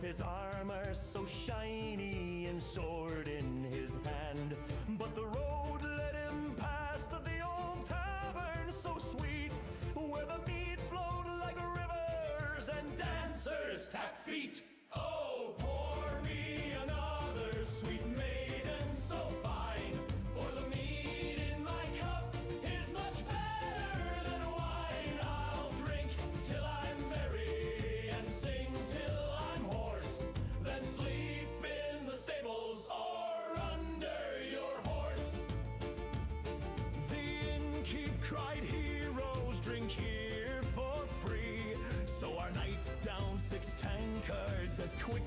his armor so shiny and sword in his hand. But the road led him past the old tavern so sweet, where the mead flowed like rivers and dancers tap feet. Oh, pour me another sweet maiden so fine, for the mead in my cup is much better than wine. I'll drink till I'm merry and sing till I'm hoarse, then sleep in the stables or under your horse. The innkeep cried, heroes drink here for free. So our knight downed 6 tankards as quick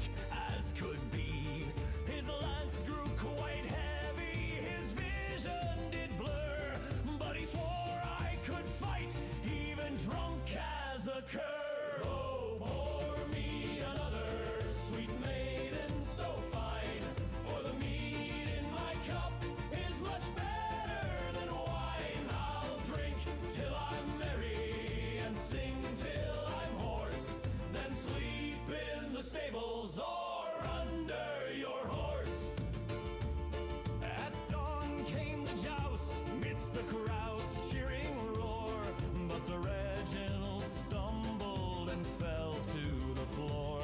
as could be. His lance grew quite heavy, his vision did blur, but he swore I could fight, even drunk as a cur. Oh, pour me another sweet maiden so fine, for the mead in my cup is much better than wine. I'll drink till I'm merry and sing till I'm hoarse, then sleep in the stables or under your horse. At dawn came the joust, midst the crowd's cheering roar, but Sir Reginald stumbled and fell to the floor.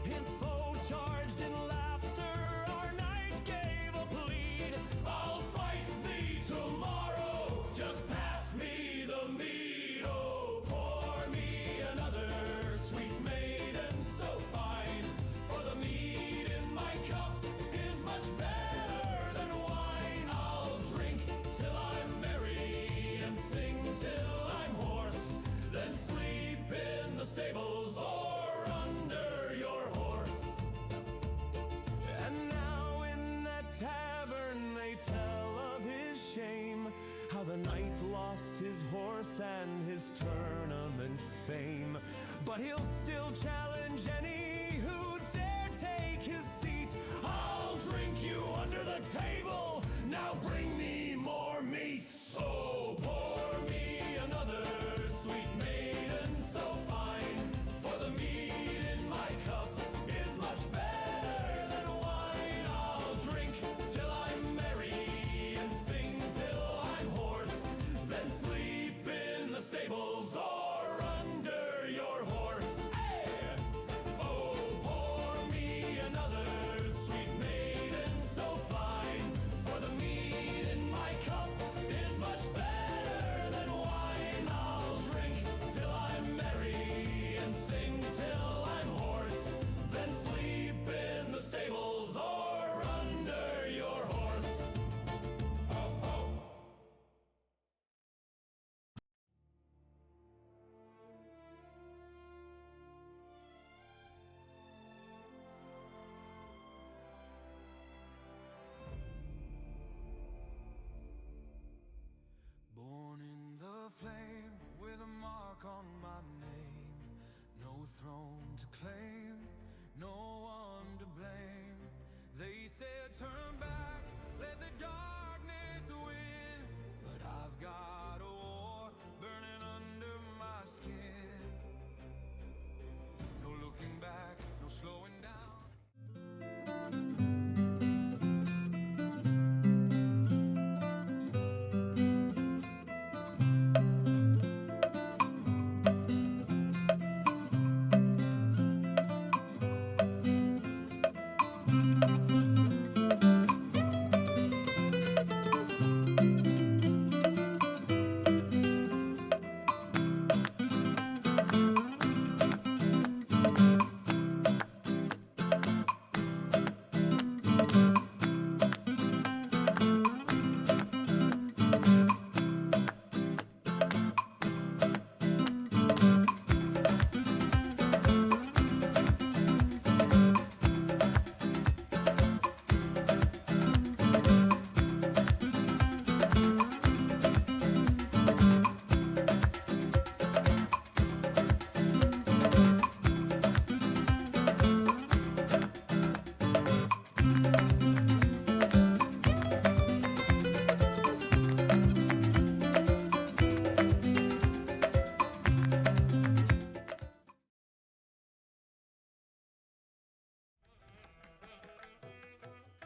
His foe charged in laughter, our knight gave a plead. I'll fight thee tomorrow, just pass me the mead. Oh, pour me another sweet maiden so fine, for the mead in my cup is much better than wine. I'll drink till I'm merry and sing till I'm hoarse, then sleep in the stables or under your horse. And now in that tavern they tell of his shame, how the knight lost his horse and his tournament fame. But he'll still challenge any who dare take his seat. I'll drink you under the table, now bring me more meat. Oh, pour me another sweet maiden so fine, for the mead in my cup is much better than wine. I'll drink till I'm merry and sing till I'm hoarse, then sleep in the stables or under your horse. Hey! Oh, pour me another sweet maiden so fine, for the mead in my cup is much better than wine. I'll drink till I'm merry and sing till I'm hoarse, then sleep in the stables or under your horse. Ho, ho. Born in the flame with a mark on my name, no throne to claim, no one to blame. They said turn back, let the darkness win, but I've got a war burning under my skin. No looking back, no slowing down.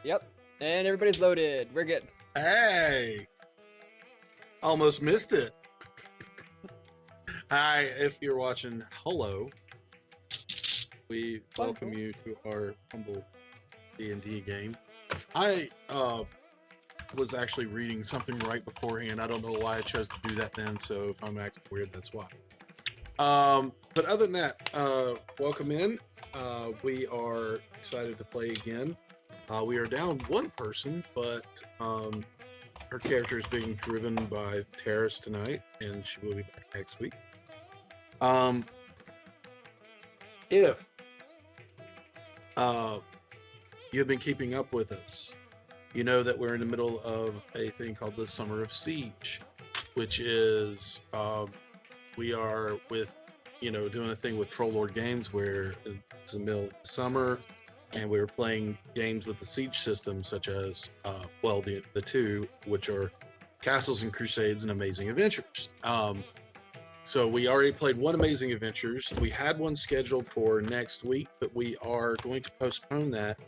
Yep. And everybody's loaded. We're good. Hey, almost missed it. Hi, if you're watching, hello. We welcome you to our humble D&D game. I was actually reading something right beforehand. I don't know why I chose to do that then, so if I'm acting weird, that's why. But other than that, welcome in. We are excited to play again. We are down one person, but her character is being driven by terrorists tonight, and she will be back next week. If you have been keeping up with us, you know that we're in the middle of a thing called the Summer of Siege, which is we are doing a thing with Troll Lord Games where it's the middle of the summer, and we were playing games with the siege system, such as the two, which are Castles and Crusades and Amazing Adventures. So we already played one Amazing Adventures. We had one scheduled for next week, but we are going to postpone that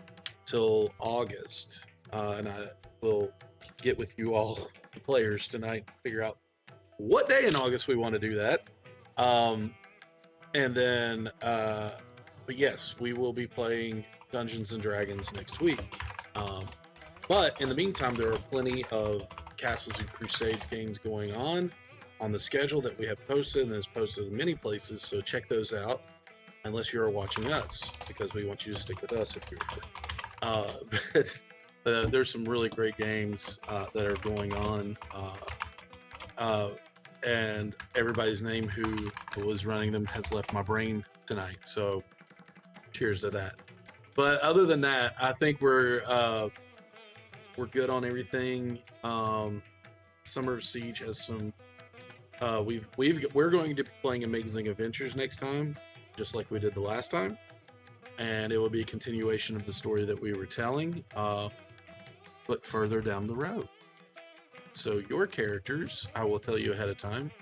till August. And I will get with you all, the players, tonight, to figure out what day in August we want to do that. And then, but yes, we will be playing Dungeons and Dragons next week. But in the meantime, there are plenty of Castles and Crusades games going on the schedule that we have posted, and is posted in many places, so check those out, unless you're watching us, because we want you to stick with us if you're but there's some really great games that are going on, and everybody's name who was running them has left my brain tonight, so cheers to that. But other than that, I think we're good on everything. Summer of Siege has some we're going to be playing Amazing Adventures next time, just like we did the last time, and it will be a continuation of the story that we were telling, but further down the road. So your characters, I will tell you ahead of time,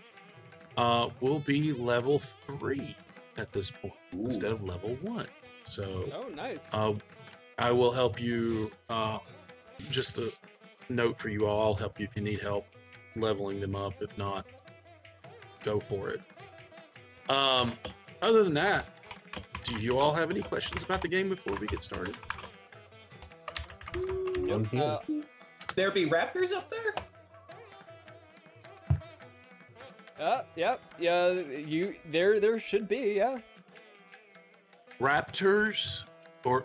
will be level 3 at this point. Ooh. Instead of level 1. So nice. I will help you. Just a note for you all, I'll help you if you need help leveling them up. If not, go for it. Other than that, do you all have any questions about the game before we get started? Nope. There be raptors up there? Yep. Yeah, there should be, yeah. Raptors? Or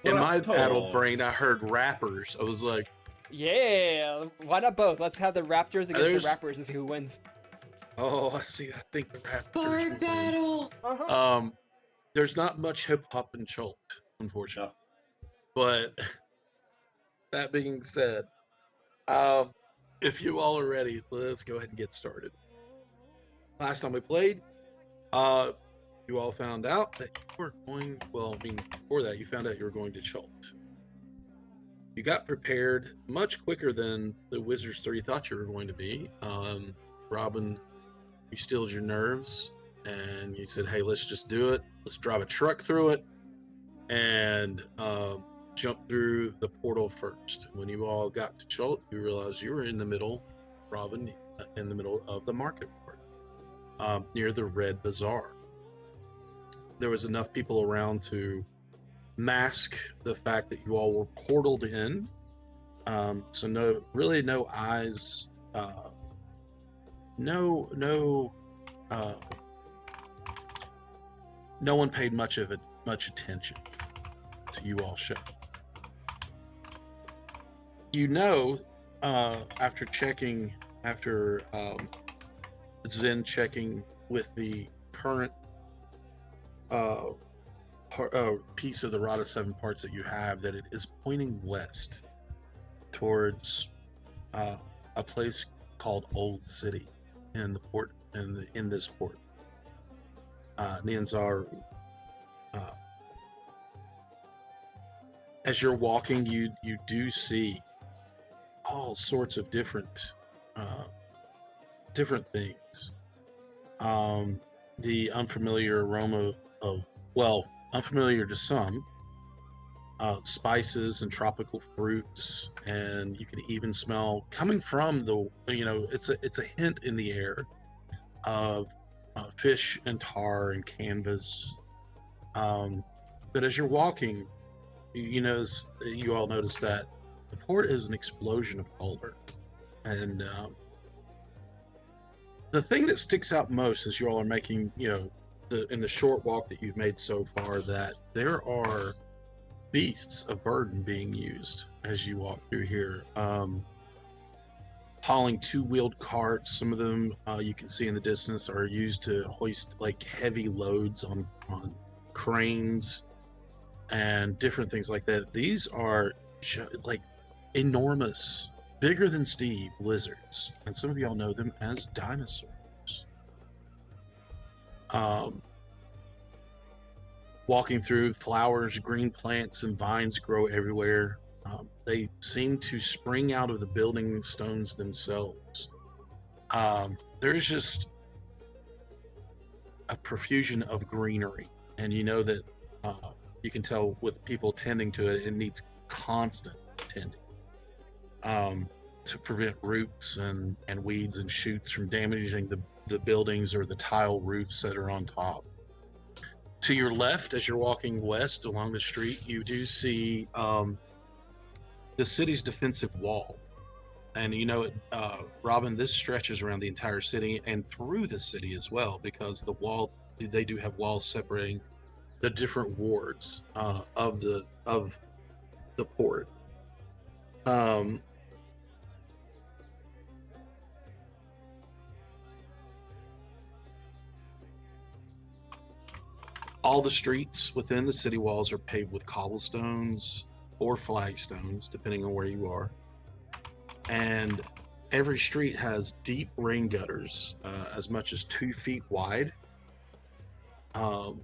in my adult brain, I heard rappers. I was like, yeah, why not both? Let's have the Raptors against the rappers and see who wins. Oh, I see. I think the Raptors. Bard battle. There's not much hip hop in Chult, unfortunately. No. But that being said, if you all are ready, let's go ahead and get started. Last time we played, you all found out that you were going. Well, I mean, before that, you found out you were going to Chult. You got prepared much quicker than the Wizards 3 thought you were going to be. Robin, you stilled your nerves and you said, hey, let's just do it. Let's drive a truck through it and jump through the portal first. When you all got to Chult, you realized you were in the middle, Robin, in the middle of the market part, near the Red Bazaar. There was enough people around to mask the fact that you all were portaled in, so no eyes, no one paid much attention to you all showing. After Zen checking with the current piece of the Rod of Seven Parts that you have, that it is pointing west towards a place called Old City in the port, in this port, Nianzaru. As you're walking, you do see all sorts of different things. The unfamiliar aroma of, well, unfamiliar to some, spices and tropical fruits, and you can even smell coming from the it's a hint in the air of fish and tar and canvas. But as you're walking, you all notice that the port is an explosion of color, and the thing that sticks out most as you all are making in the short walk that you've made so far, that there are beasts of burden being used as you walk through here, hauling two-wheeled carts. Some of them you can see in the distance are used to hoist like heavy loads on cranes and different things like that. These are like enormous, bigger than Steve lizards, and some of y'all know them as dinosaurs. Walking through, flowers, green plants, and vines grow everywhere. They seem to spring out of the building stones themselves. There's just a profusion of greenery, and you know that you can tell with people tending to it, it needs constant tending to prevent roots and weeds and shoots from damaging the buildings or the tile roofs that are on top. To your left, as you're walking west along the street, you do see the city's defensive wall. And Robin, this stretches around the entire city and through the city as well, because they do have walls separating the different wards of the port. All the streets within the city walls are paved with cobblestones or flagstones, depending on where you are. And every street has deep rain gutters, as much as 2 feet wide. Coming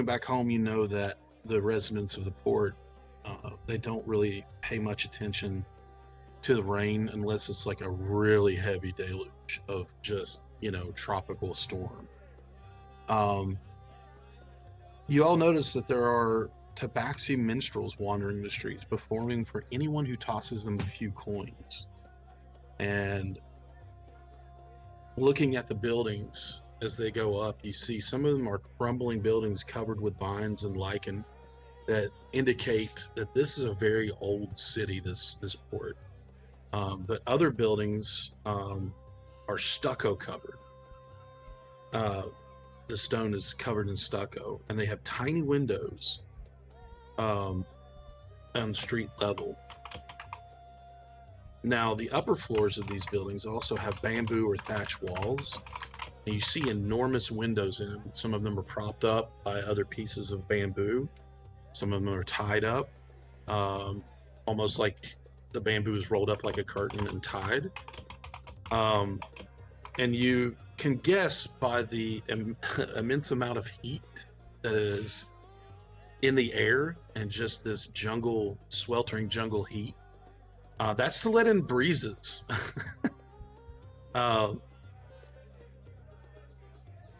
back home, you know that the residents of the port, they don't really pay much attention to the rain unless it's like a really heavy deluge of just, tropical storm. You all notice that there are tabaxi minstrels wandering the streets, performing for anyone who tosses them a few coins. And looking at the buildings as they go up, you see some of them are crumbling buildings covered with vines and lichen that indicate that this is a very old city, this port. But other buildings are stucco covered. The stone is covered in stucco, and they have tiny windows on street level. Now, the upper floors of these buildings also have bamboo or thatch walls, and you see enormous windows in them. Some of them are propped up by other pieces of bamboo. Some of them are tied up, almost like the bamboo is rolled up like a curtain and tied. And you can guess by the immense amount of heat that is in the air and just this sweltering jungle heat. That's to let in breezes.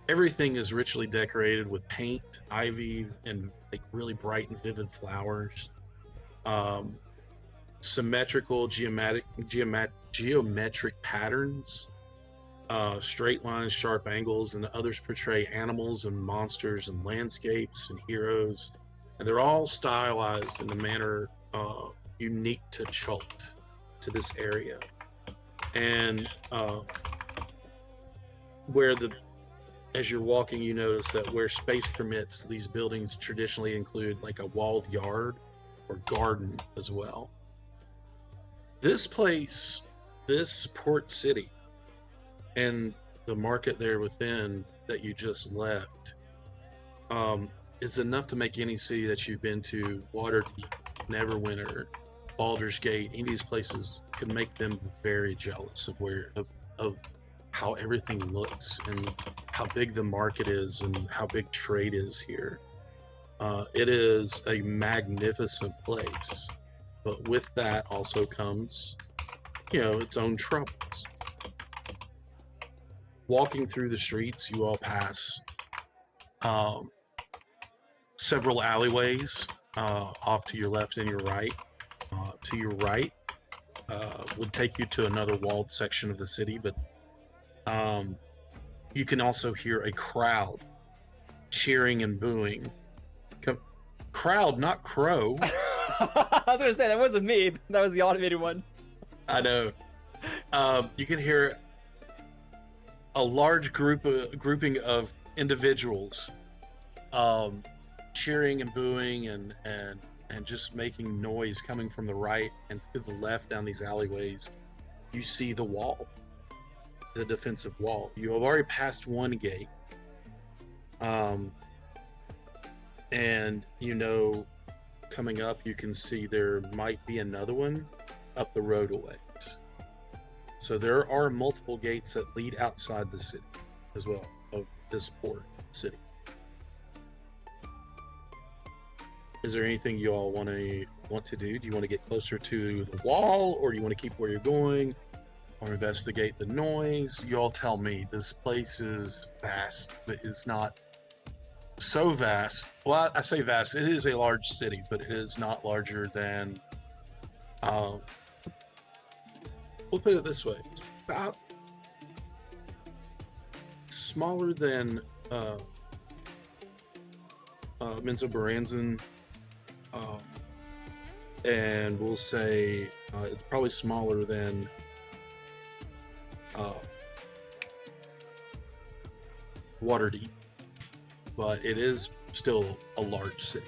Everything is richly decorated with paint, ivy, and like really bright and vivid flowers. Symmetrical geometric patterns. Straight lines, sharp angles, and others portray animals and monsters and landscapes and heroes, and they're all stylized in a manner unique to Chult, to this area. And as you're walking, you notice that where space permits, these buildings traditionally include like a walled yard or garden as well. This place, this port city, and the market there within that you just left is enough to make any city that you've been to, Waterdeep, Neverwinter, Baldur's Gate, any of these places could make them very jealous of how everything looks and how big the market is and how big trade is here. It is a magnificent place, but with that also comes, its own troubles. Walking through the streets, you all pass several alleyways off to your left and your right. To your right would take you to another walled section of the city, but you can also hear a crowd cheering and booing. Crowd, not crow. I was gonna say that wasn't me. That was the automated one. I know. You can hear a large grouping of individuals cheering and booing and just making noise coming from the right and to the left down these alleyways. You see the wall, the defensive wall. You have already passed one gate, and you know, coming up, you can see there might be another one up the road a ways. So there are multiple gates that lead outside the city as well, of this port city. Is there anything you all want to do? Do you want to get closer to the wall, or do you want to keep where you're going, or investigate the noise? You all tell me. This place is vast, but it's not so vast. Well, I say vast. It is a large city, but it is not larger than. We'll put it this way: it's about smaller than Menzo Baranzan. And we'll say it's probably smaller than Waterdeep, but it is still a large city.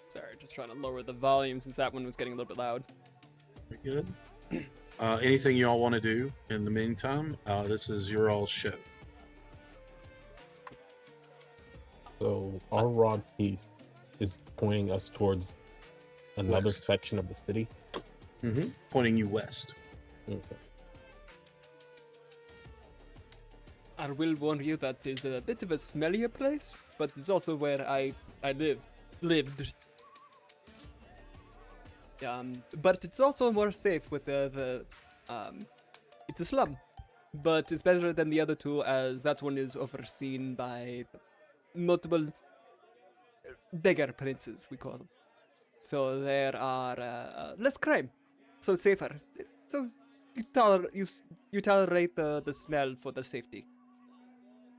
Sorry, just trying to lower the volume since that one was getting a little bit loud. Very good. Anything you all want to do in the meantime? This is your all's show. So our rod piece is pointing us towards another West. section of the city. Mm-hmm. Pointing you west. Okay. I will warn you that is a bit of a smellier place, but it's also where I lived. But it's also more safe with it's a slum, but it's better than the other two as that one is overseen by multiple bigger princes, we call them. So there are less crime, so safer. So you tolerate the smell for the safety.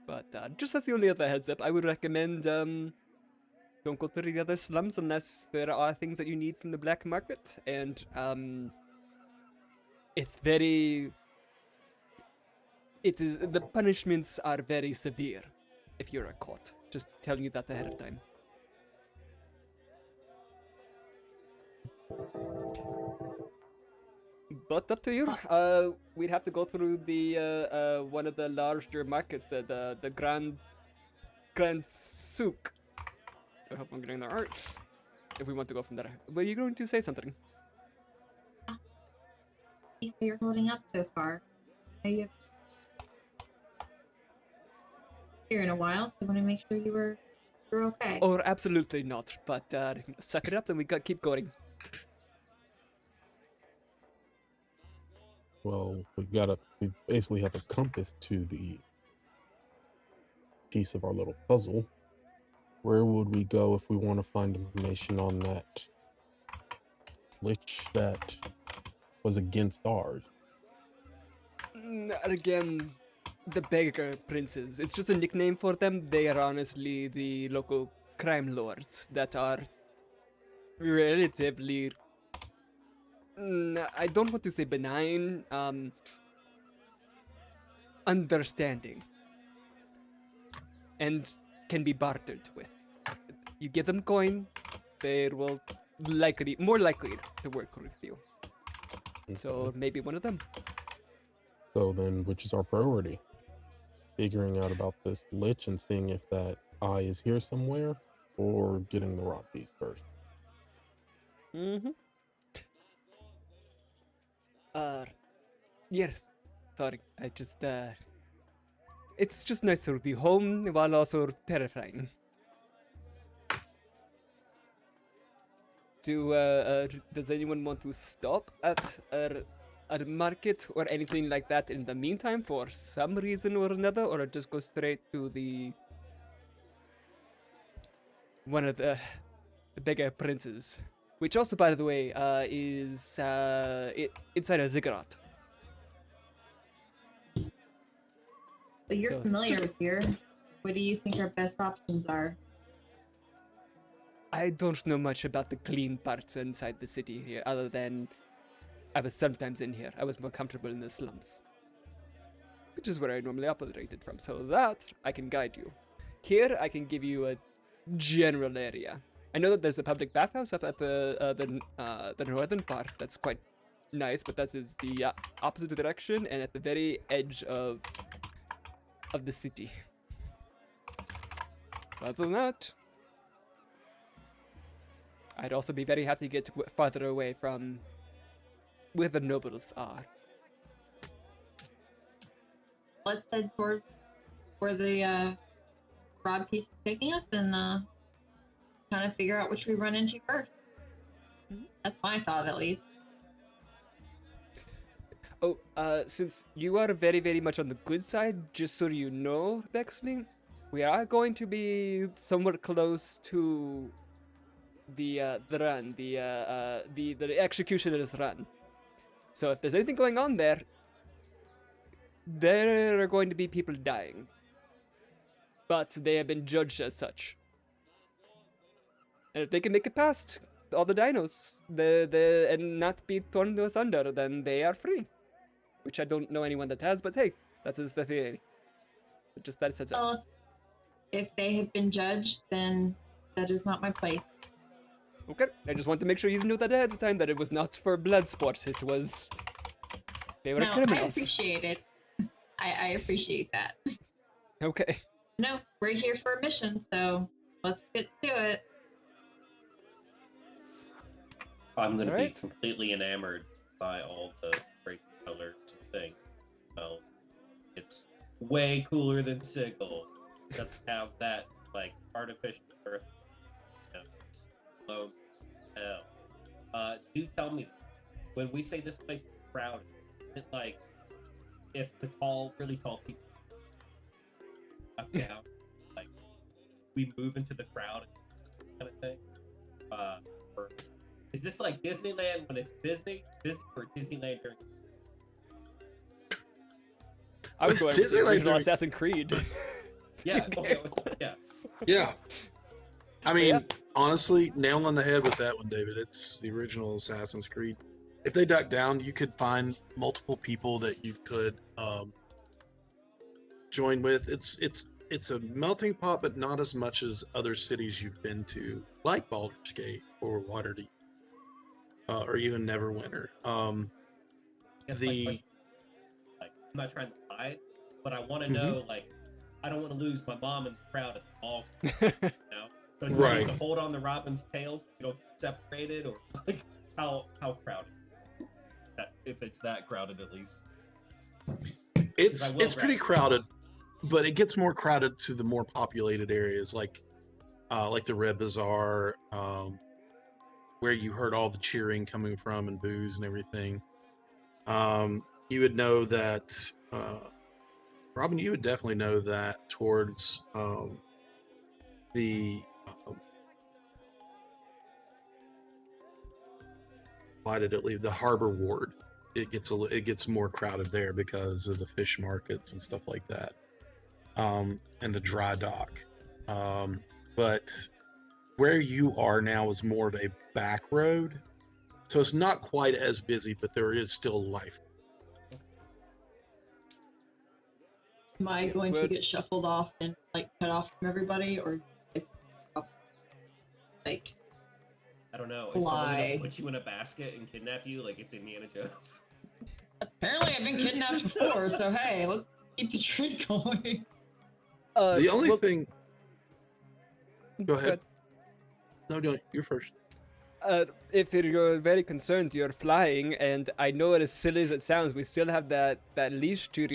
But just as the only other heads up, I would recommend don't go to the other slums unless there are things that you need from the black market. And the punishments are very severe if you're caught. Just telling you that ahead of time. But up to you. We'd have to go through the one of the larger markets, the Grand Souk. I hope I'm getting that right. If we want to go from there. Were you going to say something? See how you're holding up so far. Are you here in a while, so I want to make sure you're okay. Oh, absolutely not. But suck it up and keep going. Well, we basically have a compass to the piece of our little puzzle. Where would we go if we want to find information on that lich that was against ours? Again, the beggar princes. It's just a nickname for them. They are honestly the local crime lords that are relatively... I don't want to say benign, understanding. And can be bartered with. You give them coin, they will more likely to work with you. Okay. So maybe one of them. So then, which is our priority? Figuring out about this lich and seeing if that eye is here somewhere, or getting the rod piece first? Mm-hmm. Yes. Sorry, I just, it's just nice to be home while also terrifying. Does anyone want to stop at a market or anything like that in the meantime for some reason or another, or just go straight to the one of the bigger princes, which also, by the way, is inside a ziggurat. But you're So, familiar just- with here. What do you think our best options are? I don't know much about the clean parts inside the city here, other than I was sometimes in here. I was more comfortable in the slums, which is where I normally operated from. So that I can guide you. Here, I can give you a general area. I know that there's a public bathhouse up at the northern part. That's quite nice, but that is the opposite direction and at the very edge of the city. Other than that, I'd also be very happy to get farther away from where the nobles are. Let's head toward where the broad piece is taking us and kind of figure out which we run into first. That's my thought, at least. Oh, since you are very, very much on the good side, just so you know, Bexley, we are going to be somewhere close to the run, the executioner's run. So if there's anything going on there, there are going to be people dying. But they have been judged as such. And if they can make it past all the dinos, and not be torn asunder, then they are free. Which I don't know anyone that has, but hey, that is the theory. Just that sets up. Well, if they have been judged, then that is not my place. Okay, I just want to make sure you knew that ahead of time, that it was not for blood sport. It was... They were No, I criminals. appreciate it. I appreciate that. Okay. No, we're here for a mission, so let's get to it. I'm going to Alright. be completely enamored by all the great colors and things. So it's way cooler than Sigil. It doesn't have that like artificial earth. You know, it's low hell. Do tell me, when we say this place is crowded, is it like if the really tall people up down, like we move into the crowd kind of thing? Or is this like Disneyland when it's busy or Disneyland during? I was going with the Disneyland original during- Assassin's Creed. Yeah, okay, yeah. Yeah. I mean, Yeah. honestly, nail on the head with that one, David. It's the original Assassin's Creed. If they duck down, you could find multiple people that you could join with. It's a melting pot, but not as much as other cities you've been to, like Baldur's Gate or Waterdeep, or even Neverwinter. Guess my question, like, I'm not trying to hide, but I want to know, like, I don't want to lose my mom in the crowd at the mall, you know? So do I need Right. to hold on to Robin's tails, you know, get separated, or like how crowded? If it's that crowded, at least. It's will pretty grab it. crowded, but it gets more crowded to the more populated areas, like the Red Bazaar, where you heard all the cheering coming from and boos and everything. You would know that, Robin. You would definitely know that towards the why did it leave the harbor ward? It gets more crowded there because of the fish markets and stuff like that, and the dry dock. But where you are now is more of a back road, so it's not quite as busy, but there is still life. Am I going to Well- get shuffled off and like cut off from everybody, or is like I don't know. Is someone Why? gonna put you in a basket and kidnap you like it's Indiana Jones? apparently I've been kidnapped before, so hey, let's keep the trend going. The only well, thing. Go ahead. ahead. No, don't. You're first. If you're very concerned, you're flying, and I know as silly as it sounds, we still have that leash to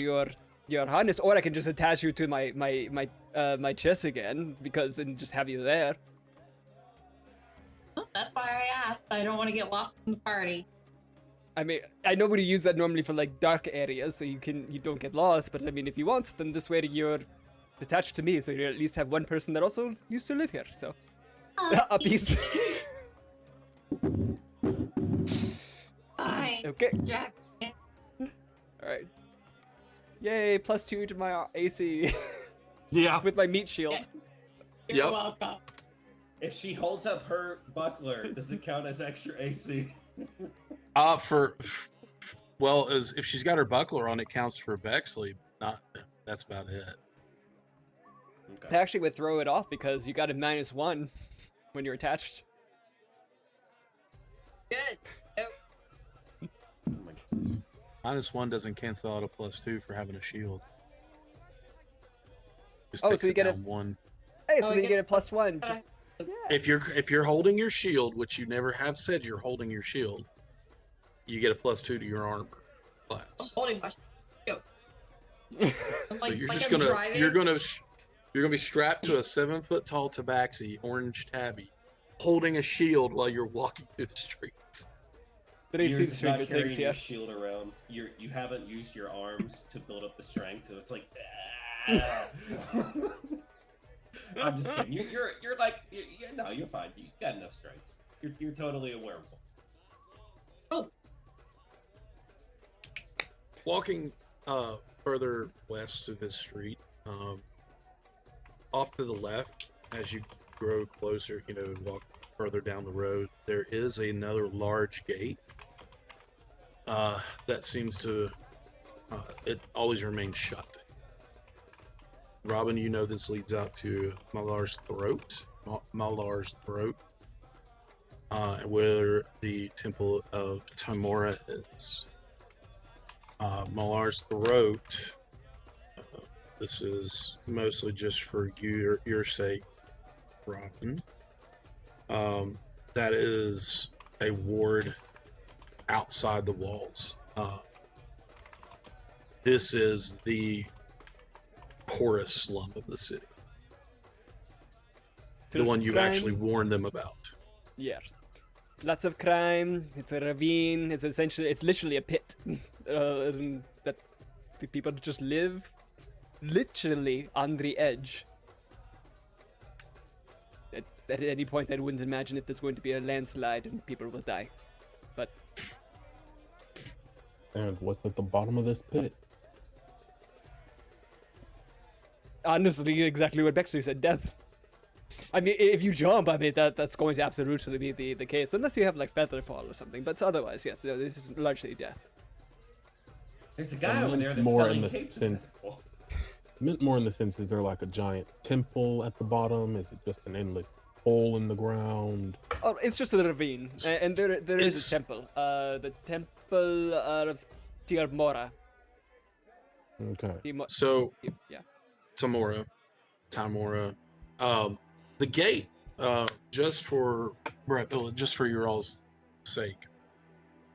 your harness, or I can just attach you to my chest again, and just have you there. Well, that's why I asked. I don't want to get lost in the party. I mean, I know we use that normally for like dark areas, so you don't get lost. But I mean, if you want, then this way you're attached to me, so you at least have one person that also used to live here. So a piece. Fine. Okay. Jack. All right. Yay! +2 to my AC Yeah. with my meat shield. You're Yep. welcome. If she holds up her buckler, does it count as extra AC? As if she's got her buckler on, it counts for Bexley. That's about it. I Okay. actually would throw it off because you got a -1 when you're attached. Good. Oh, Oh my goodness. -1 doesn't cancel out a +2 for having a shield. Just Oh, takes so you it get a- down 1. Hey, Oh, so you you get a get +1. but I- Yeah. If you're holding your shield, which you never have said you're holding your shield, you get a +2 to your armor I'm class. holding my. Go. I'm So you're like just I'm gonna driving. you're gonna be strapped to a 7-foot-tall tabaxi, orange tabby, holding a shield while you're walking through the streets. But I've You're seen just not Stranger carrying Things, your yeah. shield around. You haven't used your arms to build up the strength, so it's like. "Ah." I'm just kidding. You're like no, you're fine. You got enough strength. You're totally a werewolf. Walking further west of this street, off to the left, as you grow closer, and walk further down the road, there is another large gate that seems to it always remains shut. Robin, this leads out to Malar's Throat, where the Temple of Timora is. Malar's Throat. This is mostly just for your sake, Robin. That is a ward outside the walls. This is the poorest slum of the city. The one you actually warned them about. Yes. Lots of crime. It's a ravine. It's literally a pit that the people just live literally on the edge. At any point, I wouldn't imagine if there's going to be a landslide and people will die. But And what's at the bottom of this pit? honestly, exactly what Bexley said, death. I mean, if you jump, I mean, that's going to absolutely be the case, unless you have, like, feather fall or something. But otherwise, yes, this is largely death. There's a guy over there that's More in selling the capes. sense- Meant more in the sense, is there like a giant temple at the bottom? Is it just an endless hole in the ground? Oh, it's just a ravine, and there is It's- a temple. The temple of Tirmora. Okay. So, Yeah. Timora. The gate, just for your all's sake,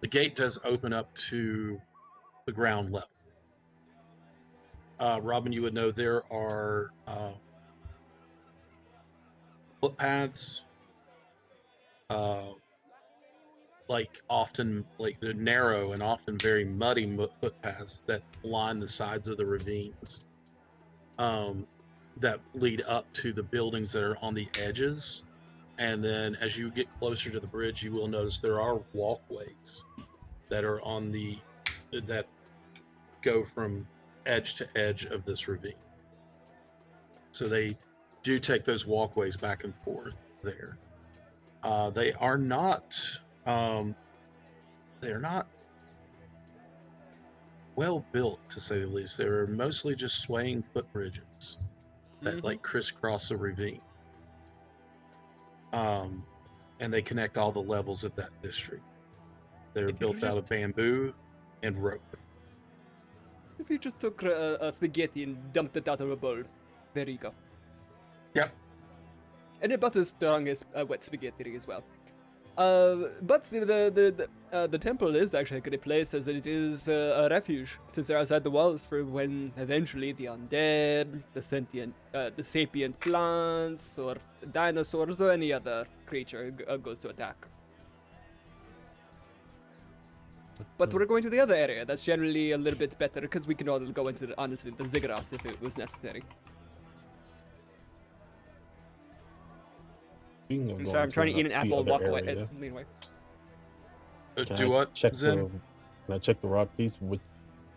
the gate does open up to the ground level. Robin, you would know there are footpaths, they're narrow and often very muddy footpaths that line the sides of the ravines, that lead up to the buildings that are on the edges. And then as you get closer to the bridge, you will notice there are walkways that are that go from edge to edge of this ravine. So they do take those walkways back and forth there. They are not well built, to say the least. They're mostly just swaying footbridges that like crisscross the ravine. And they connect all the levels of that district. They're If you built out of just- bamboo and rope. If you just took a spaghetti and dumped it out of a bowl, there you go. Yep. And it about as strong as wet spaghetti as well. But the temple is actually a great place, as it is a refuge, since they're outside the walls for when eventually the undead, the sapient plants, or dinosaurs, or any other creature goes to attack. But we're going to the other area. That's generally a little bit better because we can all go into, honestly, the ziggurat if it was necessary. Speaking of I'm going sorry, I'm trying to eat an the apple and other walk away. area, Lean away. can Do I what, check Zen? Can I check the rod piece? Which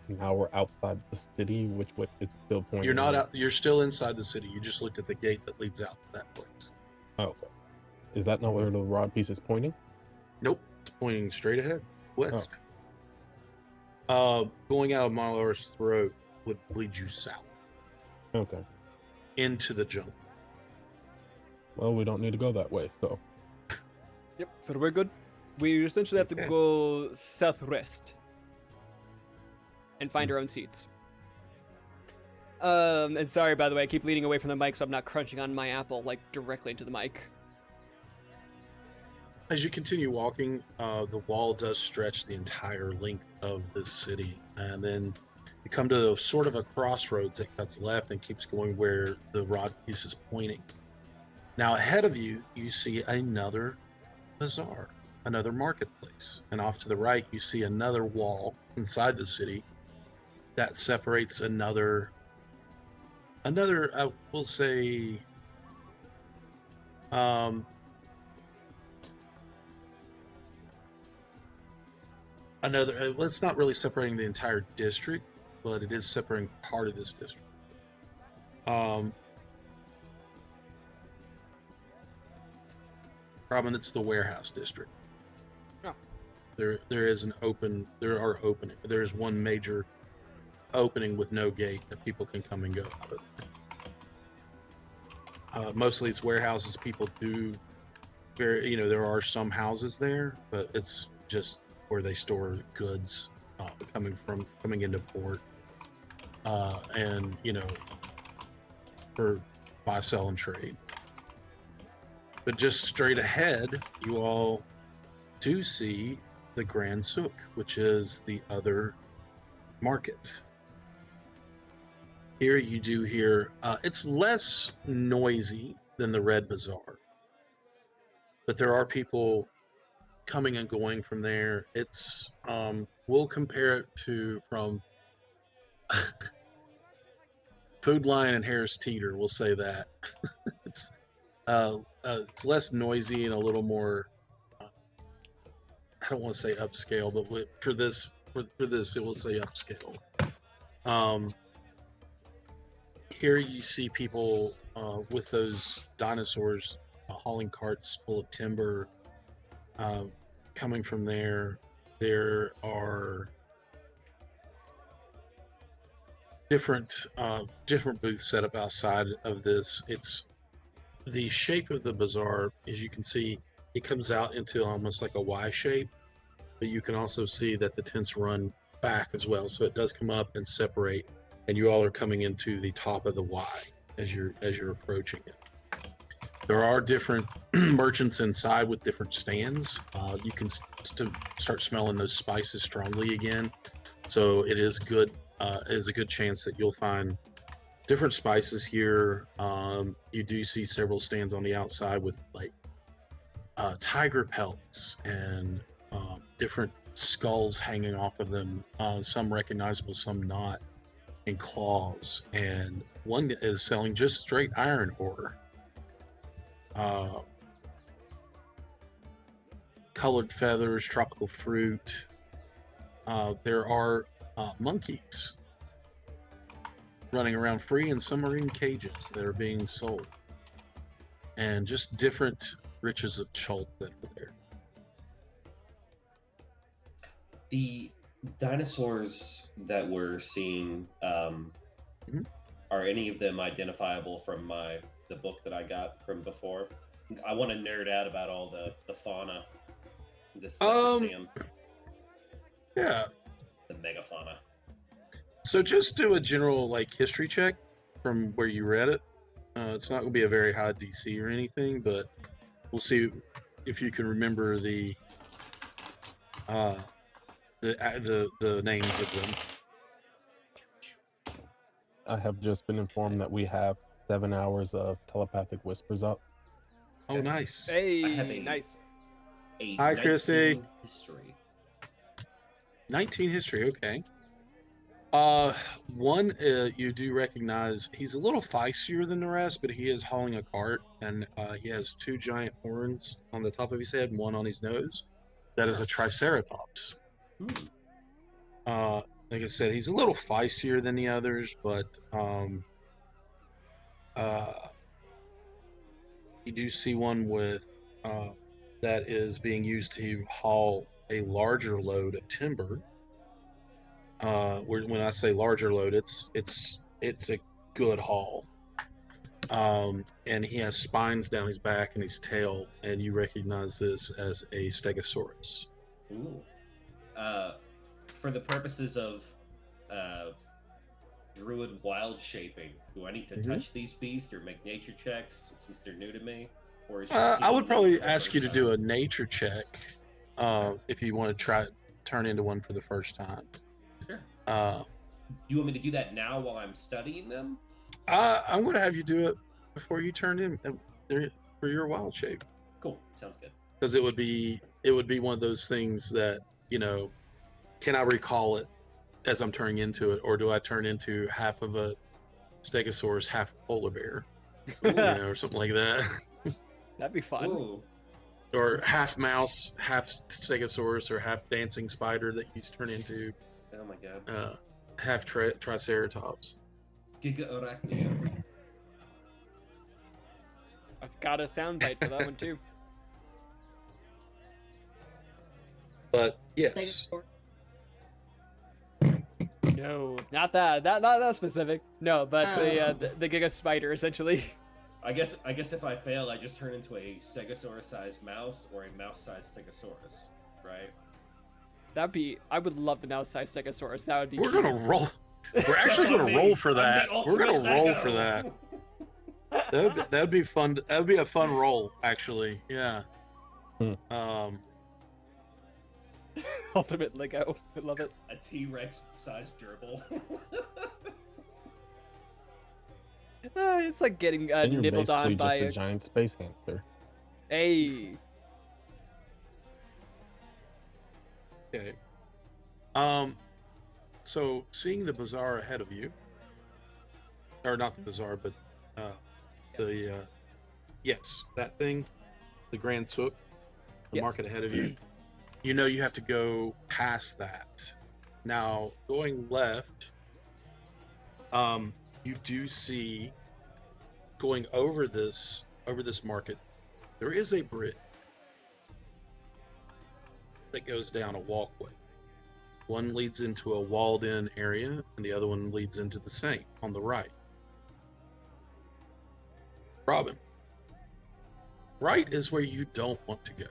now we're outside the city. Which way it's still pointing? You're not in- out. You're still inside the city. You just looked at the gate that leads out to that place. Oh, okay. Is that not where the rod piece is pointing? Nope, it's pointing straight ahead, west. Oh. Going out of Malar's throat would lead you south Okay. into the jungle. Well, we don't need to go that way, so. Yep, so we're good. We essentially have to Okay. go southwest and find our own seats. And sorry, by the way, I keep leaning away from the mic so I'm not crunching on my apple, like, directly into the mic. As you continue walking, the wall does stretch the entire length of this city, and then you come to sort of a crossroads that cuts left and keeps going where the rod piece is pointing. Now ahead of you, you see another bazaar, another marketplace, and off to the right, you see another wall inside the city that separates another. We'll say, another. Well, it's not really separating the entire district, but it is separating part of this district. Prominence the warehouse district. Oh. There is an open. There are opening. There's one major opening with no gate that people can come and go out of. Mostly it's warehouses. People do there are some houses there, but it's just where they store goods coming into port, and for buy, sell, and trade. But just straight ahead, you all do see the Grand Souk, which is the other market. Here you do hear, it's less noisy than the Red Bazaar, but there are people coming and going from there. It's, we'll compare it to from Food Lion and Harris Teeter, we'll say that. It's less noisy and a little more, I don't want to say upscale, but for this, it will say upscale. Here you see people with those dinosaurs hauling carts full of timber coming from there. There are different booths set up outside of this. It's the shape of the bazaar, as you can see, it comes out into almost like a Y shape, but you can also see that the tents run back as well, so it does come up and separate, and you all are coming into the top of the Y as you're approaching it. There are different merchants inside with different stands. You can start smelling those spices strongly again, so it is good. It is a good chance that you'll find different spices here. You do see several stands on the outside with like tiger pelts and different skulls hanging off of them, some recognizable, some not, and claws. And one is selling just straight iron ore. Colored feathers, tropical fruit. There are monkeys running around free, and some are in cages that are being sold. And just different riches of chult that are there. The dinosaurs that we're seeing, are any of them identifiable from the book that I got from before? I want to nerd out about all the fauna. This museum. Yeah. The megafauna. So just do a general history check from where you read it. It's not going to be a very high DC or anything, but we'll see if you can remember the names of them. I have just been informed that we have 7 hours of telepathic whispers up. Oh, nice. Hey, I have nice. a Hi, Chrissy. 19 history. 19 history, okay. One, you do recognize he's a little feistier than the rest, but he is hauling a cart, and he has 2 giant horns on the top of his head and one on his nose. That is a triceratops. Hmm. Like I said, he's a little feistier than the others, but you do see one with that is being used to haul a larger load of timber. When I say larger load, it's a good haul. And he has spines down his back and his tail, and you recognize this as a stegosaurus. Ooh. For the purposes of druid wild shaping, do I need to touch these beasts or make nature checks since they're new to me? Or is just I would seeing them probably for the ask you to first do a time? nature check if you want to try turn into one for the first time. Sure. Uh, Do you want me to do that now while I'm studying them? I'm going to have you do it before you turn in for your wild shape, Cool. Sounds good. because it would be one of those things that, can I recall it as I'm turning into it, or do I turn into half of a stegosaurus, half a polar bear, or something like that, That'd be fun. Ooh. or half mouse, half stegosaurus, or half dancing spider that you turn into, Oh my god. half triceratops. Giga Arachnia. I've got a soundbite for that one too. But yes, Stegosaurus. No, not that. Not that specific. No, but Oh. the Giga Spider essentially. I guess if I fail, I just turn into a stegosaurus-sized mouse or a mouse-sized stegosaurus, right? That'd be. I would love the mouse-sized Stegosaurus. That would be. we're cute. gonna roll. We're actually Step on gonna me. roll for I'm that. the We're gonna ultimate roll Lego. for that. That'd be fun. That'd be a fun roll, actually. Yeah. Um. Ultimate Lego. I love it. A T-Rex sized gerbil. It's like getting And you're nibbled basically on by just a giant space hamster. Hey. Okay. So seeing the bazaar ahead of you, or not the bazaar, but the yes, that thing, the Grand Souk, the Yes. market ahead of you. You have to go past that. Now, going left, you do see, going over this market, there is a bridge that goes down a walkway. One leads into a walled-in area, and the other one leads into the same on the right. Robin, right is where you don't want to go.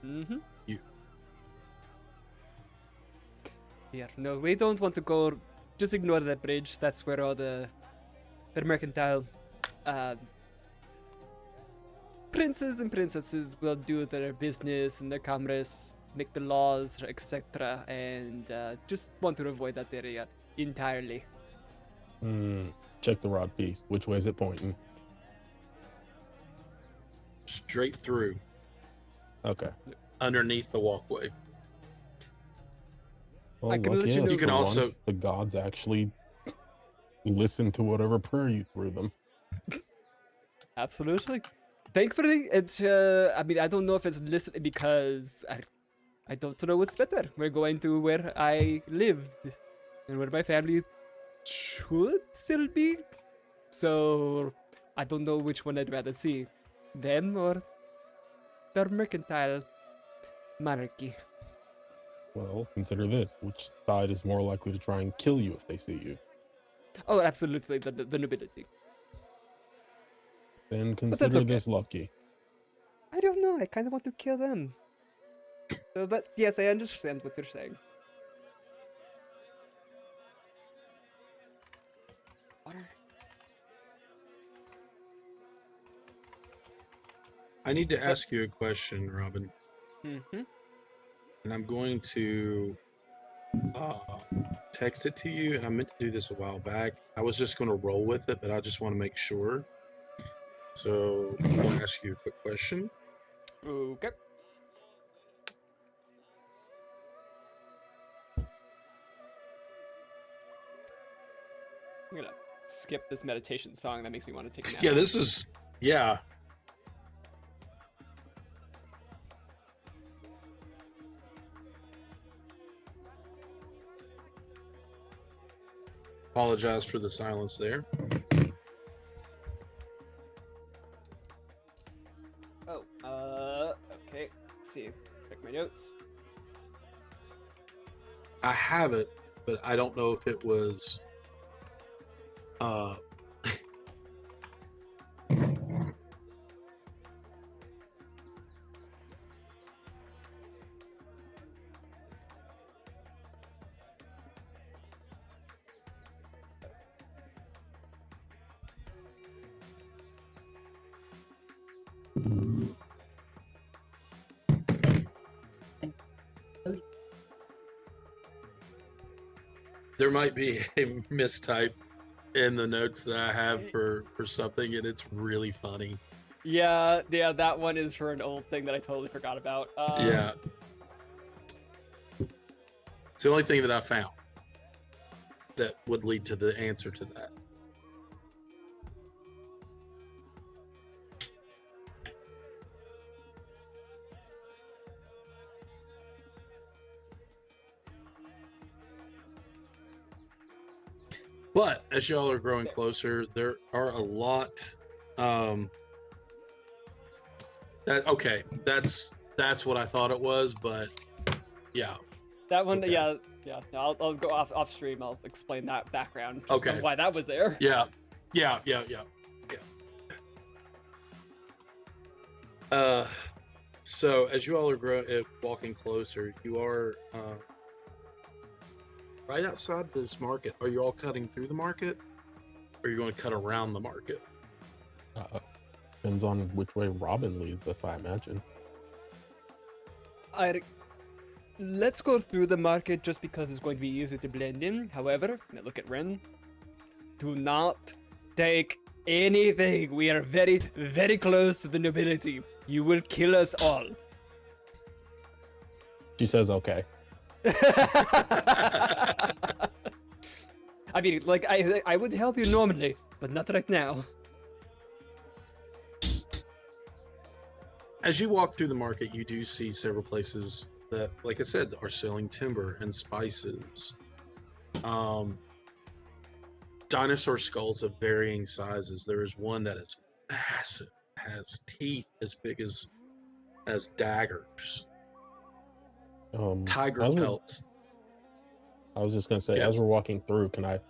Mm-hmm. You. Yeah. No, we don't want to go. Just ignore that bridge. That's where all the mercantile princes and princesses will do their business and their commerce, make the laws, etc. And just want to avoid that area entirely. Check the rod piece. Which way is it pointing? Straight through, Okay. underneath the walkway. Well, I can lucky let you us, know- You can for also- once, the gods actually listen to whatever prayer you threw them. Absolutely. Thankfully, it's. I mean, I don't know if it's listening because I don't know what's better. We're going to where I lived and where my family should still be. So I don't know which one I'd rather see, them or the mercantile monarchy. Well, consider this. Which side is more likely to try and kill you if they see you? Oh, absolutely, the nobility. Then that's consider okay. this lucky. I don't know. I kind of want to kill them. So, but yes, I understand what you're saying. Water. I need to ask you a question, Robin, Mm-hmm. and I'm going to text it to you. And I meant to do this a while back. I was just going to roll with it, but I just want to make sure. So I'm going to ask you a quick question. Okay. I'm gonna skip this meditation song. That makes me want to take a nap. Yeah, this is yeah. Apologize for the silence there. Oh, okay. Let's see. Check my notes. I have it, but I don't know if it was there might be a mistype in the notes that I have for something, and it's really funny. Yeah, that one is for an old thing that I totally forgot about. Yeah. It's the only thing that I found that would lead to the answer to that. But as y'all are growing closer, there are a lot. That's what I thought it was, but yeah. That one, Okay. yeah. No, I'll go off stream. I'll explain that background. Okay. Of why that was there. Yeah. So as you all are walking closer, you are right outside this market. Are you all cutting through the market, or are you going to cut around the market? Depends on which way Robin leads us, I imagine. Let's go through the market just because it's going to be easier to blend in. However, now look at Ren. Do not take anything. We are very, very close to the nobility. You will kill us all. She says, okay. I mean, like, I would help you normally, but not right now. As you walk through the market, you do see several places that, like I said, are selling timber and spices. Dinosaur skulls of varying sizes. There is one that is massive, has teeth as big as daggers. Tiger pelts. I was just gonna say, Yes. as we're walking through, can I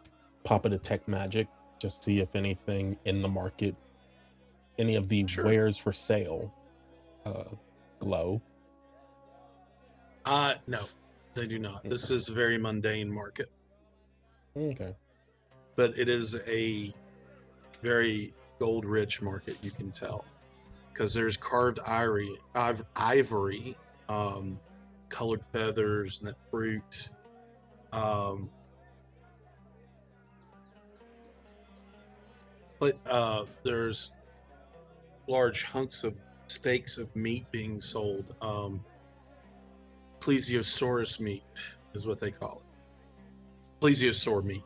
pop a detect magic, just see if anything in the market, any of the Sure. wares for sale, glow? No, they do not. This is a very mundane market, Okay. but it is a very gold-rich market. You can tell because there's carved ivory, colored feathers, and that fruit. But there's large hunks of steaks of meat being sold. Plesiosaurus meat is what they call it. Plesiosaur meat.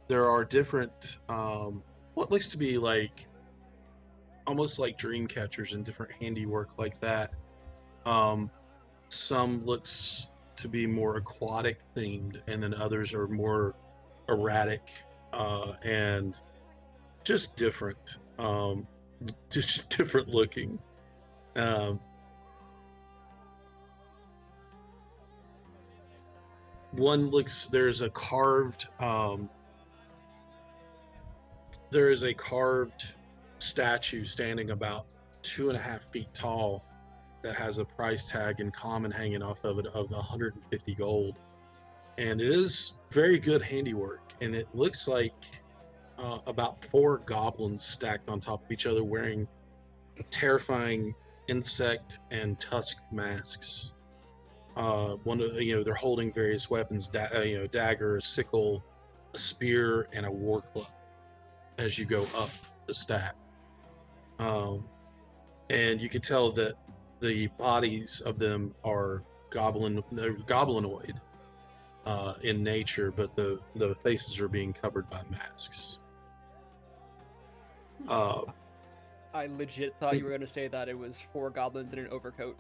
There are different, what looks to be like, almost like dream catchers and different handiwork like that. Some looks to be more aquatic themed, and then others are more erratic and just different, just different looking. One looks, there's a carved statue standing about 2.5 feet tall that has a price tag in common hanging off of it of 150 gold, and it is very good handiwork, and it looks like about 4 goblins stacked on top of each other wearing terrifying insect and tusk masks. One of they're holding various weapons, dagger, a sickle, a spear, and a war club as you go up the stack. And you can tell that the bodies of them are goblinoid. in nature, but the faces are being covered by masks. I legit thought you were gonna say that it was 4 goblins in an overcoat.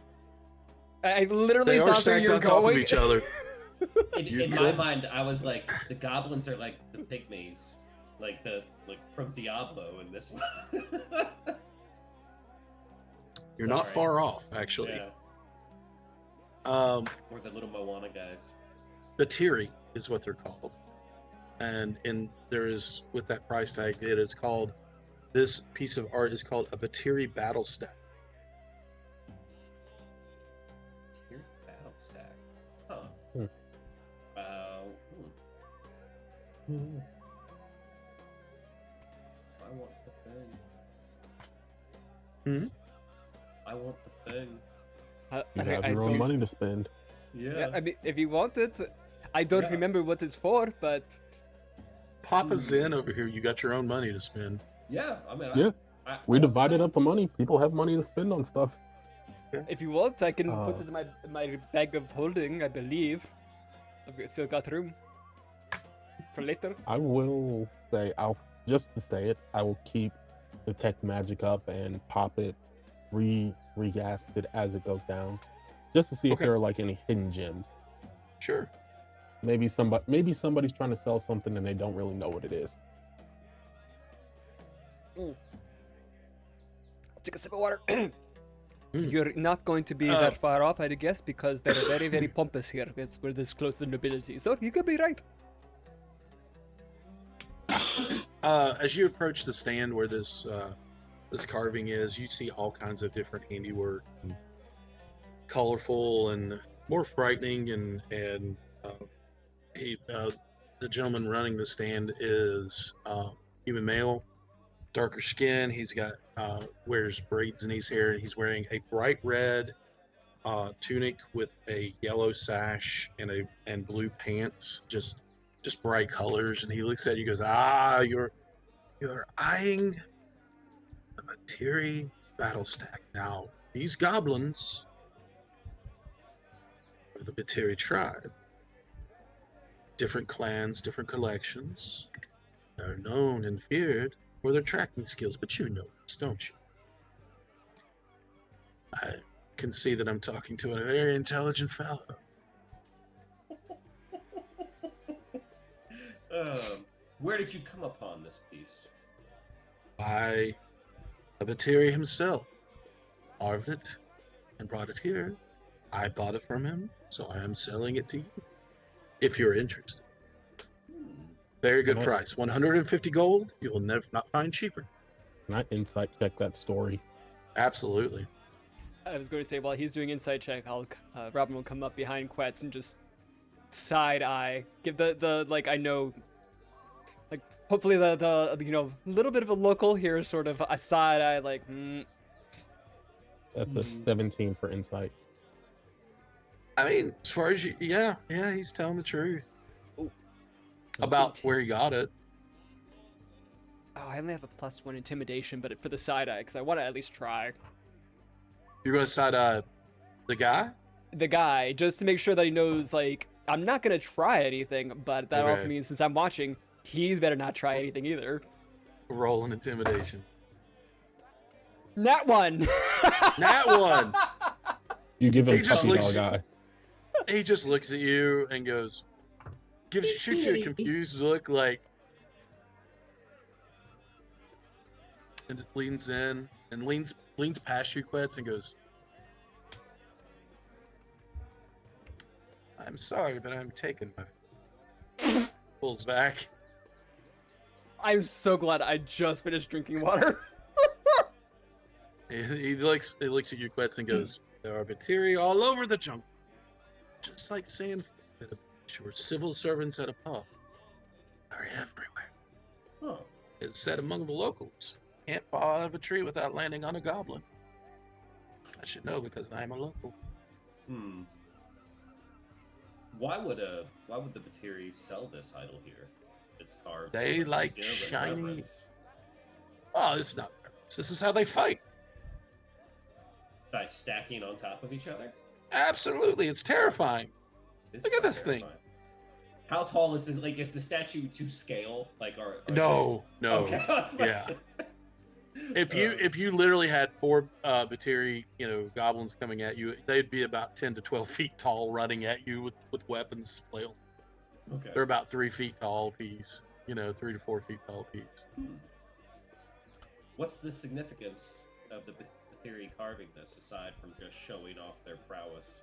I literally They are thought where stacked you're on top of going. each other. In my mind, I was like, the goblins are like the pygmies, like from Diablo in this one. You're not Sorry. far off, actually. Yeah. Um, Or the little Moana guys. Batiri is what they're called, and there is, with that price tag, it is called. This piece of art is called a Batiri battle stack. Tier battle stack. Huh. Hmm. I want the thing. Hmm? I want the thing. You have your own money to spend. Yeah, I mean, if you want it, I don't Yeah. remember what it's for, but Papa Zen over here, you got your own money to spend. Yeah, I mean, Yeah. I We want the divided thing. up the money. People have money to spend on stuff. if you want, I can put Oh. it in my bag of holding. I believe still got room for later. I will say, just to say it, I will keep detect magic up and pop it, re-gas it as it goes down, just to see if Okay. there are like any hidden gems. Sure. Maybe somebody's trying to sell something and they don't really know what it is. Take a sip of water. Mm. You're not going to be that far off, I guess, because they're very, very pompous here. We're this close to nobility, so you could be right. As you approach the stand where this carving is, you see all kinds of different handiwork, and colorful and more frightening. And the gentleman running the stand is human male, darker skin. He's got wears braids in his hair, and he's wearing a bright red tunic with a yellow sash and blue pants, just bright colors. And he looks at you, and goes, you're eyeing the Batiri battle stack. Now, these goblins are the Batiri tribe. Different clans, different collections. They're known and feared for their tracking skills, but you know this, don't you? I can see that I'm talking to a very intelligent fellow. Where did you come upon this piece? By the Batiri himself. Carved it and brought it here. I bought it from him, so I am selling it to you. If you're interested. Very good Nice. price. 150 gold. You will never not find cheaper. Can I insight check that story? Absolutely. I was going to say, while he's doing insight check, Robin will come up behind Quetz and just side eye, give the like, I know, like, hopefully the little bit of a local here, sort of a side eye, like, That's a 17 for insight. I mean, as far as you, yeah, he's telling the truth. Ooh. About where he got it. Oh, I only have a +1 intimidation, but for the side eye, because I want to at least try. You're going to side the guy? The guy, just to make sure that he knows, like, I'm not going to try anything, but that also Okay. means since I'm watching, he's better not try anything either. Roll an intimidation. Nat 1! Nat 1! You give him He just puppy looks- dog eye. He just looks at you and goes, shoots you a confused look, like, and leans in and leans past you, Quetz, and goes, I'm sorry, but I'm taken. Pulls back. I'm so glad I just finished drinking water. He looks at you, Quetz, and goes, there are Batiri all over the jungle. Just like saying that sure civil servants at a pub are everywhere. Huh. It's said among the locals. Can't fall out of a tree without landing on a goblin. I should know because I'm a local. Why would the Batiri sell this idol here? It's carved. They with like skill and shiny- reverence. Oh, this is not. This is how they fight. By stacking on top of each other. Absolutely, it's terrifying. It's Look at this thing. terrifying. How tall is this? Like, is the statue to scale? Like, No. Okay. I was like- Yeah. If you literally had 4 Batiri, goblins coming at you, they'd be about 10 to 12 feet tall, running at you with weapons flail. Okay. They're about 3 feet tall piece, 3 to 4 feet tall piece. What's the significance of the Batiri carving this, aside from just showing off their prowess?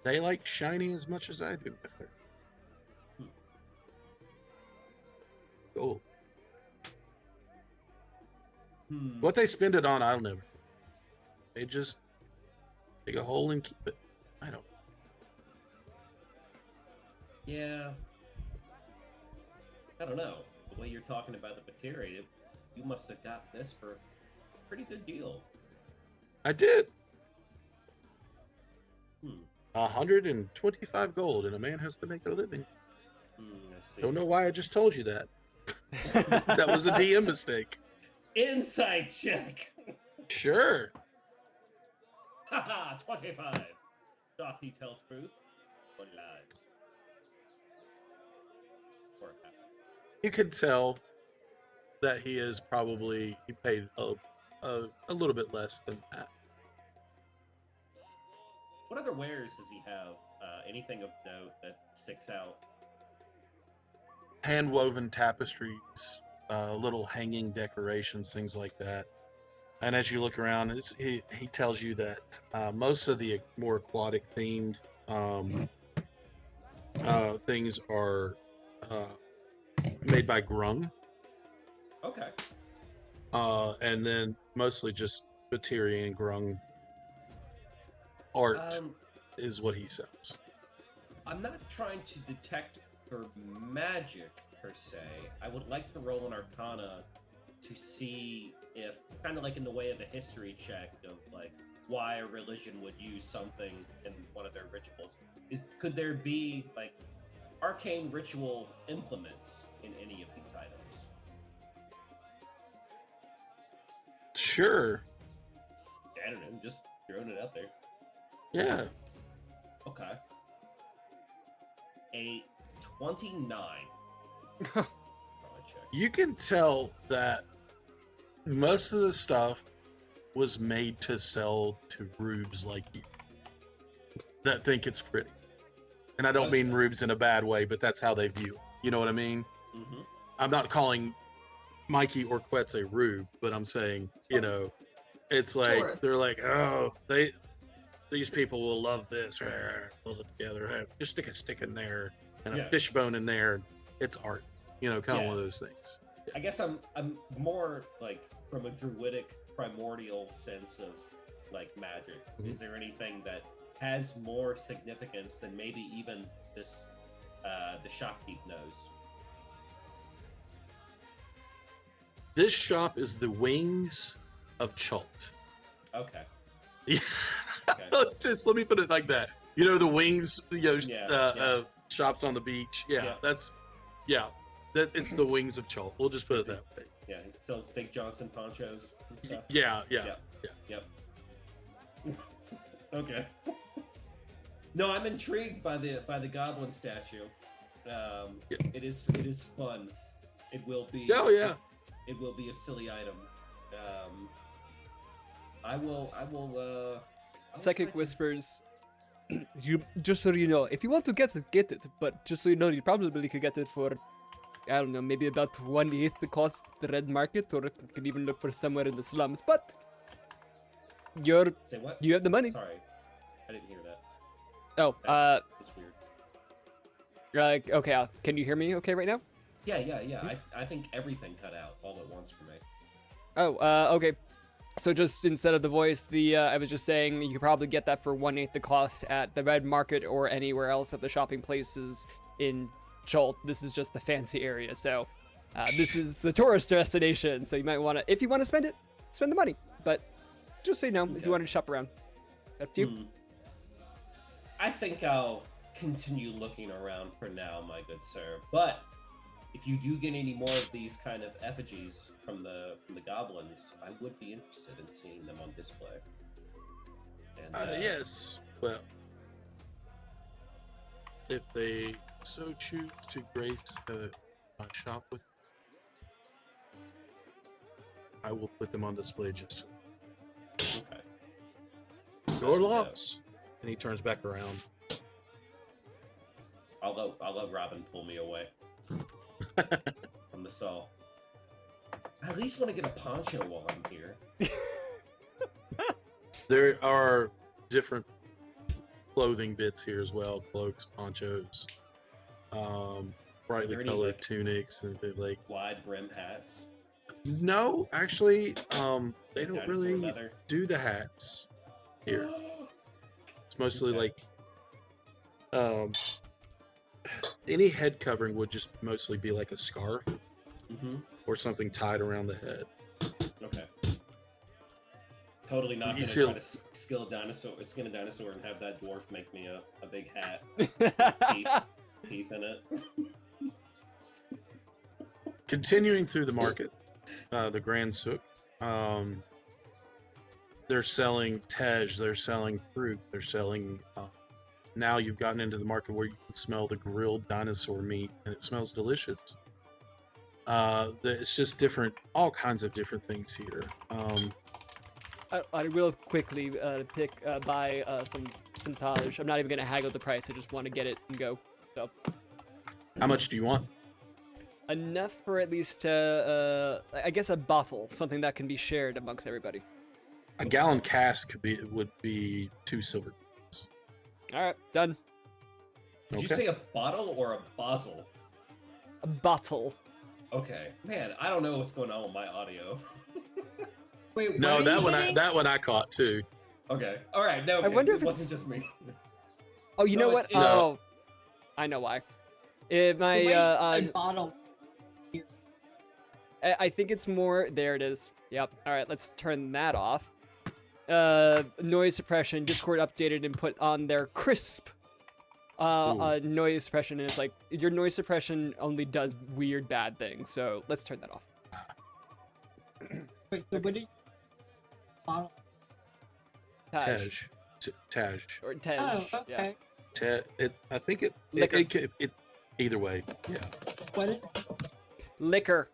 They like shiny as much as I do. Cool. What they spend it on, I'll never. They just dig a hole and keep it. I don't. Yeah. I don't know. The way you're talking about the Batiri, you must have got this for a pretty good deal. I did. Hmm. 125 gold, and a man has to make a living. I see. Don't know why I just told you that. That was a DM mistake. Insight check. Sure. Haha, 25. Doth he tell truth or lies? Or half? You can tell that he paid a little bit less than that. What other wares does he have? Anything of note that sticks out? Hand woven tapestries, little hanging decorations, things like that. And as you look around, he tells you that most of the more aquatic themed things are made by Grung. Okay. And then mostly just Batiri and Grung art is what he sells. I'm not trying to detect for magic per se. I would like to roll an Arcana to see if, kind of like in the way of a history check of like why a religion would use something in one of their rituals. Could there be like arcane ritual implements in any of these items? Sure. I don't know, just throwing it out there. Yeah. Okay. A 29. You can tell that most of the stuff was made to sell to rubes like you that think it's pretty. And I don't mean rubes in a bad way, but that's how they view it. You know what I mean? Mm-hmm. I'm not calling Mikey or Quetz a rube, but I'm saying, it's like, Sure. they're like, oh, these people will love this. Pull it together. Just stick a stick in there and a fishbone in there. It's art. Kind of one of those things. I guess I'm more like from a druidic primordial sense of like magic. Mm-hmm. Is there anything that has more significance than maybe even this the shopkeep knows? This shop is the wings of Chult. Okay. Yeah. Okay. Let me put it like that. The wings, shops on the beach. Yeah. It's the wings of Chult. We'll just put it that way. Yeah, it sells Big Johnson ponchos and stuff. Yeah. Yep. Okay. No, I'm intrigued by the goblin statue. It is fun. It will be. Oh yeah. It will be a silly item. I will. Psychic whispers. You just so you know, if you want to get it. But just so you know, you probably could get it for, I don't know, maybe about 1/8 the cost the red market, or you could even look for somewhere in the slums. But Say what? you have the money. Sorry, I didn't hear that. Oh, It's weird. like okay, can you hear me? Okay, right now? Yeah. I think everything cut out all at once for me. Oh, okay. So just instead of the voice, I was just saying you could probably get that for 1/8 the cost at the red market or anywhere else at the shopping places in Chult. This is just the fancy area, so this is the tourist destination. So you might want to, if you want to spend it, spend the money. But just so you know, if you want to shop around, up to you. I think I'll continue looking around for now, my good sir. But if you do get any more of these kind of effigies from the goblins, I would be interested in seeing them on display. And, Yes. Well, if they so choose to grace my shop with, I will put them on display just Okay. your Yeah. loss. And he turns back around. I'll let Robin pull me away from the stall. I at least want to get a poncho while I'm here. There are different clothing bits here as well: cloaks, ponchos, brightly there any, colored like, tunics, and they're like. Wide brim hats. No, actually, they don't Dinosaur really leather. do the hats here. It's mostly Okay. like any head covering would just mostly be like a scarf Mm-hmm. or something tied around the head. Okay. Totally not You gonna see- try to skin a dinosaur and have that dwarf make me a big hat, teeth in it. Continuing through the market, the Grand Souk, they're selling tej, they're selling fruit, they're selling. Now you've gotten into the market where you can smell the grilled dinosaur meat, and it smells delicious. It's just different, all kinds of different things here. I will quickly buy some Taj. I'm not even gonna haggle the price. I just want to get it and go. So How much do you want? enough for at least I guess a bottle, something that can be shared amongst everybody. A gallon cask would be 2 silver. All right, done. Did you Okay. say a bottle or a bottle? A bottle. Okay, man, I don't know what's going on with my audio. Wait, No, what are you getting? that one I caught too. Okay, all right, no, I wonder it if wasn't it's- just me. Oh, you No, know it's- what? no. Oh, I know why. Wait, My a bottle. I think it's more. There it is. Yep. All right, let's turn that off. Noise suppression. Discord updated and put on their crisp. Noise suppression, and it's like your noise suppression only does weird bad things. So let's turn that off. Wait, so what did you... Bottle. Taj. Taj. Or Tej. Oh, Yeah. okay. I think it Liquor. it either way. Yeah. What is... Liquor.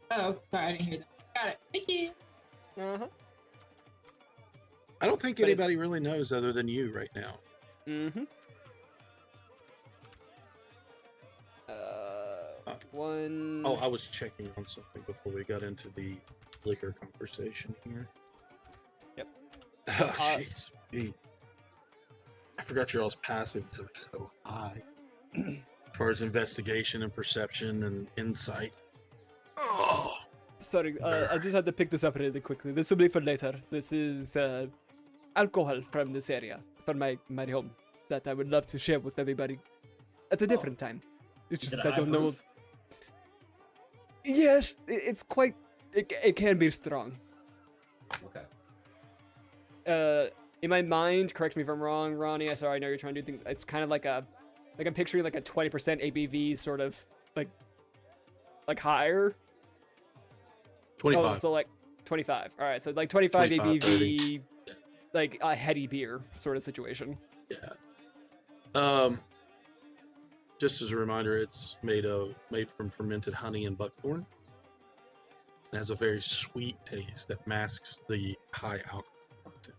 Oh, sorry, I didn't hear that. Got it. Thank you. Uh-huh. I don't think But it's- anybody really knows other than you right now. Mm-hmm. One. Oh, I was checking on something before we got into the liquor conversation here. Yep. Oh, jeez. I forgot your all's passives are so high. As far as investigation and perception and insight. Oh. Sorry, I just had to pick this up really quickly. This will be for later. This is alcohol from this area, from my home, that I would love to share with everybody at a different time. It's Is just it I don't know. high-proof? Yes, it's quite. It can be strong. Okay. In my mind, correct me if I'm wrong, Ronnie. Sorry, I know you're trying to do things. It's kind of like I'm picturing like a 20% ABV sort of like higher. 25. Oh, so like 25. All right, so like 25 25, ABV, 30. like a heady beer sort of situation. Yeah. Just as a reminder, it's made from fermented honey and buckthorn. It has a very sweet taste that masks the high alcohol content.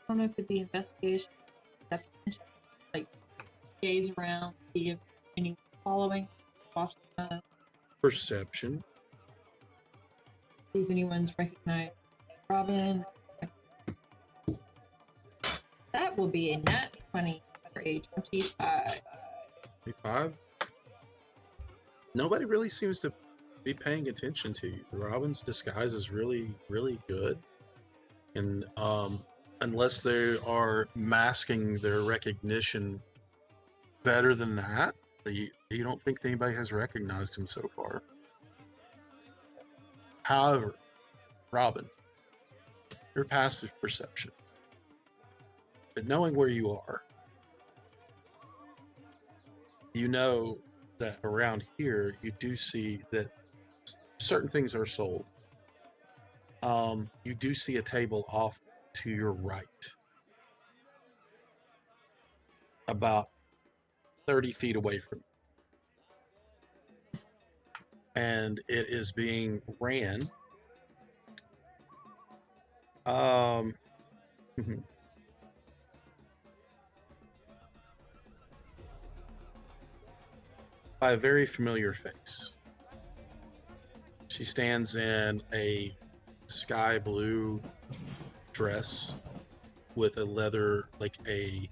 I don't know if it'd be investigation, perception, like gaze around, see if anyone's following, watch Perception. see if anyone's recognized Robin. That will be a nat 20 for a 25. 25. Nobody really seems to be paying attention to you. Robin's disguise is really, really good. And unless they are masking their recognition better than that, you don't think anybody has recognized him so far. However, Robin, your passive perception, but knowing where you are, you know that around here you do see that certain things are sold. you do see a table off to your right, about 30 feet away from you. And it is being ran. By a very familiar face. She stands in a sky blue dress with a leather, like a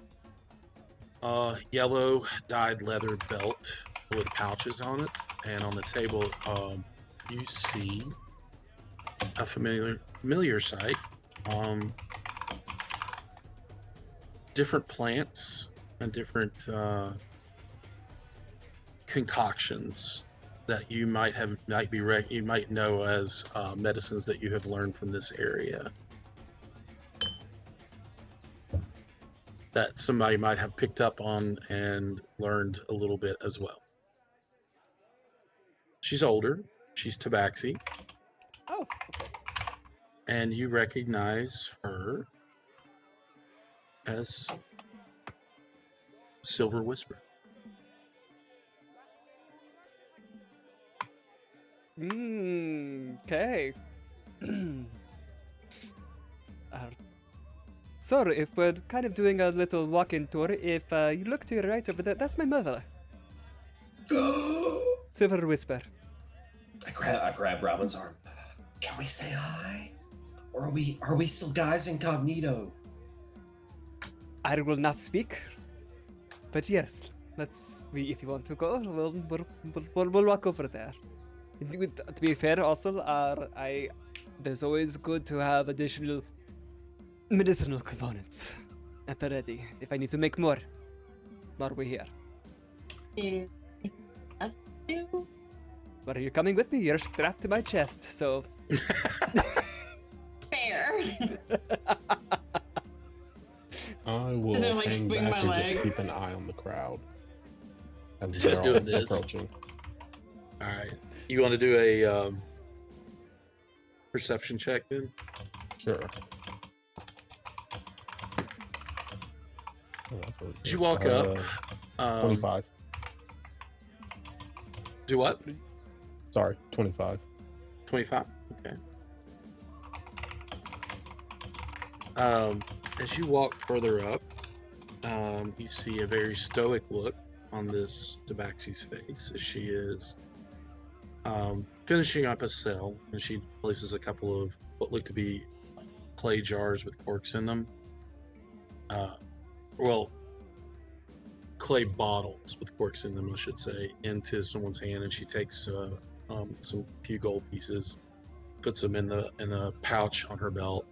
yellow dyed leather belt with pouches on it. And on the table, you see a familiar sight. Different plants and different concoctions that you might know as medicines that you have learned from this area. That somebody might have picked up on and learned a little bit as well. She's older. She's Tabaxi. Oh, okay. And you recognize her as Silver Whisper. Okay. So, if we're kind of doing a little walk-in tour, if you look to your right over there, that's my mother, Silver Whisper. I grab Robin's arm. Can we say hi? Or are we still guys incognito? I will not speak, but yes, if you want to go, we'll walk over there. To be fair, also, there's always good to have additional medicinal components at the ready if I need to make more while we're here. Is us two? But you're coming with me, you're strapped to my chest, so... Fair. I will And then, like, hang swing back my and leg. just keep an eye on the crowd as Just they're all doing this. approaching. All right. You want to do a perception check then? Sure. Oh, that's really As you good. walk up, 25. Do what? Sorry, 25. 25. Okay. As you walk further up, you see a very stoic look on this Tabaxi's face as she is finishing up a cell, and she places a couple of what look to be clay jars with corks in them. Clay bottles with corks in them, I should say, into someone's hand, and she takes some few gold pieces, puts them in the pouch on her belt.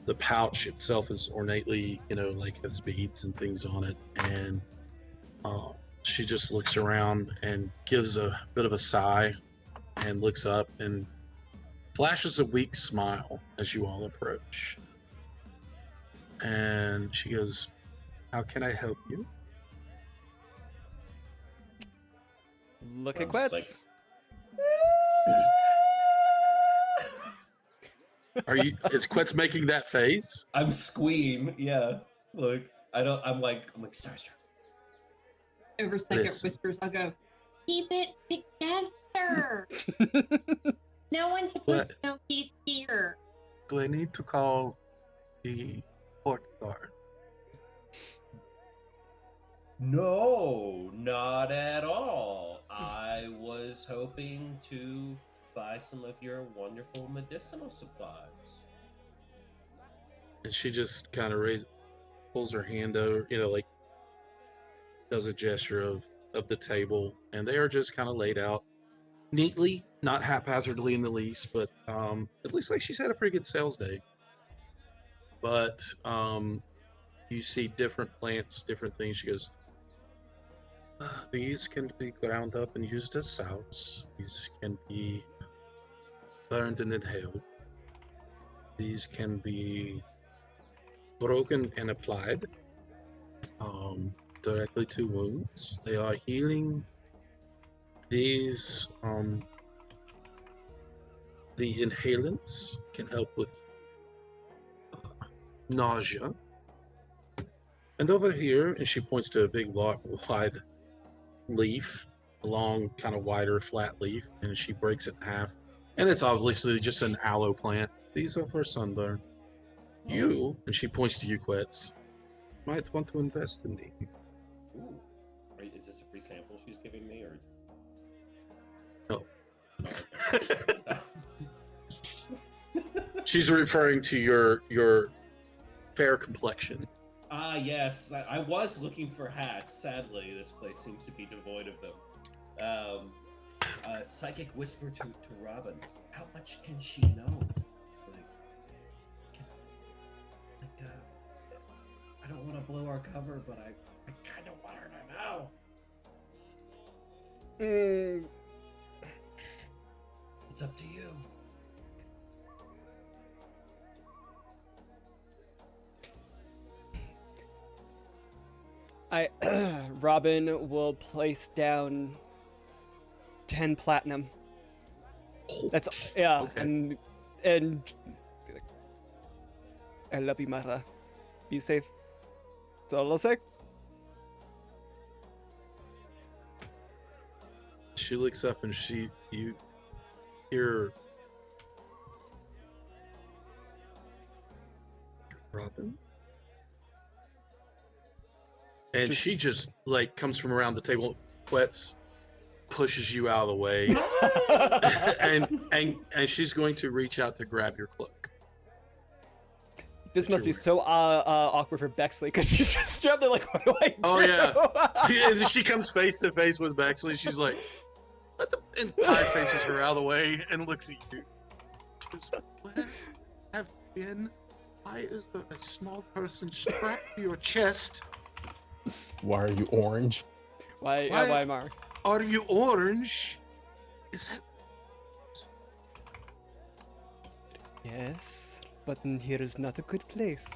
The pouch itself is ornately, like has beads and things on it, and she just looks around and gives a bit of a sigh and looks up and flashes a weak smile as you all approach. And she goes, "How can I help you?" Look I'm at just Quetz. Is Quetz making that face? I'm squeam, yeah. Look, I'm like starstruck. Over second Listen. whispers, I'll go, keep it together. No one's supposed to know he's here. Do I need to call the port guard? No, not at all. I was hoping to buy some of your wonderful medicinal supplies. And she just kind of pulls her hand over, like does a gesture of the table, and they are just kind of laid out neatly, not haphazardly in the least, but it looks like she's had a pretty good sales day. But you see different plants, different things. She goes, these can be ground up and used as salves. These can be burned and inhaled. These can be broken and applied directly to wounds. They are healing. These the inhalants can help with nausea. And over here, and she points to a big, wide leaf, a long, kind of wider, flat leaf, and she breaks it in half. And it's obviously just an aloe plant. These are for sunburn. You, and she points to you, Quetz, might want to invest in these. Ooh. Is this a free sample she's giving me, or? No. Oh, okay. She's referring to your fair complexion. Ah, yes. I was looking for hats. Sadly, this place seems to be devoid of them. Psychic whisper to Robin. How much can she know? I don't want to blow our cover, but I kind of want her to know. It's up to you. Robin will place down 10 platinum. That's yeah, Okay. and I love you, Mara. Be safe. That's all I'll say. She looks up and you hear Robin, and she just like comes from around the table, Quetz pushes you out of the way, and she's going to reach out to grab your cloak. This must be so awkward for Bexley because she's just strapped there like, what do I do? Oh yeah, and she comes face to face with Bexley. She's like, and Pie faces her out of the way and looks at you. Where have you been? Why is there a small person strapped to your chest? Why are you orange? Why Mar? Are you orange? Is that? Yes, but here is not a good place.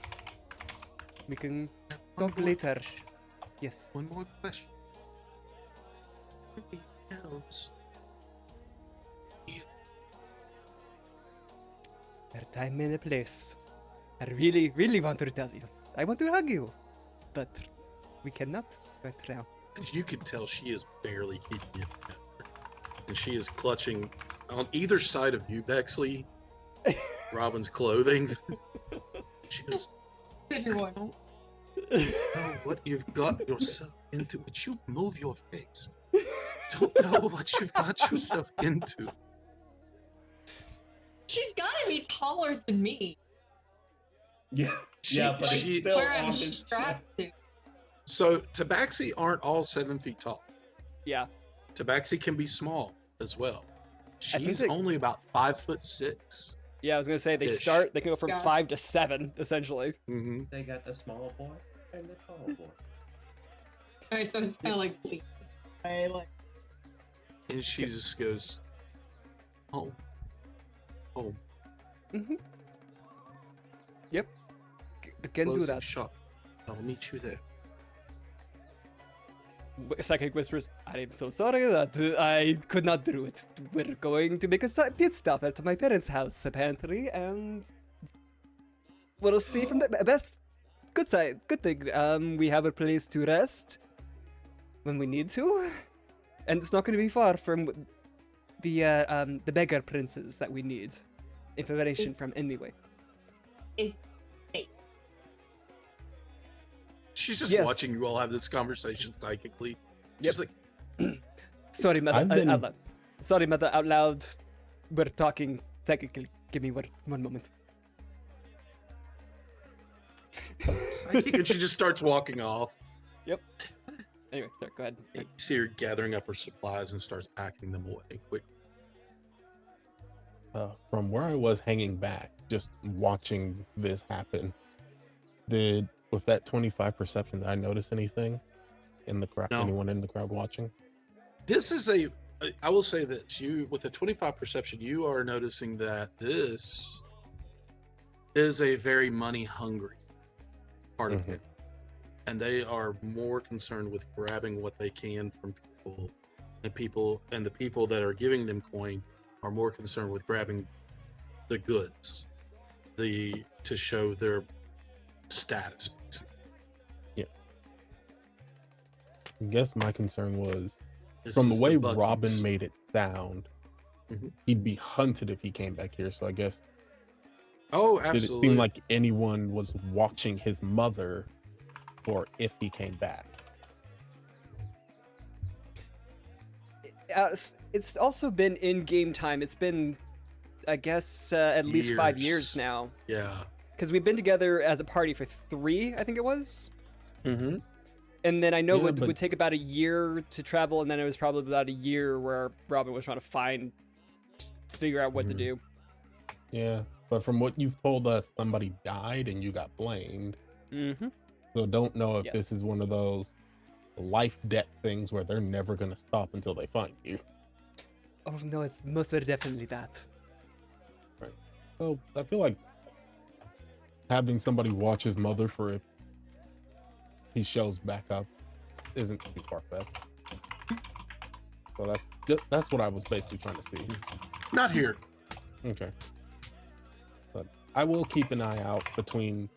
We can One talk more later. question. Yes. One more question. What the hell's There time and a place. I really, really want to tell you. I want to hug you, but we cannot right now. You can tell she is barely keeping it together. And she is clutching on either side of you, Bexley, Robin's clothing. She goes, Good I one. don't know what you've got yourself into. Would you move your face? Don't know what you've got yourself into. She's gotta be taller than me. Yeah, but it's still Where on I'm his chest. strapped to. So Tabaxi aren't all 7 feet tall. Yeah. Tabaxi can be small as well. think She's they- only about 5'6". Yeah, I was gonna say they Ish. start. They can go from Yeah. 5 to 7 essentially. Mm-hmm. They got the small boy and the tall boy. Alright, so it's kind of like bleak. I like. And she just goes, home. Home. Yep. Can do Closing that. shop. I'll meet you there. Psychic whispers, I am so sorry that I could not do it. We're going to make a pit stop at my parents' house, apparently, and we'll see from the best. Good side, good thing. We have a place to rest when we need to, and it's not going to be far from the beggar princes that we need information from anyway. She's just Yes. watching you all have this conversation psychically. Just like, Sorry, mother, I've been- out loud. Sorry, mother, out loud. We're talking psychically. Give me one moment. psychic, and she just starts walking off. Anyway, sorry, go ahead. You see her gathering up her supplies and starts packing them away quick. From where I was hanging back, just watching this happen, with that 25 perception, did I notice anything in the crowd? No. Anyone in the crowd watching? This is I will say that you, with a 25 perception, you are noticing that this is a very money hungry part of Mhm. it. And they are more concerned with grabbing what they can from people, and the people that are giving them coin are more concerned with grabbing the goods, to show their status. I guess my concern was This from the is way buttons. Robin made it sound, Mhm. he'd be hunted if he came back here. So I guess Oh, did it absolutely. seem like anyone was watching his mother, or if he came back? It's also been in game time. It's been, I guess, at least 5 years Years. now. Yeah. Because we've been together as a party for 3, I think it was. Mm-hmm. And then I know Yeah, it but- would take about a year to travel, and then it was probably about a year where Robin was trying to figure out what to Mhm. do. Yeah, but from what you've told us, somebody died and you got blamed. Mm-hmm. So don't know if Yes. this is one of those life debt things where they're never gonna stop until they find you. Oh no, it's most definitely that. So I feel like having somebody watch his mother for if he shows back up isn't too far fetched. So that's what I was basically trying to see. Not here. Okay. But I will keep an eye out between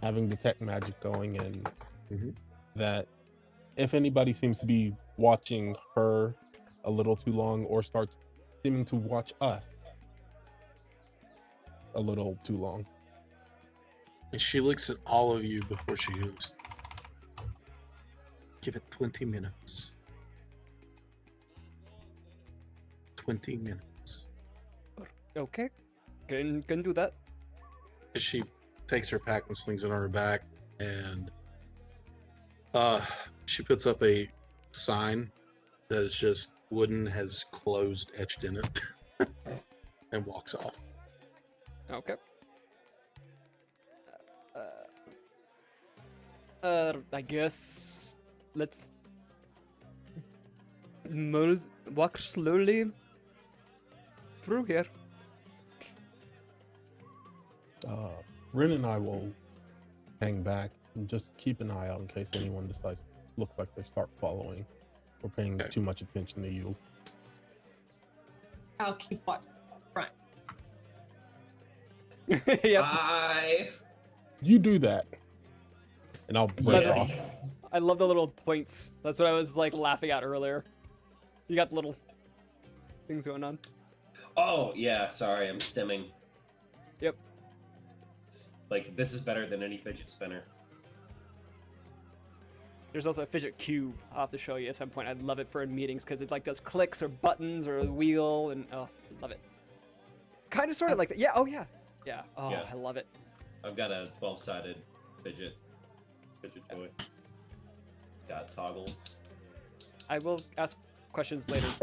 having detect magic going and Mhm. that if anybody seems to be watching her a little too long or starts seeming to watch us a little too long. And she looks at all of you before she goes. Give it 20 minutes. 20 minutes. Okay, can do that. As she takes her pack and slings it on her back, and she puts up a sign that is just wooden, has closed etched in it, and walks off. Okay. I guess let's walk slowly through here. Rin and I will hang back and just keep an eye out in case anyone decides looks like they start following or paying Okay. too much attention to you. I'll keep watching front. Yep. You do that, and I'll break Yeah. off. I love the little points. That's what I was like laughing at earlier. You got little things going on. Oh yeah, sorry, I'm stimming. Yep. Like this is better than any fidget spinner. There's also a fidget cube I'll have to show you at some point. I'd love it for in meetings because it like does clicks or buttons or a wheel and oh, love it. Kind of sort of like that. Yeah. Oh yeah. Yeah. Oh, Yeah. I love it. I've got a 12-sided fidget toy. It's got toggles. I will ask questions later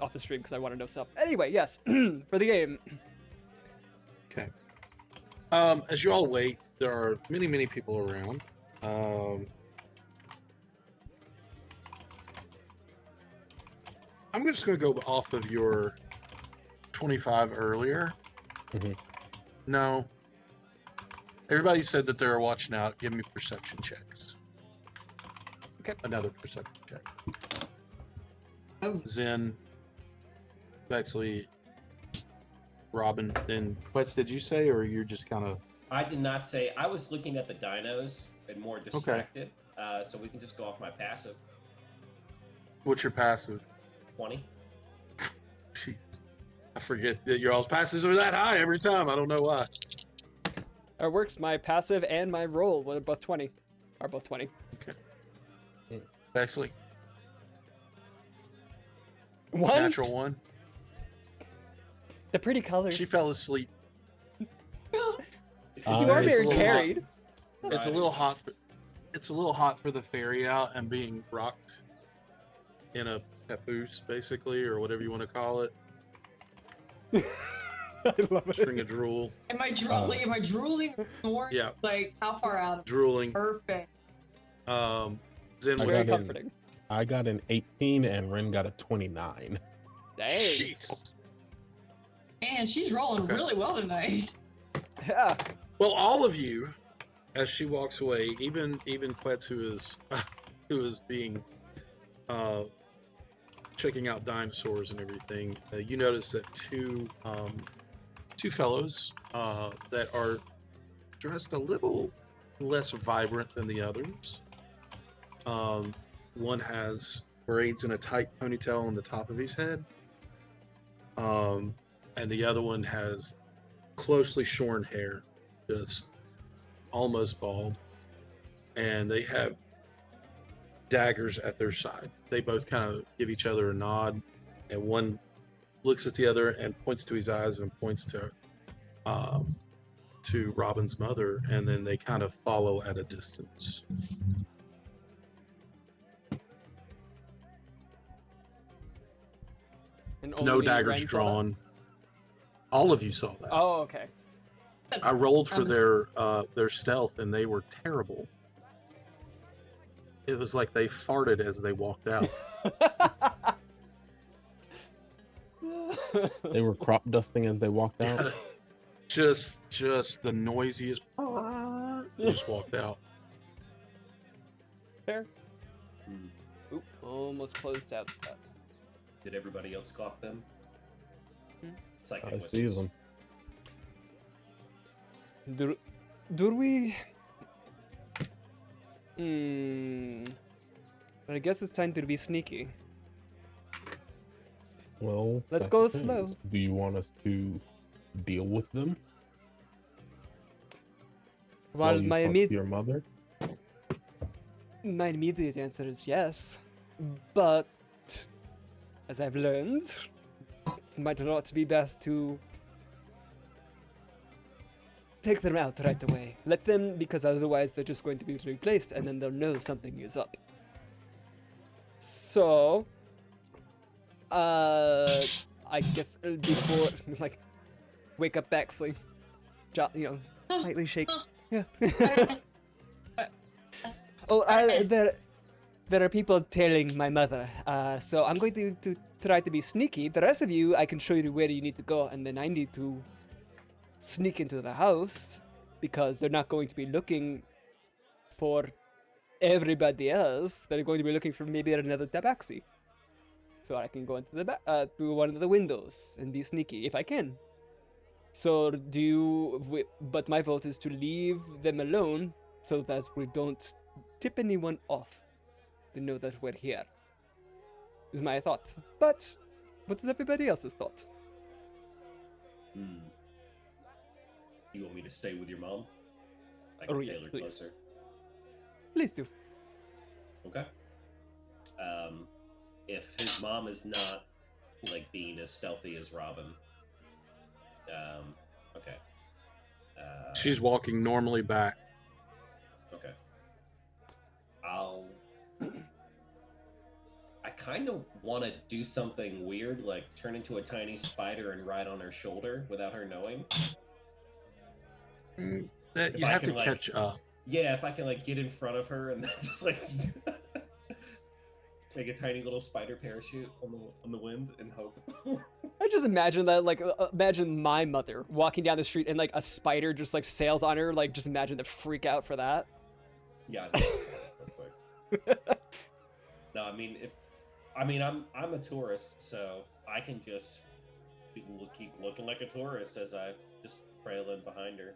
off the stream because I want to know stuff. Anyway, yes, for the game. Okay. As you all wait, there are many people around. I'm just going to go off of your 25 earlier. Mhm. No. Everybody said that they were watching out. Give me perception checks. Okay. Another perception check. Oh, Zen, Bexley, Robin, and Quetz, did you say, or you're just kind of... I did not say. I was looking at the dinos and more distracted. So we can just go off my passive. What's your passive? 20. Jeez. I forget that your all's passes are that high every time. I don't know why. It works. My passive and my roll were both 20. Are both 20. Bexley, One. natural one. The pretty colors. She fell asleep. You Uh, are it's being a little carried. It's a little hot. It's a little hot for the ferry out and being rocked in a papoose, basically, or whatever you want to call it. I love it. String of drool. am I drooling? Am I drooling more? Yeah, Like how far out? drooling. Perfect. Zen, I Very got in. comforting. I got an 18 and Ren got a 29. Dang. Jeez. Man, she's rolling Okay. really well tonight. Yeah. Well, all of you, as she walks away, even Quetz, who is being checking out dinosaurs and everything, you notice that two two fellows that are dressed a little less vibrant than the others. One has braids and a tight ponytail on the top of his head. And the other one has closely shorn hair, just almost bald. And they have daggers at their side. They both kind of give each other a nod, and one looks at the other and points to his eyes and points to Robin's mother, and then they kind of follow at a distance. And No only daggers Ren saw that? drawn. All of you saw that. Oh, okay. I rolled for their stealth, and they were terrible. It was like they farted as they walked out. They were crop dusting as they walked out. just the noisiest. They just walked out. Fair. Hmm. Oop, almost closed out that. Did everybody else clock them? Psychic I see whispers. them. Do we? I guess it's time to be sneaky. Well, Let's that go depends. slow. Do you want us to deal with them? While you my talk to your my immediate answer is yes, but as I've learned, it might not be best to take them out right away. Let them, because otherwise they're just going to be replaced, and then they'll know something is up. So, I guess before, like, wake up Baxley, lightly shake. Yeah. Oh, there are people tailing my mother. So I'm going to try to be sneaky. The rest of you, I can show you where you need to go, and then I need to sneak into the house because they're not going to be looking for everybody else. They're going to be looking for maybe another tabaxi. So I can go into the through one of the windows and be sneaky if I can. So but my vote is to leave them alone so that we don't tip anyone off. They know that we're here. Is my thought. But what is everybody else's thought? You want me to stay with your mom? I Oh, can yes, tailor please. closer. Please do. Okay. If his mom is not like being as stealthy as Robin, okay. She's walking normally back. Okay. I kind of want to do something weird, like turn into a tiny spider and ride on her shoulder without her knowing. You If have I to can, like- catch up. Yeah, if I can like get in front of her and then just like make a tiny little spider parachute on the wind and hope. I just imagine that, like, imagine my mother walking down the street and, like, a spider just, like, sails on her. Like, just imagine the freak out for that. Yeah, no, perfect. No, I'm a tourist, so I can just keep looking like a tourist as I just trail in behind her.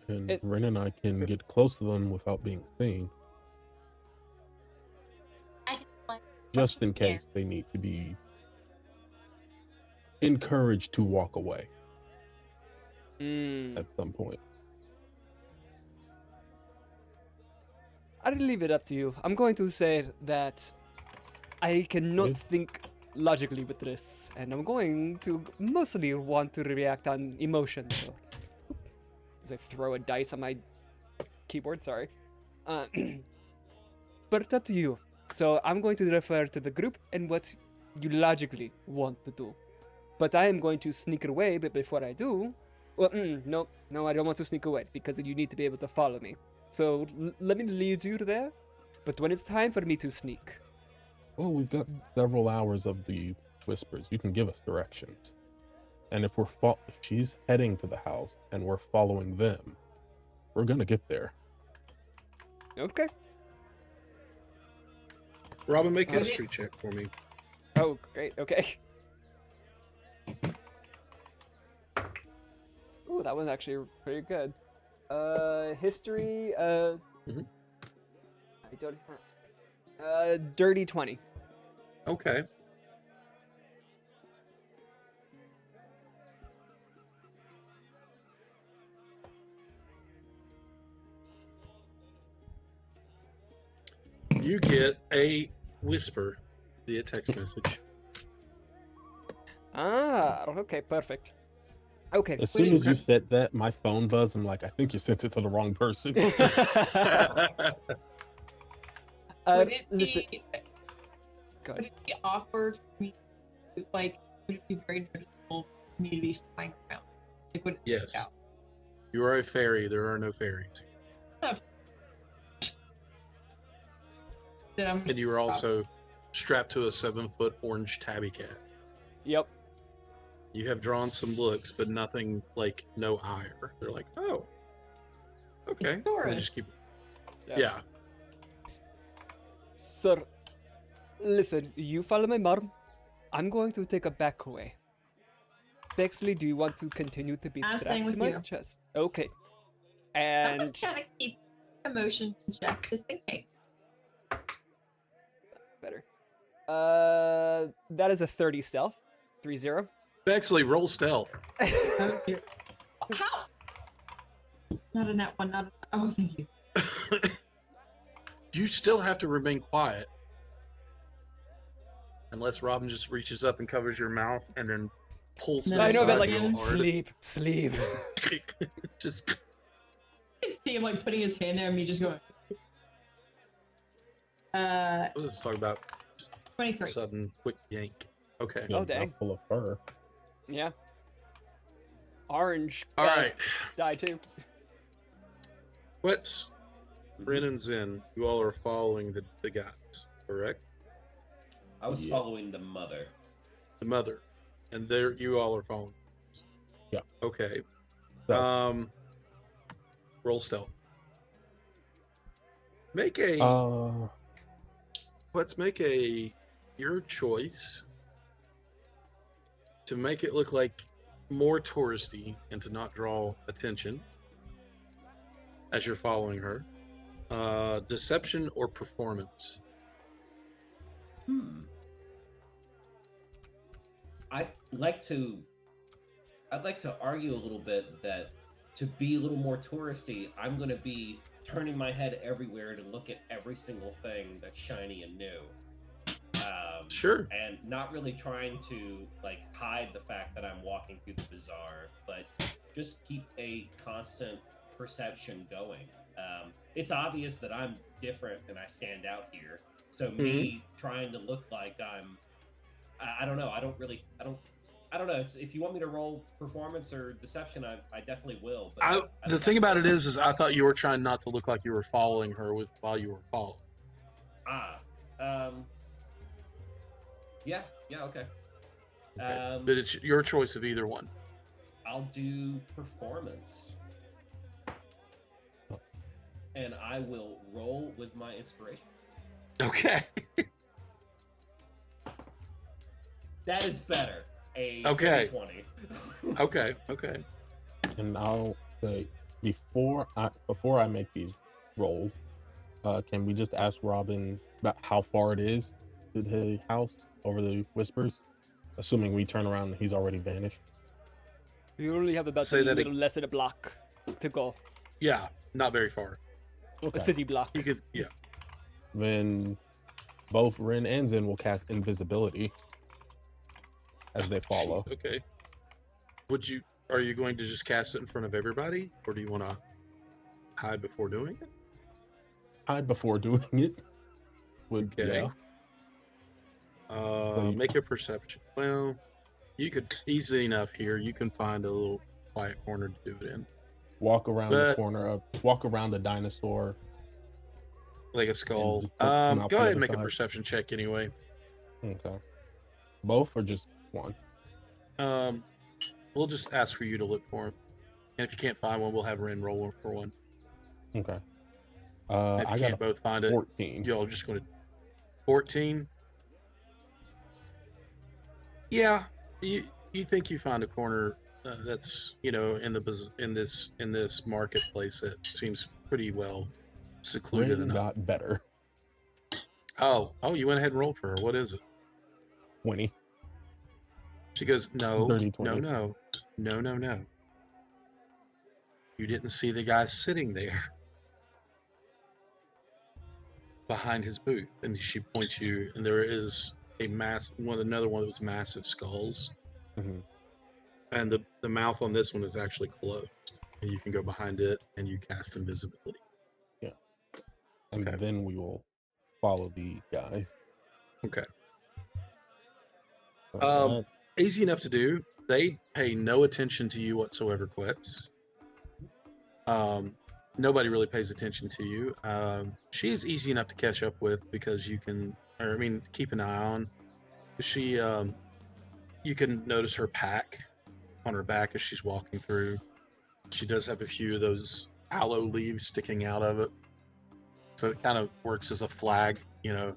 And Ren and I can get close to them without being seen, just in case they need to be encouraged to walk away at some point. I'll leave it up to you. I'm going to say that I cannot Yes. think logically with this, and I'm going to mostly want to react on emotion. So, as I throw a dice on my keyboard, sorry. But it's up to you. So I'm going to refer to the group and what you logically want to do. But I am going to sneak away, but before I do... Well, no, I don't want to sneak away, because you need to be able to follow me. So let me lead you there, but when it's time for me to sneak... Oh, we've got several hours of the whispers. You can give us directions. And if if she's heading to the house and we're following them, we're gonna get there. Okay. Robin, make a Okay. history check for me. Oh, great, okay. Ooh, that one's actually pretty good. History. Mhm. I don't have. Dirty 20. Okay. You get a whisper via text message. Ah, okay, perfect. Okay. As soon as you Okay. said that, my phone buzzed. I'm like, I think you sent it to the wrong person. Would it listen. be Go would ahead. it be awkward for me to, like, would it be very noticeable for me to be flying around? Like, would it Yes. stick out? You are a fairy. There are no fairies. Then I'm And you are stop. also strapped to a 7-foot orange tabby cat. Yep. You have drawn some looks, but nothing like no ire. They're like, oh, okay. And they tourist. just keep. Yeah. Yeah. Sir, listen, you follow my mom. I'm going to take a back way. Bexley, do you want to continue to be I'm strapped staying to with my you. chest? Okay. I'm And just trying to keep emotions in check, just in case. better. That is a 30 stealth. 3-0. Bexley, roll stealth. Oh, dear. How? Not a net one. Not. Oh, thank you. You still have to remain quiet. Unless Robin just reaches up and covers your mouth and then pulls to No, the I know, side but like, real hard. sleep. Just I can see him like putting his hand there and me just going. let's talk about 23. sudden quick yank. Okay. Yeah, Oh, dang. mouthful of fur. Yeah. Orange. All right. Die too. What's Rin and Zen? You all are following the guys, correct? I was Yeah. following the mother. The mother, and there you all are following. Yeah. Okay. So, Roll stealth. Make a let's make a your choice to make it look like more touristy and to not draw attention as you're following her. Deception or performance? I'd like to argue a little bit that to be a little more touristy, I'm going to be turning my head everywhere to look at every single thing that's shiny and new. Sure. And not really trying to like hide the fact that I'm walking through the bazaar, but just keep a constant perception going. It's obvious that I'm different and I stand out here. So me trying to look like I don't know. I don't know. It's, if you want me to roll performance or deception, I definitely will. But The thing about it is I thought you were trying not to look like you were following her while you were following. Yeah, okay. Okay. But it's your choice of either one. I'll do performance. And I will roll with my inspiration. Okay. That is better. Okay. 20. Okay. and I'll say before I make these rolls, can we just ask Robin about how far it is to the house over the whispers? Assuming we turn around and he's already vanished. You only have about Say a that little less than a block to go. Yeah, not very far. A city block. You could, yeah. Then both Rin and Zen will cast invisibility as they follow. Jeez, okay. Are you going to just cast it in front of everybody, or do you want to hide before doing it? Hide before doing it. Okay. Yeah. Make a perception. Well, you could easy enough here. You can find a little quiet corner to do it in, Walk around the corner walk around the dinosaur. like a skull. just come out Go the ahead other and make a side. perception check anyway. Okay. Both or just one? We'll just ask for you to look for him, and if you can't find one, we'll have Ren roll for one. Okay. And if I you got can't both find it, 14. y'all just going to 14. Yeah, you think you find a corner that's in this marketplace that seems pretty well secluded Rin enough. got better. Oh, you went ahead and rolled for her. What is it? 20. She goes, no, Dirty no, 20. no, no, no, no. You didn't see the guy sitting there behind his booth, and she points you, and there is another one of those massive skulls, Mhm. and the mouth on this one is actually closed, and you can go behind it and you cast invisibility. And Okay. then we will follow the guys. Okay. So Easy enough to do. They pay no attention to you whatsoever, Quetz. Nobody really pays attention to you. She is easy enough to catch up with because you can, keep an eye on. She, you can notice her pack on her back as she's walking through. She does have a few of those aloe leaves sticking out of it, so it kind of works as a flag, kind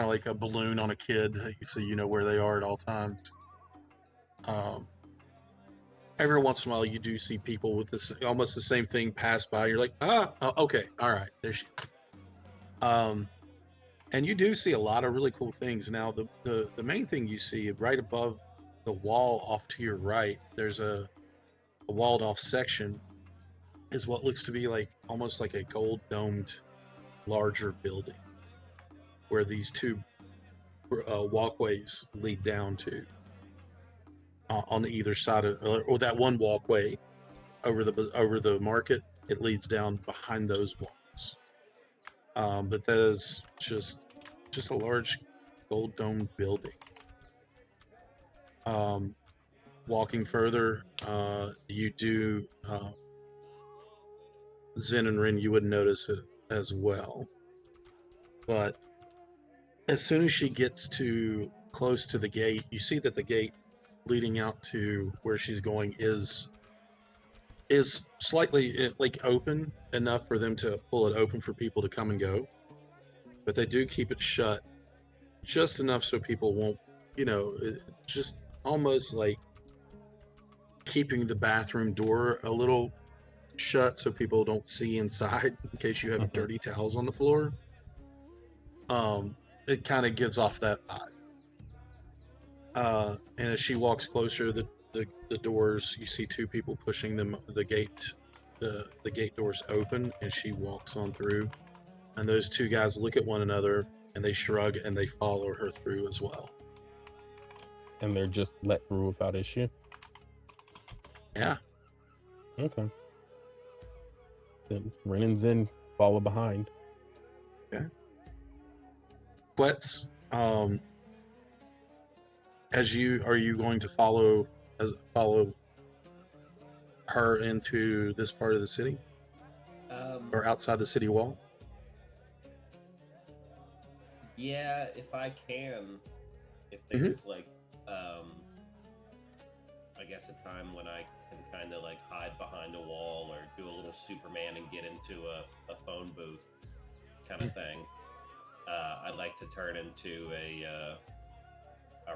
of like a balloon on a kid, so you know where they are at all times. Every once in a while, you do see people with this almost the same thing pass by. You're like, okay, all right, there she is. And you do see a lot of really cool things. Now, the main thing you see right above the wall off to your right, there's a walled off section, is what looks to be like almost like a gold domed larger building where these two walkways lead down to on either side of, or that one walkway over the market, it leads down behind those walls. But that is just a large gold domed building. Walking further, you do Zen and Rin, you would notice it as well. But as soon as she gets to close to the gate, you see that the gate leading out to where she's going is slightly like open enough for them to pull it open for people to come and go, but they do keep it shut just enough so people won't, just almost like keeping the bathroom door a little shut so people don't see inside in case you have dirty towels on the floor. It kind of gives off that vibe. And as she walks closer, the doors, you see two people pushing the gate doors open, and she walks on through, and those two guys look at one another and they shrug and they follow her through as well. And they're just let through without issue? Yeah. Okay. Then Rin and Zen follow behind. Okay. Quetz, are you going to follow her into this part of the city, or outside the city wall? Yeah, if I can. If there's like, I guess a time when I can kind of like hide behind a wall or do a little Superman and get into a phone booth kind of thing. I'd like to turn into a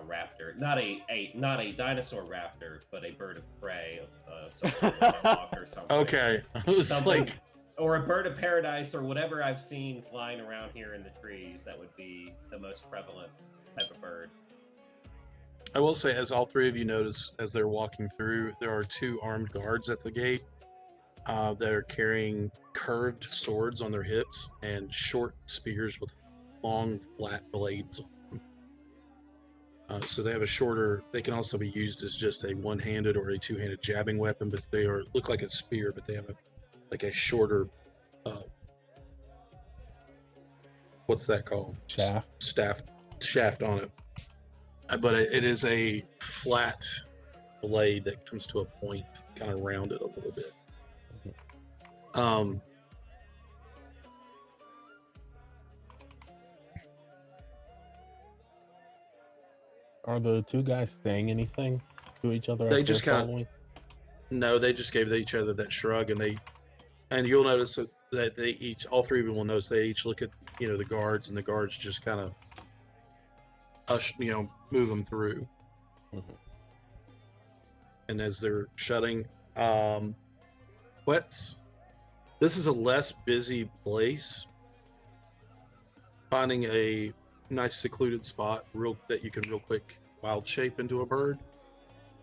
raptor, not a dinosaur raptor, but a bird of prey of some sort of hawk or something. Okay, it was like, or a bird of paradise, or whatever I've seen flying around here in the trees. That would be the most prevalent type of bird. I will say, as all three of you notice as they're walking through, there are two armed guards at the gate. They're carrying curved swords on their hips and short spears with long, flat blades on them. So they have a shorter. They can also be used as just a one-handed or a two-handed jabbing weapon, but they look like a spear, but they have a shorter. What's that called? Shaft on it. But it is a flat blade that comes to a point, kind of rounded a little bit. Are the two guys saying anything to each other? They just no, they just gave each other that shrug, and you'll notice that they each, all three of them will notice they each look at the guards, and the guards just kind of move them through. and as they're shutting, Wets, this is a less busy place. Finding a nice secluded spot that you can real quick wild shape into a bird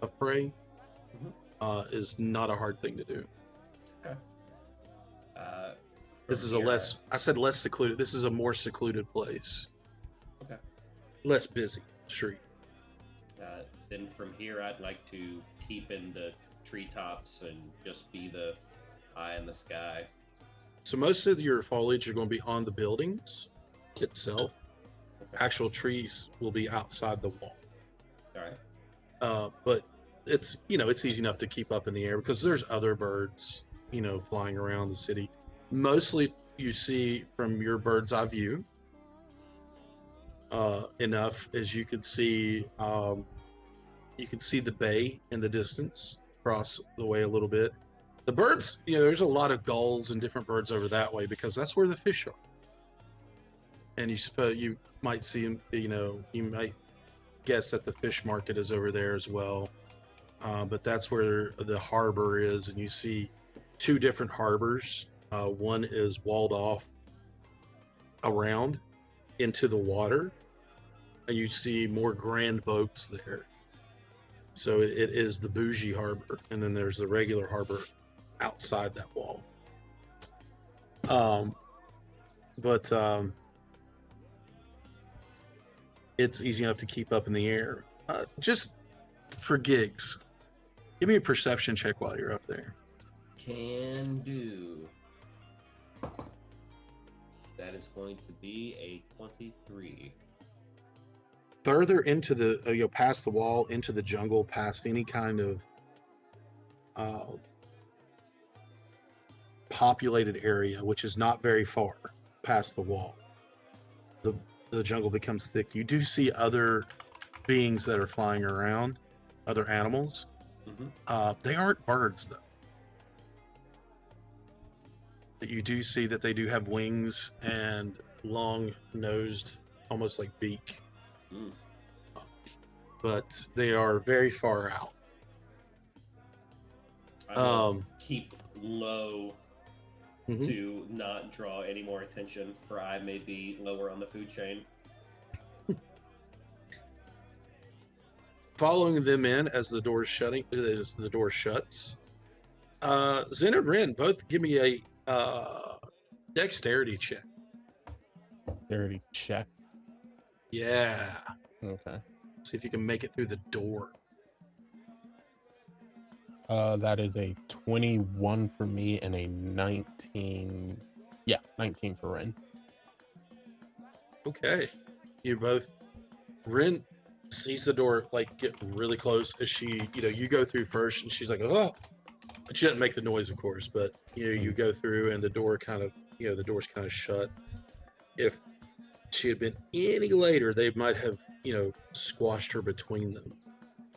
of prey is not a hard thing to do. Okay. This is a less, I said less secluded. This is a more secluded place. Okay. Less busy street. Then from here, I'd like to keep in the treetops and just be the eye in the sky. So most of your foliage are going to be on the buildings itself. Okay. Actual trees will be outside the wall. All right. But it's, it's easy enough to keep up in the air because there's other birds, flying around the city. Mostly you see from your bird's eye view enough as you could see the bay in the distance across the way a little bit. The birds, there's a lot of gulls and different birds over that way because that's where the fish are. And you might see them, you might guess that the fish market is over there as well. But that's where the harbor is, and you see two different harbors. One is walled off around into the water, and you see more grand boats there. So it is the bougie harbor, and then there's the regular harbor outside that wall. But it's easy enough to keep up in the air. Just for gigs, give me a perception check while you're up there. Can do. That is going to be a 23. Further into the, past the wall, into the jungle, past any kind of populated area, which is not very far past the wall, the jungle becomes thick. You do see other beings that are flying around, other animals. They aren't birds, though. You do see that they do have wings and long-nosed, almost like beak. But they are very far out. I will keep low to not draw any more attention, for I may be lower on the food chain. Following them in as the door shuts. Zen and Ren, both give me a dexterity check. Dexterity check. Yeah. Okay. See if you can make it through the door. That is a 21 for me and a 19. Yeah, 19 for Ren. Okay. You both. Ren sees the door get really close as she, you go through first, and she's like, oh. But she doesn't make the noise, of course. But you go through, and the door the door's kind of shut. If she had been any later, they might have, squashed her between them.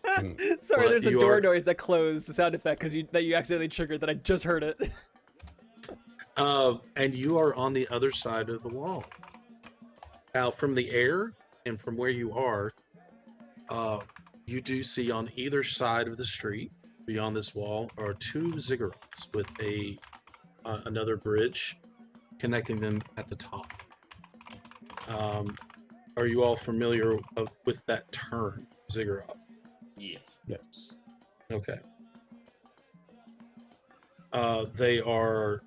Sorry, But there's a you door are- noise that closed, the sound effect, that you accidentally triggered that I just heard it. And you are on the other side of the wall. Now, from the air and from where you are, you do see on either side of the street, beyond this wall, are two ziggurats with another bridge connecting them at the top. Are you all familiar with that term, ziggurat? Yes. Yes. Okay. They are.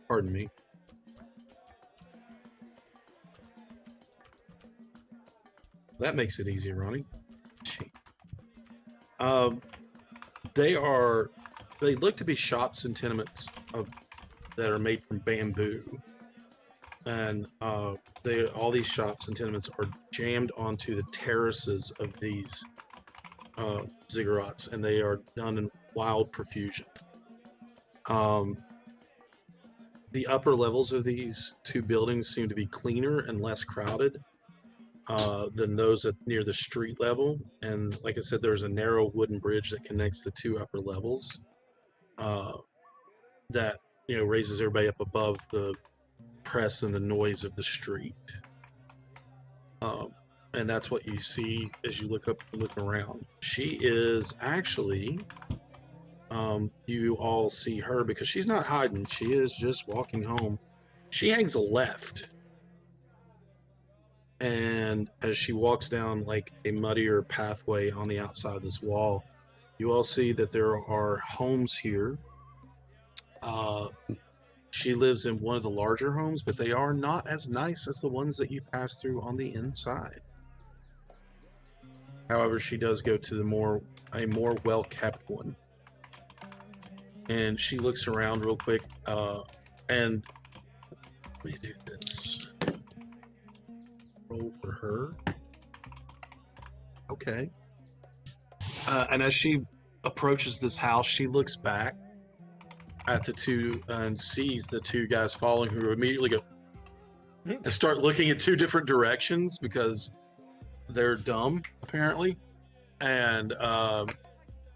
Pardon me. That makes it easy, Ronnie. Gee. They look to be shops and tenements that are made from bamboo, and all these shops and tenements are jammed onto the terraces of these ziggurats, and they are done in wild profusion. The upper levels of these two buildings seem to be cleaner and less crowded than those near the street level. And like I said, there's a narrow wooden bridge that connects the two upper levels that raises everybody up above the press and the noise of the street. and that's what you see as you look around. She is actually, you all see her because she's not hiding. She is just walking home. She hangs a left, and as she walks down like a muddier pathway on the outside of this wall, you all see that there are homes here. She lives in one of the larger homes, but they are not as nice as the ones that you pass through on the inside. However, she does go to a more well-kept one. And she looks around real quick, and let me do this. Roll for her. Okay. And as she approaches this house, she looks back at the two and sees the two guys following, who immediately go and start looking in two different directions because they're dumb, apparently. And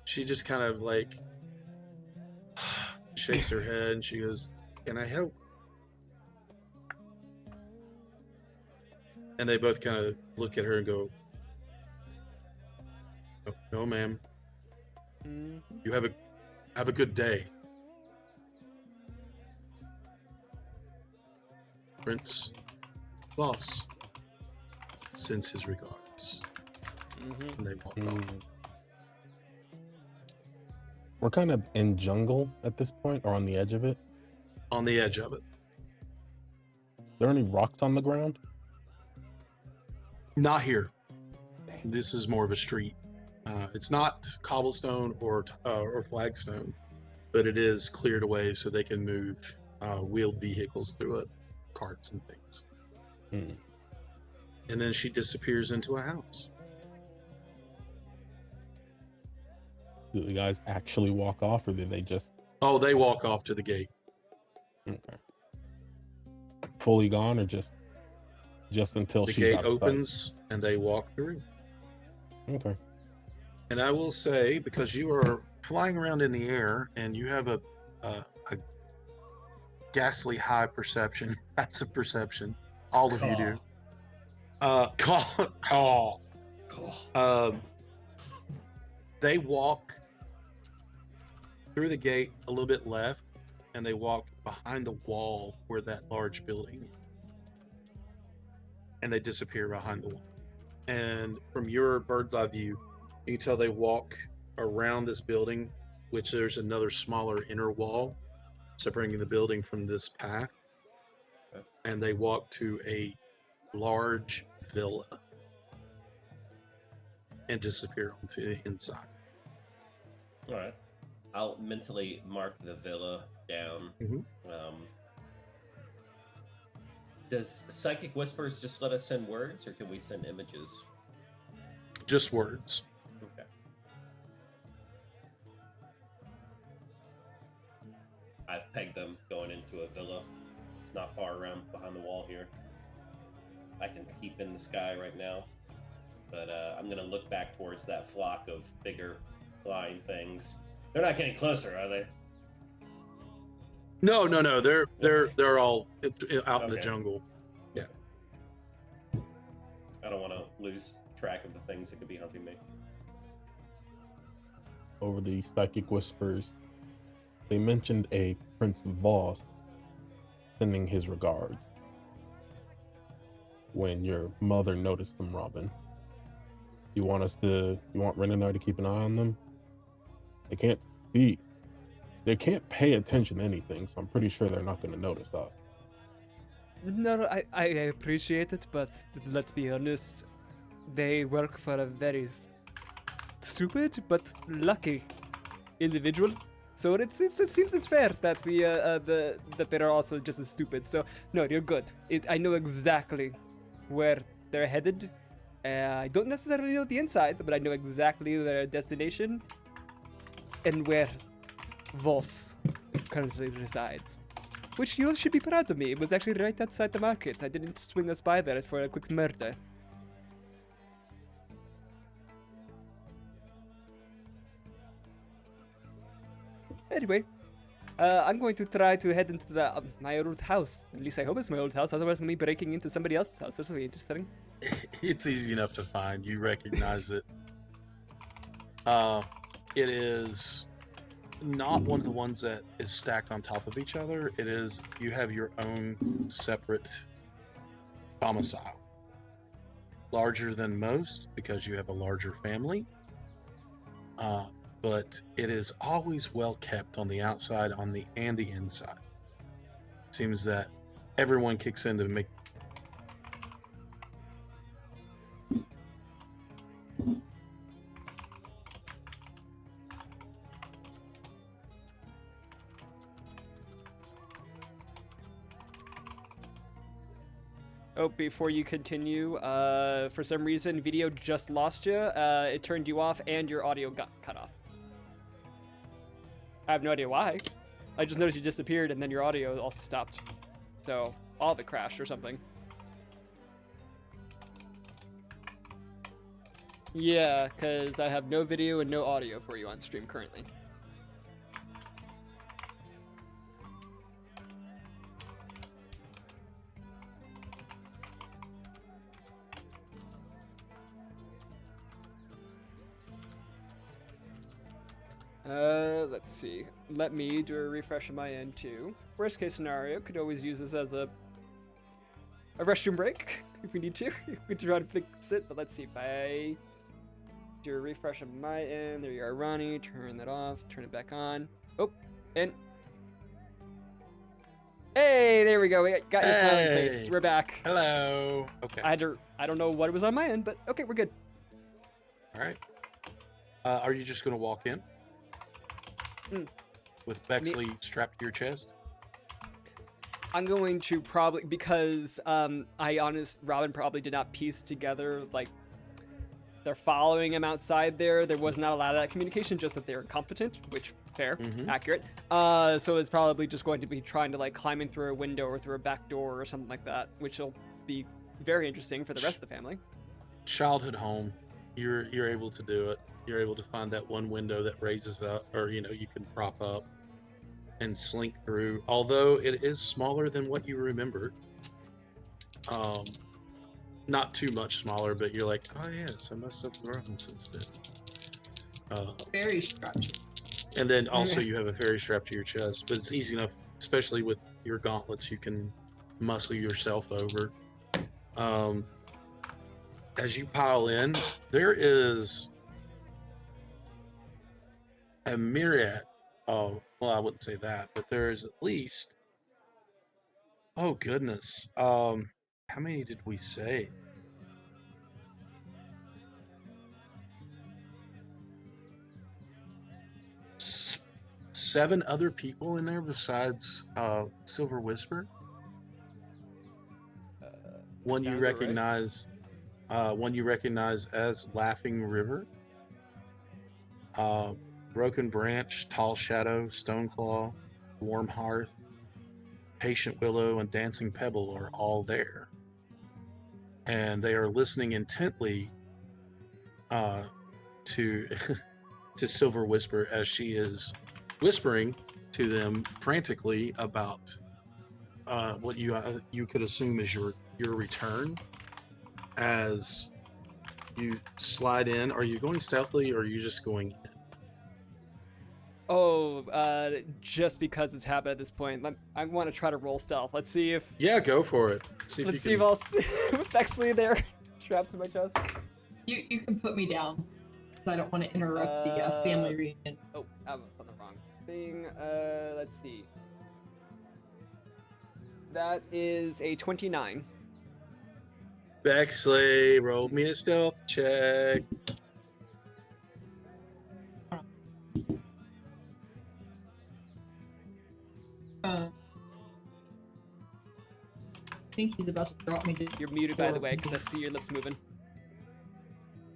she just kind of like shakes her head and she goes, "Can I help?" And they both kind of look at her and go, "No, ma'am. You have a good day." Prince Boss sends his regards. And they walk off. We're kind of in jungle at this point, or on the edge of it. On the edge of it. Are there any rocks on the ground? Not here. This is more of a street. It's not cobblestone or flagstone, but it is cleared away so they can move wheeled vehicles through it, carts and things. And then she disappears into a house. Do the guys actually walk off, or did they just... Oh, they walk off to the gate. Okay. Fully gone, or just until The she's gate out of sight? opens and they walk through. Okay. And I will say, because you are flying around in the air and you have a ghastly high perception, passive perception, all of you do. Call. They walk through the gate a little bit left, and they walk behind the wall where that large building is. And they disappear behind the wall. And from your bird's eye view, you can tell they walk around this building, which there's another smaller inner wall separating the building from this path. Okay. And they walk to a large villa and disappear onto the inside. All right. I'll mentally mark the villa down. Does Psychic Whispers just let us send words, or can we send images? Just words. Okay. I've pegged them going into a villa not far around behind the wall here. I can keep in the sky right now, but I'm going to look back towards that flock of bigger flying things. They're not getting closer, are they? No. They're all out in the Okay. jungle. Yeah. I don't want to lose track of the things that could be hunting me. Over the Psychic Whispers, they mentioned a Prince Voss sending his regards when your mother noticed them, Robin. You want Ren and I to keep an eye on them? They can't see. They can't pay attention to anything, so I'm pretty sure they're not going to notice us. No, I appreciate it, but let's be honest, they work for a very stupid but lucky individual. So it seems it's fair that that they're also just as stupid. So no, you're good. I know exactly where they're headed. I don't necessarily know the inside, but I know exactly their destination and where Voss currently resides. Which you should be proud of me. It was actually right outside the market. I didn't swing us by there for a quick murder. Anyway, I'm going to try to head into my old house. At least I hope it's my old house. Otherwise, I'm going to be breaking into somebody else's house. That's really interesting. It's easy enough to find. You recognize it. It is not one of the ones that is stacked on top of each other. It is, you have your own separate domicile. Larger than most because you have a larger family. But it is always well kept on the outside, and the inside. Seems that everyone kicks in to make. Oh, before you continue, for some reason, video just lost you. It turned you off and your audio got cut off. I have no idea why. I just noticed you disappeared and then your audio also stopped. So, all of it crashed or something. Yeah, because I have no video and no audio for you on stream currently. Let's see. Let me do a refresh on my end too. Worst case scenario, could always use this as a restroom break if we need to. We could try to fix it, but let's see. If I do a refresh on my end, there you are, Ronnie. Turn that off. Turn it back on. Oh, and hey, there we go. We got your smiling face. Hey. We're back. Hello. Okay. I don't know what it was on my end, but okay, we're good. All right. Are you just going to walk in? With Bexley strapped to your chest? I'm going to probably, because Robin probably did not piece together, like, they're following him outside there. There was not a lot of that communication, just that they're incompetent, which, fair, accurate. So it's probably just going to be trying to, like, climb in through a window or through a back door or something like that, which will be very interesting for the rest of the family. Childhood home. You're able to do it. You're able to find that one window that raises up, or you can prop up and slink through. Although it is smaller than what you remember. Not too much smaller, but you're like, oh yeah, some of stuff's grown since then. Very structured. And then also you have a ferry strapped to your chest, but it's easy enough, especially with your gauntlets, you can muscle yourself over. As you pile in, there is a myriad of, well, I wouldn't say that, but there's at least, oh goodness, how many did we say? Seven other people in there besides Silver Whisper. One you recognize, one you recognize as Laughing River. Broken Branch, Tall Shadow, Stoneclaw, Warm Hearth, Patient Willow, and Dancing Pebble are all there. And they are listening intently to Silver Whisper as she is whispering to them frantically about what you could assume is your return. As you slide in, are you going stealthily or are you just going in? Oh, just because it's happened at this point, I want to try to roll stealth. Let's see if... Yeah, go for it. Let's see if I'll see with Bexley there, strapped to my chest. You can put me down, because I don't want to interrupt the family reunion. Oh, I'm on the wrong thing. Let's see. That is a 29. Bexley, roll me a stealth check. I think he's about to drop me to... You're muted, by the way, because I see your lips moving.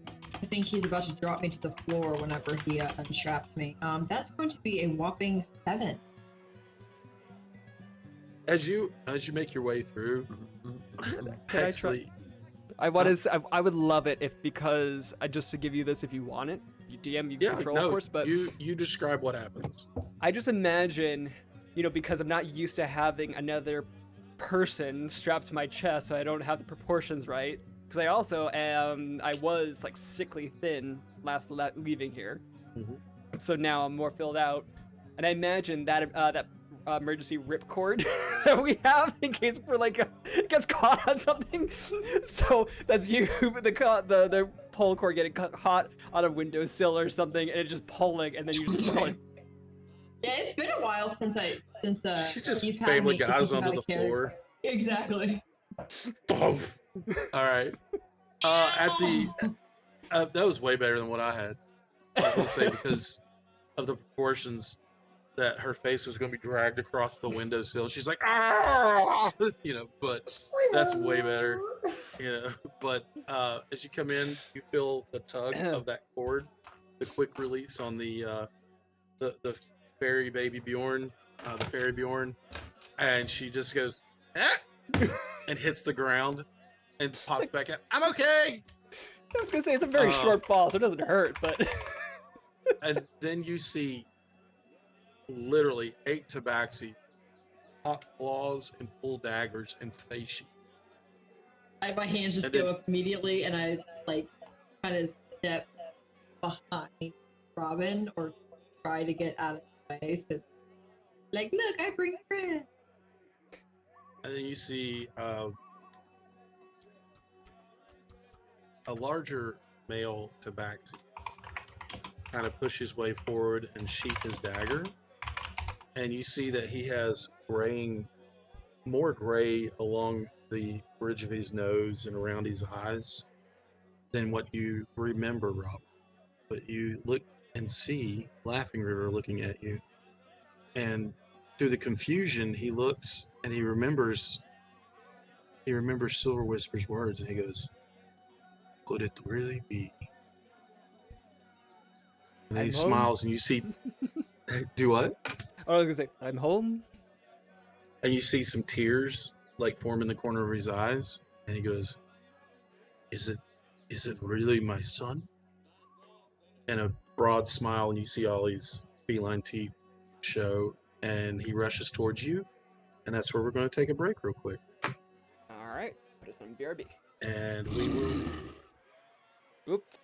I think he's about to drop me to the floor whenever he unstraps me. That's going to be a whopping 7. As you make your way through, Bexley, I would love it if, because just to give you this, if you want it, you DM, you control, of course. But you describe what happens. I just imagine because I'm not used to having another person strapped to my chest, so I don't have the proportions right. Because I was like sickly thin leaving here, so now I'm more filled out, and I imagine that emergency ripcord that we have in case we're like gets caught on something. So that's you, the pull cord getting caught on a windowsill or something, and it's just pulling, and then you just pulling. Yeah, it's been a while since She just you've had Family me Guys teach you how onto to the carry. floor. Exactly. All right. That was way better than what I had. I was gonna say because of the proportions that her face was gonna be dragged across the windowsill. She's like, ah, but that's way better. But as you come in, you feel the tug of that cord, the quick release on the fairy baby Bjorn, the fairy Bjorn, and she just goes, and hits the ground and pops back out. I'm okay. I was gonna say it's a very short fall, so it doesn't hurt, but. And then you see literally 8 tabaxi pop claws and pull daggers and face you. My hands just go up immediately, and I like kind of step behind Robin or try to get out of the way. So, like, look, I bring a friend. And then you see a larger male tabaxi kind of push his way forward and sheath his dagger. And you see that he has more gray along the bridge of his nose and around his eyes than what you remember, Rob. But you look and see Laughing River looking at you. And through the confusion, he looks and he remembers Silver Whisper's words, and he goes, "Could it really be?" And then he smiles, and you see, do what? I was gonna say, I'm home. And you see some tears like form in the corner of his eyes, and he goes, is it really my son?" And a broad smile, and you see all these feline teeth show, and he rushes towards you, and that's where we're going to take a break real quick. All right, put us on BRB. And we will. Oops.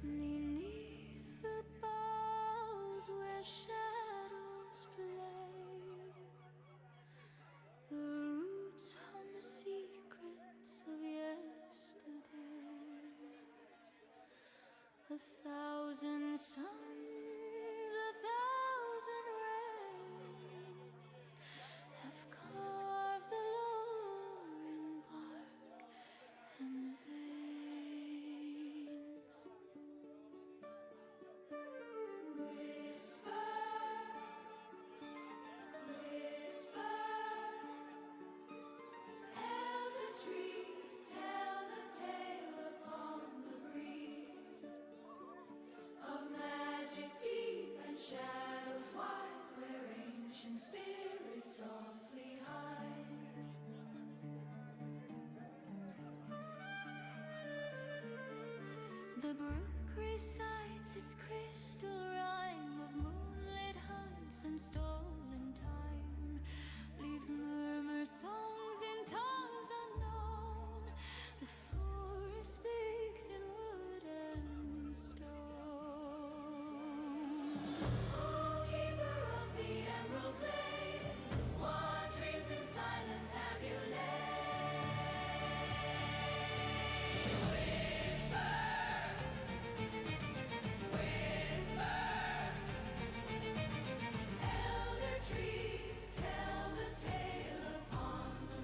Beneath the boughs where shadows play, the roots hum the secrets of yesterday. 1,000 suns, 1,000 rays have carved the lore in bark and veins. Whisper, whisper, elder trees tell the tale upon the breeze of magic deep and shadows wide, where ancient spirits softly hide. The brook recites its crystal rhyme of moonlit hunts and stolen time, leaves murmur songs in tongues unknown. The forest speaks in wood and stone. Oh, keeper of the emerald glade, what dreams in silence have you laid? Elder trees tell the tale upon the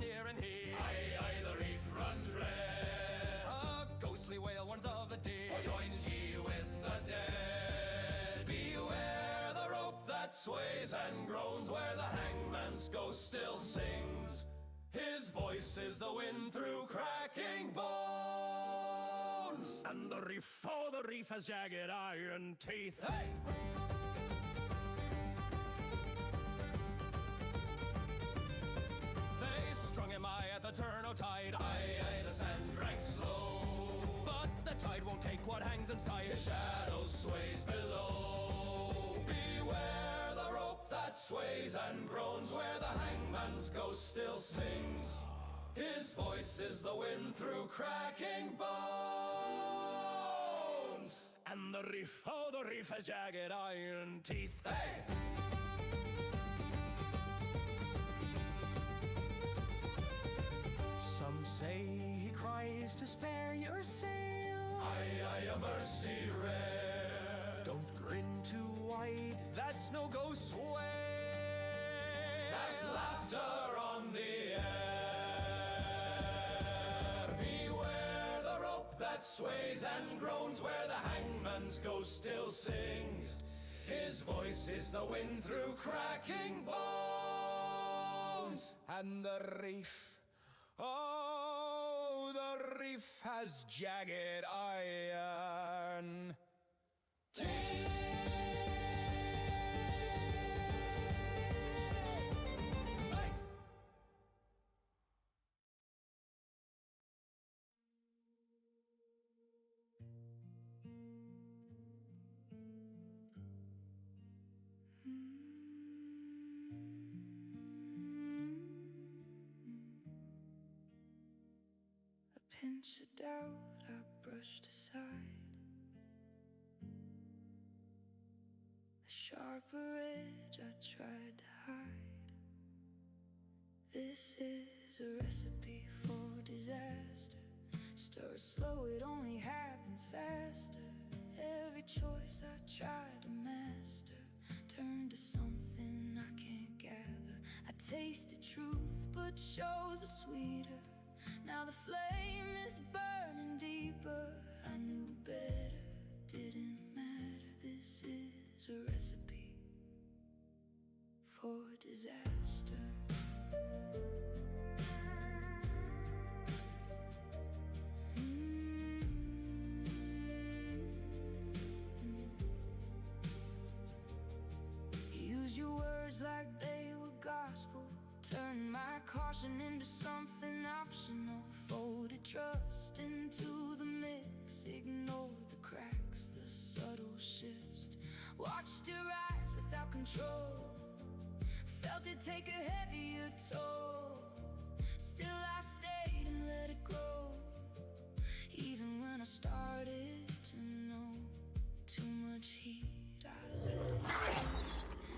near and here. Aye, aye, the reef runs red. A ghostly whale warns of the day, or joins ye with the dead. Beware the rope that sways and groans, where the hangman's ghost still sings. His voice is the wind through cracking bones. And the reef, oh, the reef has jagged iron teeth. Hey! They strung him at the turn o' tide. Aye, aye, the sand drank slow. But the tide won't take what hangs inside. His shadow sways below. Beware the rope that sways and groans, where the hangman's ghost still sings. His voice is the wind through cracking bones. And the reef, oh, the reef has jagged iron teeth. Hey! Some say he cries to spare your sail. Aye, aye, a mercy rare. Don't grin too wide, that's no ghost's way. That's laughter on the air. Beware the rope that sways and groans, where the hangman's ghost still sings. His voice is the wind through cracking bones. And the reef, oh, the reef has jagged iron teeth. A pinch of doubt I brushed aside. A sharper edge I tried to hide. This is a recipe for disaster. Stir it slow, it only happens faster. Every choice I tried to master turned to something I can't gather. I tasted truth, but shows are sweeter. Now the flame is burning deeper. I knew better, didn't matter. This is a recipe for disaster. Use your words like they were gospel. Turn my caution into something optional. Folded trust into the mix. Ignored the cracks, the subtle shifts. Watched it rise without control. Felt it take a heavier toll. Still I stayed and let it grow. Even when I started to know too much heat, I let it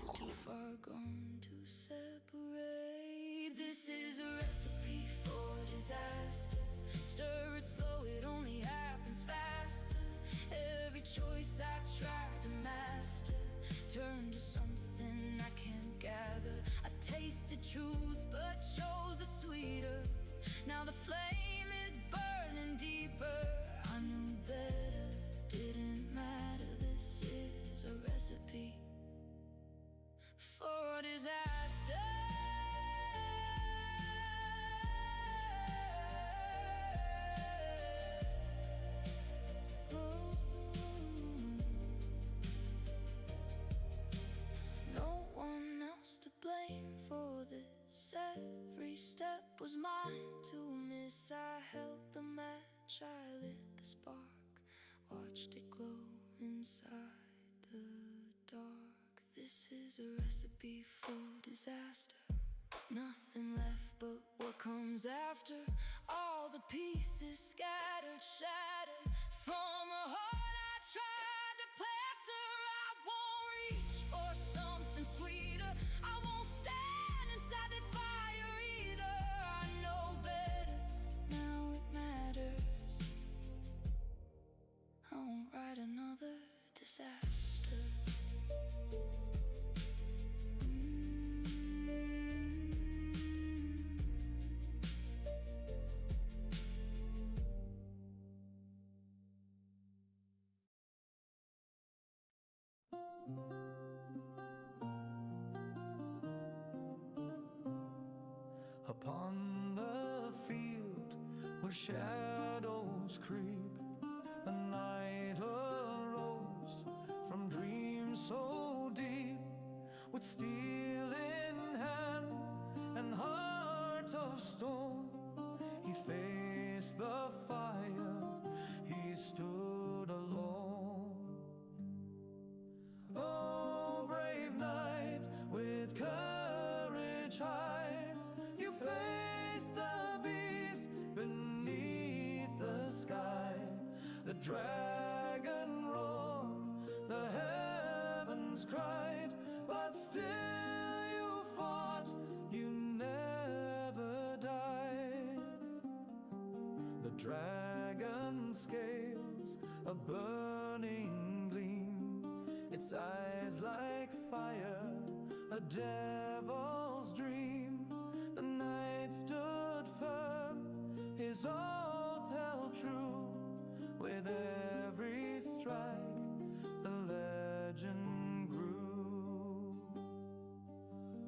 go. Too far gone to separate. This is a recipe for disaster. Stir it slow, it only happens faster. Every choice I tried to master turned to something I can't gather. I tasted truth, but chose the sweeter. Now the flame is burning deeper. I knew better, didn't matter. This is a recipe for disaster. Oh. No one else to blame for this. Every step was mine to miss. I held the match, I lit the spark, watched it glow inside the dark. This is a recipe for disaster. Nothing left but what comes after. All the pieces scattered, shattered. From the heart I tried to plaster. I won't reach for something sweeter. I won't stand inside that fire either. I know better, now it matters. I won't write another disaster. shadows creep, a night arose from dreams so deep. With steel in hand and heart of stone, he faced the fire, he stood alone. Oh, brave knight, with courage high, you faced the beast beneath the sky. The dragon roared, the heavens cried, but still you fought, you never died. The dragon scales a burning gleam, its eyes like fire, a devil's dream. The knight stood firm, his oath held true. With every strike, the legend grew.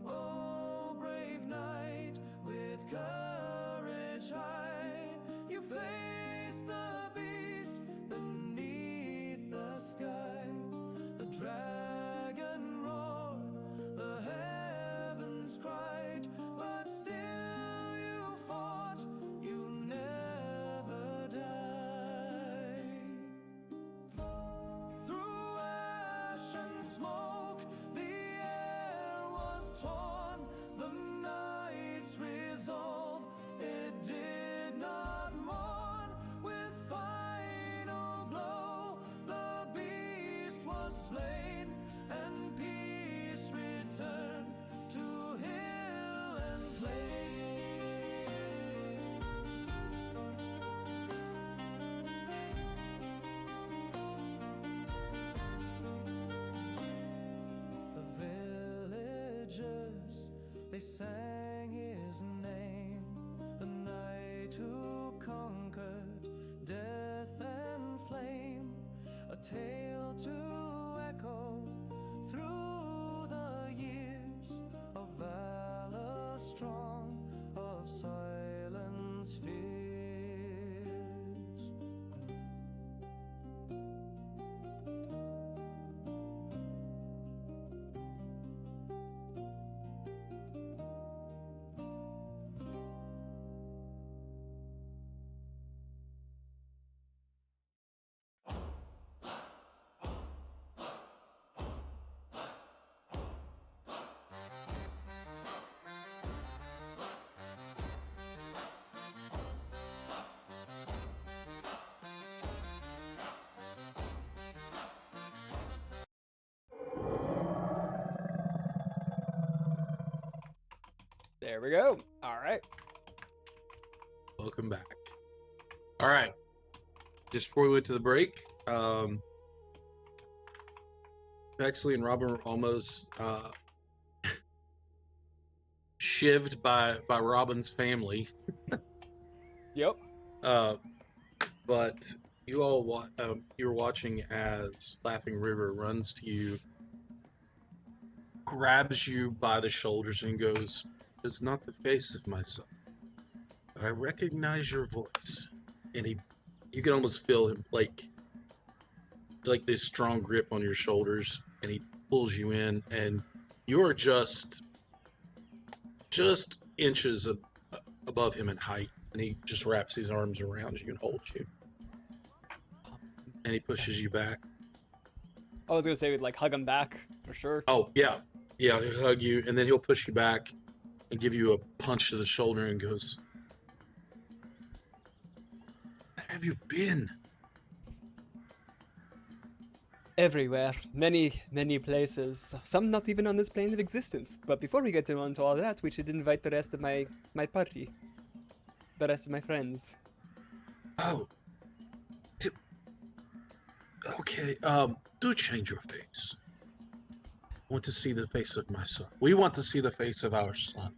Oh, brave knight, with courage high, you faced the beast beneath the sky. The dragon roared, the heavens cried, but still you fought, you never died. Through ash and smoke, the air was torn. The night's resolve, it did not mourn. With final blow, the beast was slain, and peace returned to hill and plain. The villagers, they sang his name, the knight who conquered death and flame, a tale to echo through the years, of valor strong, of silence fierce. There we go. All right. Welcome back. All right. Just before we went to the break, Bexley and Robin were almost shivved by Robin's family. Yep. But you all you were watching as Laughing River runs to you, grabs you by the shoulders, and goes, "It's not the face of my son, but I recognize your voice." And you can almost feel him like this strong grip on your shoulders, and he pulls you in, and you're just inches above him in height, and he just wraps his arms around you and holds you, and he pushes you back. I was gonna say we'd like hug him back for sure. Oh yeah, he'll hug you, and then he'll push you back and give you a punch to the shoulder and goes, "Where have you been?" Everywhere, many places. Some not even on this plane of existence. But before we get on to all that, we should invite the rest of my party, the rest of my friends. Oh. Okay, do change your face. I want to see the face of my son. We want to see the face of our son.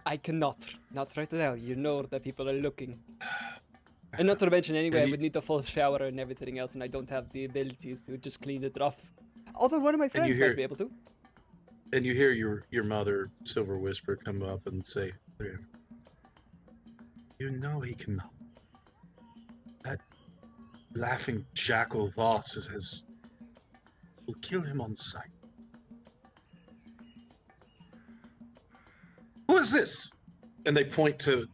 I cannot, not right now. You know that people are looking. And not to mention, anyway, I would need a full shower and everything else, and I don't have the abilities to just clean it off. Although one of my friends might be able to. And you hear your mother, Silver Whisper, come up and say, "You You know he cannot. That laughing jackal Voss will kill him on sight. Who is this? And they point to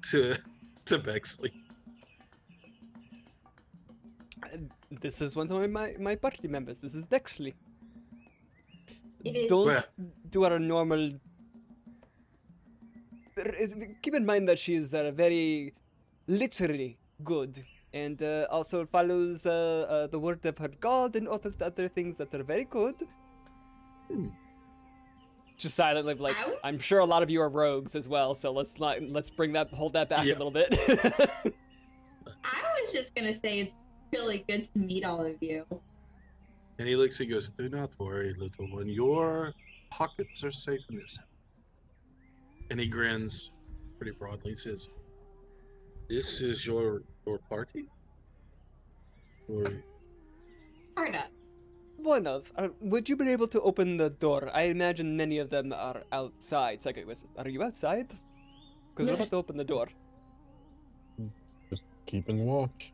Bexley. This is one of my party members. This is Bexley. It is. Don't Well- do our normal. Keep in mind that she is very literally good, and also follows the word of her god and all of the other things that are very good. Just silently, like, Ow. I'm sure a lot of you are rogues as well, so let's hold that back Yeah. a little bit. I was just gonna say it's really good to meet all of you. And he looks, he goes, do not worry, little one. Your pockets are safe in this. And he grins pretty broadly. He says, this is your party? Or Part of. One of. Would you be able to open the door? I imagine many of them are outside. Psychic whispers. Are you outside? Because we're about to open the door. Just keeping watch.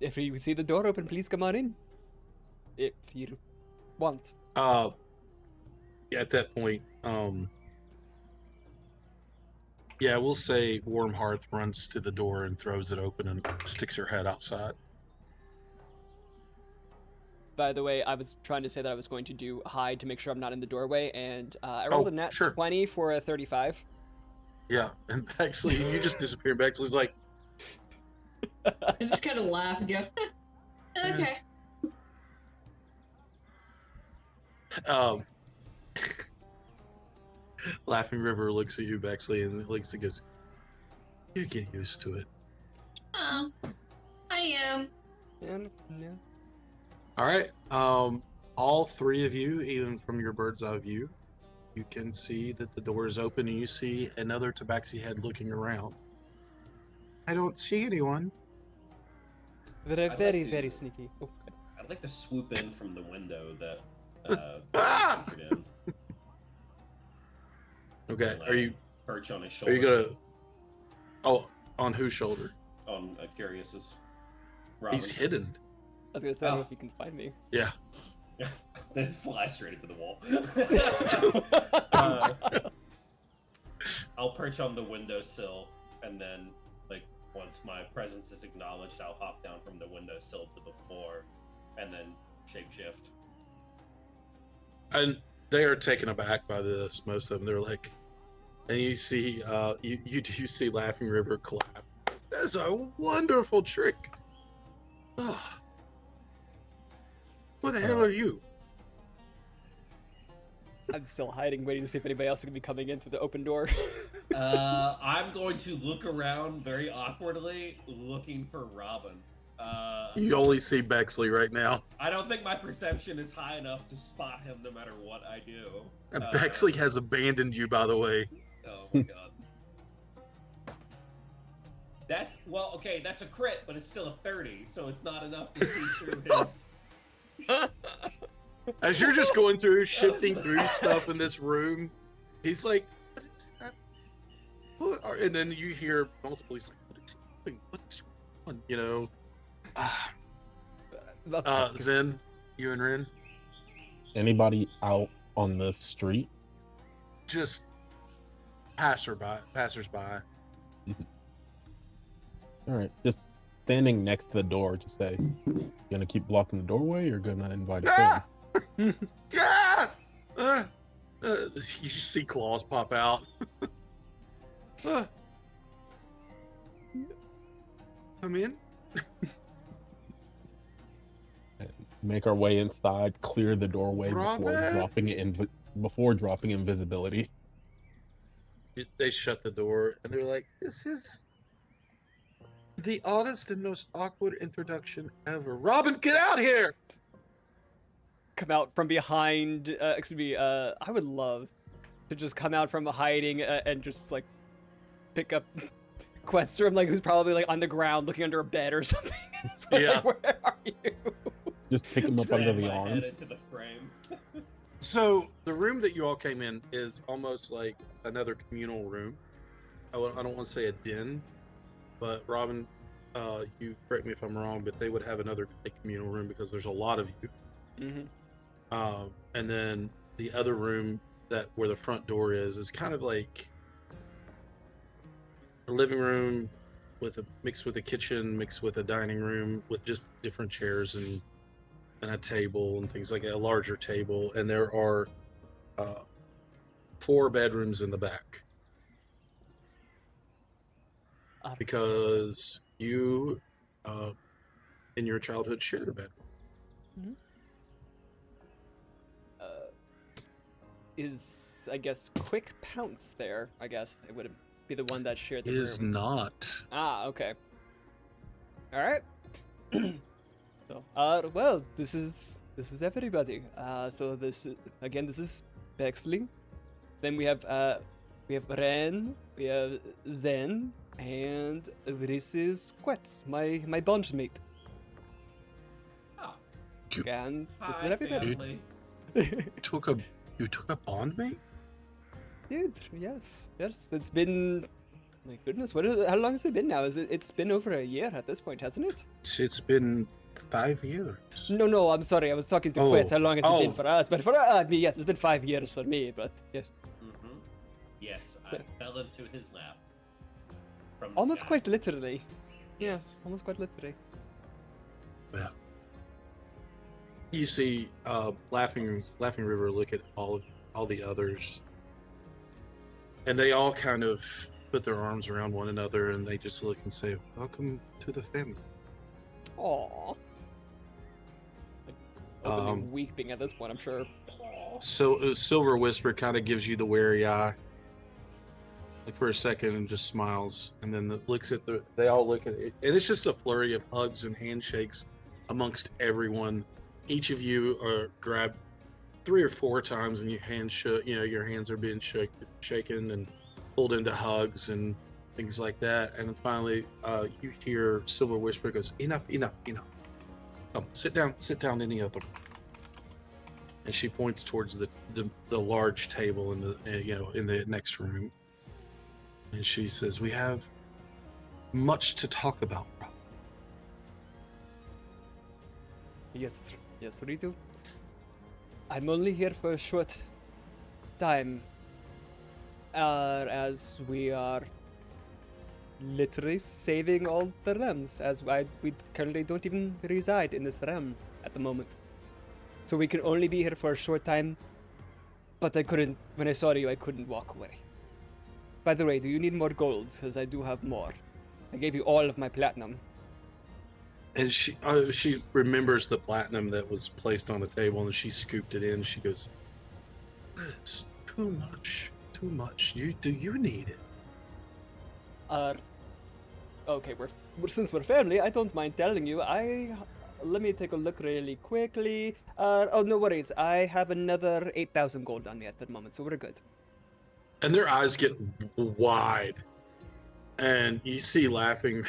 If you see the door open, please come on in. If you want. at that point, yeah, we'll say Warm Hearth runs to the door and throws it open and sticks her head outside. By the way, I was trying to say that I was going to do hide to make sure I'm not in the doorway, and I rolled a nat sure. 20 for a 35. Yeah, and Bexley, you just disappear. Bexley's like, I just kind of laugh and go, okay. Laughing River looks at you, Bexley, and looks and goes, you get used to it. Oh, I am. And, yeah. All right. All three of you, even from your bird's eye view, you can see that the door is open, and you see another tabaxi head looking around. I don't see anyone. They're I'd like very, to- very sneaky. Oh, good. I'd like to swoop in from the window that Ah! swooped in. Okay. and, Are you perch on his shoulder? are you gonna? Oh, on whose shoulder? On Curious's. He's hidden. I was gonna say, I don't know Oh. if you can find me. Yeah. Then just fly straight into the wall. I'll perch on the windowsill, and then, like, once my presence is acknowledged, I'll hop down from the windowsill to the floor, and then shapeshift. And they are taken aback by this. Most of them, they're like, and you see, you do see Laughing River clap. That's a wonderful trick. Oh. Who the hell are you? I'm still hiding, waiting to see if anybody else is gonna be coming in through the open door. I'm going to look around very awkwardly, looking for Robin. You only see Bexley right now. I don't think my perception is high enough to spot him no matter what I do. And Bexley has abandoned you, by the way. Oh my god. That's, well, okay, that's a crit, but it's still a 30, so it's not enough to see through his... As you're just going through, shifting through stuff in this room, he's like, what is that? What are, and then you hear multiple, he's like, what is he doing? What's going on? You know? Zen, you and Rin, Anybody out on the street? just passersby. All right, just standing next to the door. Just say, "You gonna keep blocking the doorway, or gonna invite us Ah! Ah! You see claws pop out. Come in. in?" Make our way inside, clear the doorway before Robin! dropping invisibility. They shut the door and they're like, this is the oddest and most awkward introduction ever. Robin, get out here! Come out from behind. Excuse me. I would love to just come out from hiding and just like pick up Questrom, like who's probably like on the ground looking under a bed or something. It's probably Yeah. like, where are you? Just pick him up Slam under the my arms. head into the frame. So the room that you all came in is almost like another communal room. I don't want to say a den, but Robin, you correct me if I'm wrong, but they would have another communal room because there's a lot of you. And then the other room that where the front door is kind of like a living room with a mixed with a kitchen, mixed with a dining room with just different chairs and a table and things like that, a larger table. And there are 4 bedrooms in the back because you in your childhood shared a bedroom. Is, I guess, Quick Pounce there? I guess it would be the one that shared the Is room. not. Ah, okay. All right. So, well, this is everybody. So this is, again, this is Bexley. Then we have Ren, we have Zen, and this is Quetz, my bond mate. Ah, And this is hi, everybody. family. You took a bond mate? Dude, yes. It's been, my goodness, how long has it been now? It's been over a year at this point, hasn't it? It's been 5 years. No, I'm sorry. I was talking to Quetz. How long has it been for us? But for me, yes, it's been 5 years for me. But yeah, Yes, I fell into his lap. From the almost sky. quite literally. Yes, almost quite literally. Yeah. You see, Laughing River look at all the others, and they all kind of put their arms around one another, and they just look and say, "Welcome to the family." Aww. Like, openly weeping at this point, I'm sure. So Silver Whisper kind of gives you the wary eye, like for a second, and just smiles, and then looks at they all look at it, and it's just a flurry of hugs and handshakes amongst everyone. Each of you are grabbed 3 or 4 times, and your hands shook. You know, your hands are being shaken and pulled into hugs and things like that. And then finally, you hear Silver Whisper goes, "Enough. Come, sit down in the other." And she points towards the large table in the next room, and she says, "We have much to talk about, Rob." Yes, we do. I'm only here for a short time, as we are literally saving all the realms, as we currently don't even reside in this realm at the moment. So we can only be here for a short time, but when I saw you, I couldn't walk away. By the way, do you need more gold? Because I do have more. I gave you all of my platinum. And she remembers the platinum that was placed on the table, and she scooped it in. She goes, "It's too much. Do you need it?" Okay, since we're family, I don't mind telling you. Let me take a look really quickly. Oh, no worries. I have another 8,000 gold on me at the moment, so we're good. And their eyes get wide, and you see Laughing.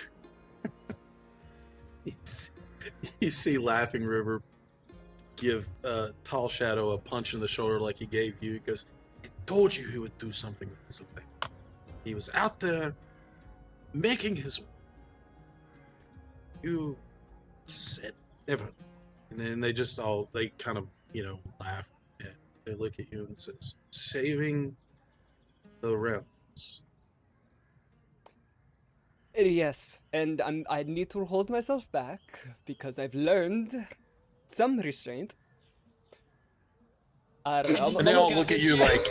You see Laughing River give Tall Shadow a punch in the shoulder like he gave you. He goes, "I told you he would do something with this thing. He was out there making his. You said never." And then they kind of laugh. And they look at you and says, "Saving the realms." Yes, and I need to hold myself back because I've learned some restraint. And they all look at you like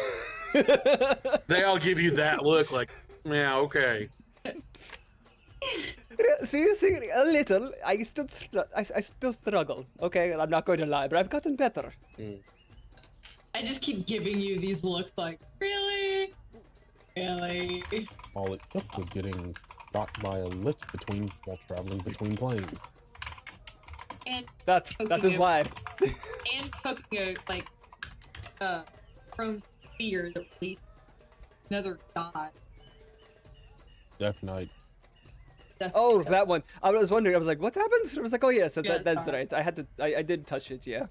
they all give you that look like, "Yeah, okay." Seriously, a little. I still struggle. Okay, I'm not going to lie, but I've gotten better. I just keep giving you these looks like, really? All it took was getting shot by a lich while traveling between planes. And That is why. And cooking from fear to release another god. Death Knight. Oh, that one. I was wondering. I was like, what happened? I was like, oh yes, Yeah, that's sorry. right. I did touch it, yeah.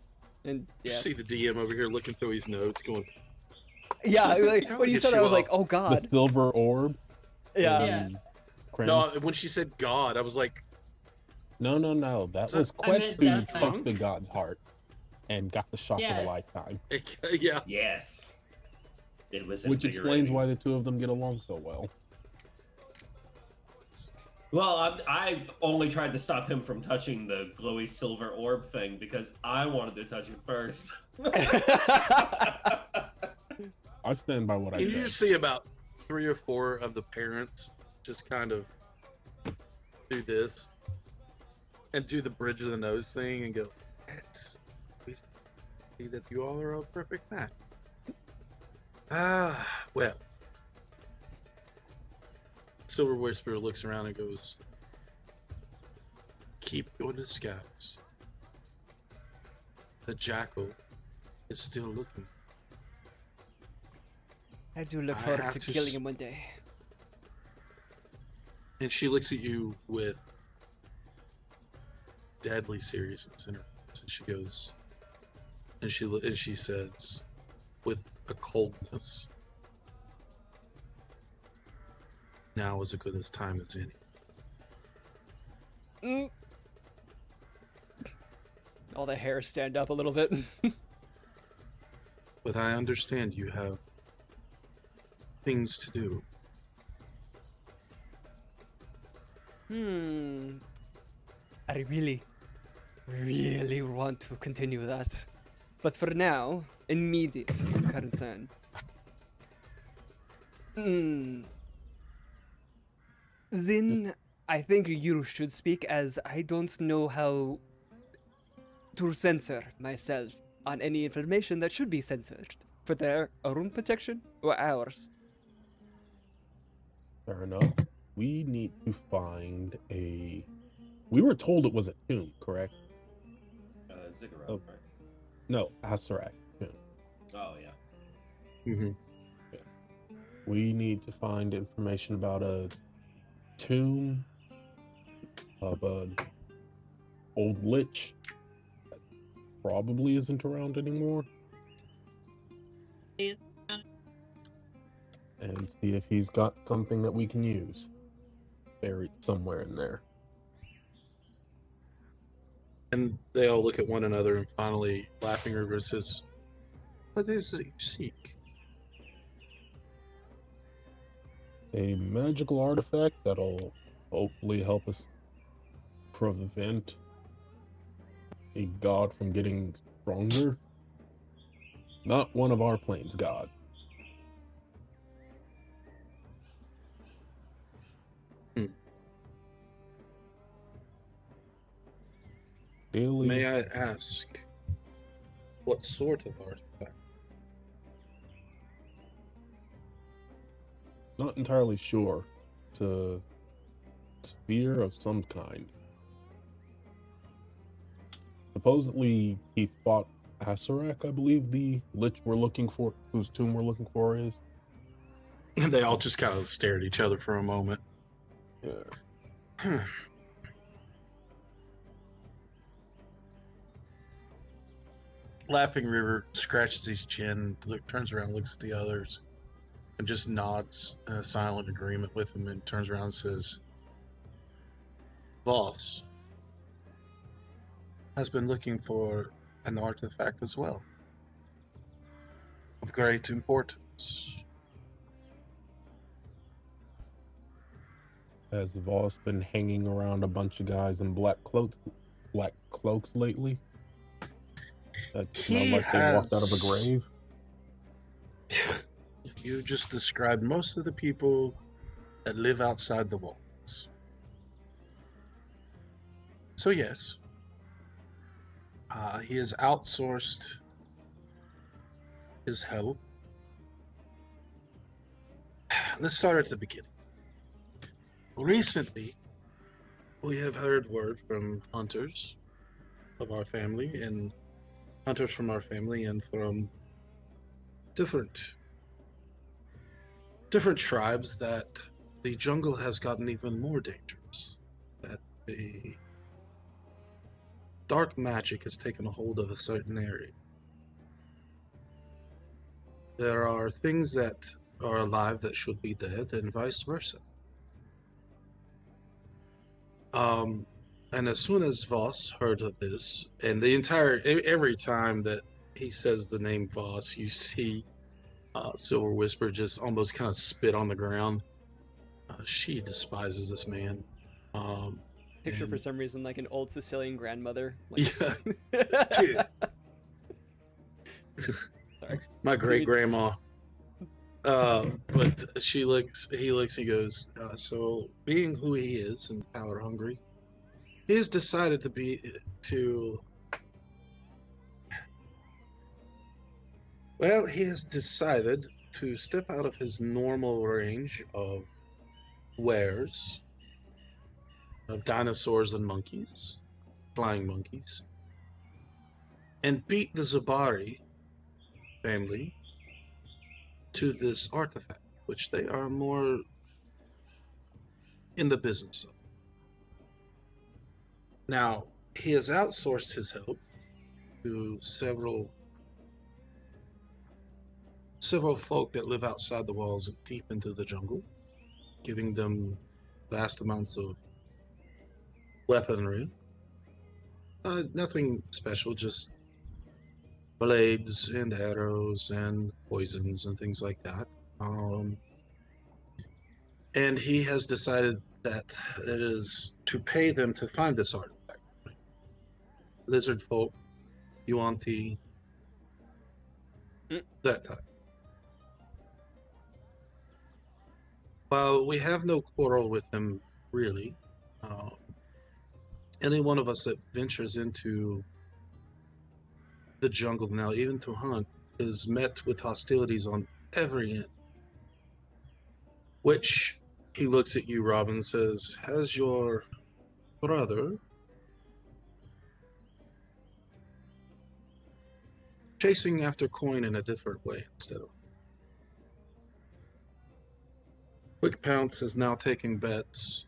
And You yeah, see the DM over here looking through his notes, going, yeah. Like, That when you gets said, you I was like, off. oh The god. silver orb. Yeah. Yeah. No, when she said God, I was like, No. That So- was I meant Quet who that time. trusted God's heart and got the shock of Yeah. a lifetime. yeah. Yes. It was Which explains invigorating. why the two of them get along so well. Well, I've only tried to stop him from touching the glowy silver orb thing because I wanted to touch it first. I stand by what I You said. just see about 3 or 4 of the parents just kind of do this and do the bridge of the nose thing and go, yes, we see that you all are a perfect match. Well. Silver Whisperer looks around and goes, keep your disguise. The jackal is still looking. I do look I forward have to to killing s- him one day. And she looks at you with deadly seriousness in her eyes, and she goes, and she says, with a coldness, now is as good as time as any. Mm. All the hair stand up a little bit. But I understand you have things to do. I really, really want to continue that. But for now, immediate concern. Then I think you should speak, as I don't know how to censor myself on any information that should be censored for their own protection or ours. Fair enough. We need to find a. We were told it was a tomb, correct? Ziggurat, Oh. right? No, Asarak tomb. Oh, yeah. Mm-hmm. We need to find information about a tomb of an old lich that probably isn't around anymore, and see if he's got something that we can use buried somewhere in there. And they all look at one another, and finally, Laughing River says, what is it you seek? A magical artifact that'll hopefully help us prevent a god from getting stronger. Not one of our planes god. Daily, May I ask, what sort of artifact? not entirely sure. It's a sphere of some kind. Supposedly he fought Asarak, I believe the lich we're looking for, whose tomb we're looking for is. And they all just kind of stare at each other for a moment. Yeah. Laughing River scratches his chin, turns around, looks at the others, and just nods in a silent agreement with him, and turns around and says, Voss has been looking for an artifact as well, of great importance. Has Voss been hanging around a bunch of guys in black cloaks lately? That smell He like they walked out of a has- grave? You just described most of the people that live outside the walls. So yes, he has outsourced his help. Let's start at the beginning. Recently, we have heard word from hunters of our family and hunters from our family and from different tribes that the jungle has gotten even more dangerous, that the dark magic has taken a hold of a certain area. There are things that are alive that should be dead, and vice versa. And as soon as Voss heard of this, and every time that he says the name Voss, you see Silver Whisper just almost kind of spit on the ground. She despises this man. Picture for and- some reason like an old Sicilian grandmother. Like... Yeah, dude. Sorry. My great grandma. But he looks, he goes, so being who he is and power hungry, he has decided he has decided to step out of his normal range of wares, of dinosaurs and monkeys, flying monkeys, and beat the Zabari family to this artifact, which they are more in the business of. Now, he has outsourced his help to several folk that live outside the walls deep into the jungle, giving them vast amounts of weaponry. Nothing special, just blades and arrows and poisons and things like that. And he has decided that it is to pay them to find this artifact. Lizard folk, Yuan-Ti, that type. While we have no quarrel with them, really, any one of us that ventures into the jungle now, even to hunt, is met with hostilities on every end. Which he looks at you, Robin, says, has your brother chasing after coin in a different way instead of. Quick Pounce is now taking bets.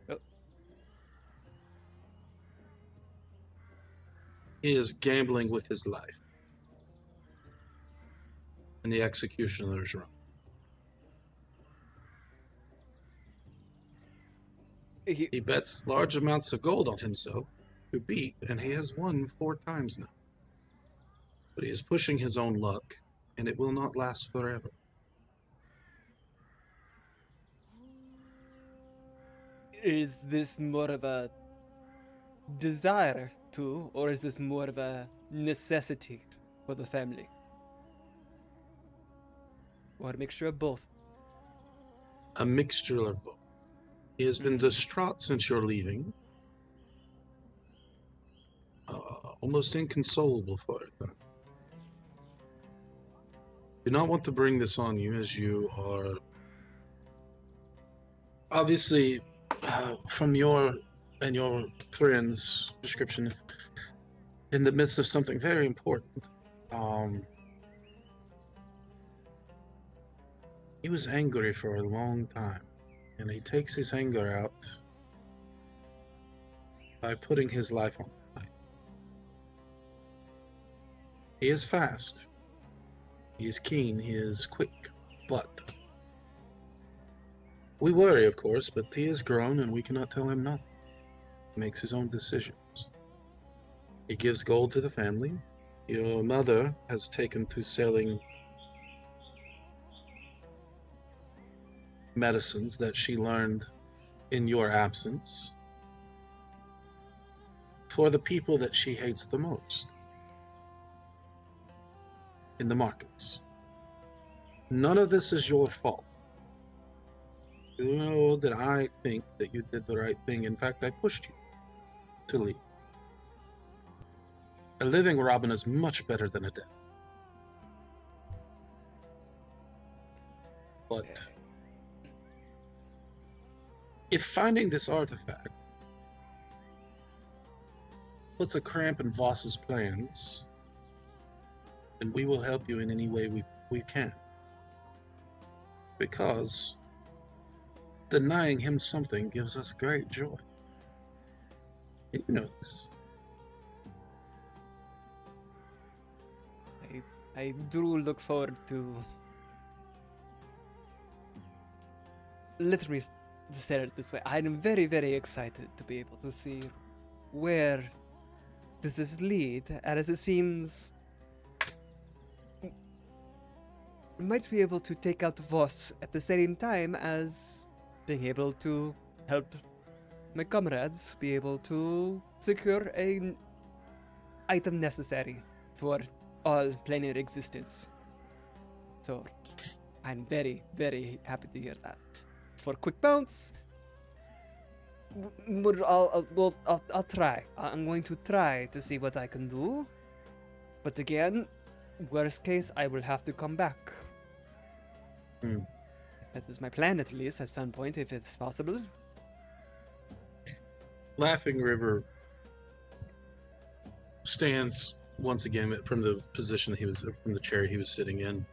Oh. He is gambling with his life in the executioner's room. He bets large amounts of gold on himself to beat, and he has won 4 times now. But he is pushing his own luck, and it will not last forever. Is this more of a desire to, or is this more of a necessity for the family? Or a mixture of both? A mixture of both. He has been distraught since your leaving. Almost inconsolable for it. Do not want to bring this on you, as you are obviously from your and your friend's description in the midst of something very important. He was angry for a long time, and he takes his anger out by putting his life on the line. He is fast, he is keen, he is quick, but we worry, of course, but he is grown and we cannot tell him nothing. He makes his own decisions. He gives gold to the family. Your mother has taken to selling medicines that she learned in your absence for the people that she hates the most in the markets. None of this is your fault. You know that I think that you did the right thing. In fact, I pushed you to leave. A living Robin is much better than a dead. But if finding this artifact puts a cramp in Voss's plans, then we will help you in any way we can. Because denying him something gives us great joy. And you know this. I do look forward to literally to say it this way, I'm very, very excited to be able to see where this is lead, as it seems we might be able to take out Voss at the same time as being able to help my comrades be able to secure an item necessary for all planar existence. So, I'm very, very happy to hear that. For quick bounce, I'll try. I'm going to try to see what I can do. But again, worst case, I will have to come back. Hmm. That is my plan, at least, at some point, if it's possible. Laughing River stands once again from the position that he was from the chair he was sitting in,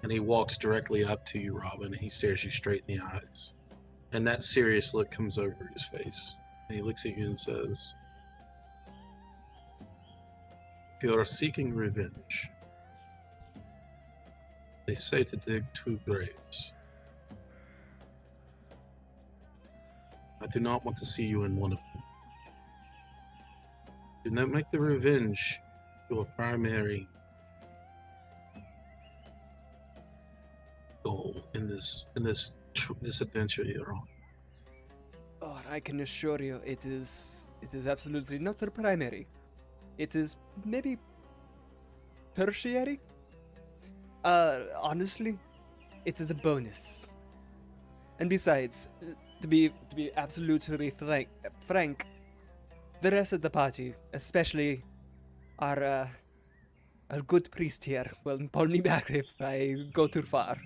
and he walks directly up to you, Robin, and he stares you straight in the eyes. And that serious look comes over his face. And he looks at you and says, "If you are seeking revenge, they say to dig 2 graves. I do not want to see you in one of them. Do not make the revenge your primary goal in this adventure you're on. Oh, I can assure you, it is absolutely not the primary. It is maybe tertiary. Honestly, it is a bonus. And besides, to be absolutely frank, the rest of the party, especially our good priest here, will pull me back if I go too far.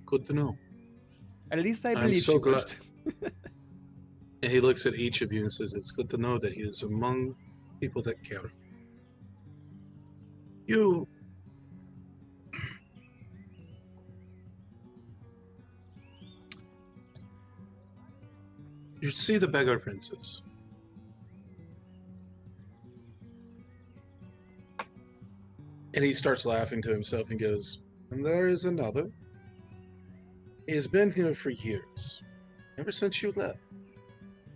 Good to know." At least I I'm believe so she glad. would. And he looks at each of you and says, "It's good to know that he is among people that care." You see the beggar princess. And he starts laughing to himself and goes, "And there is another. He has been here for years, ever since you left.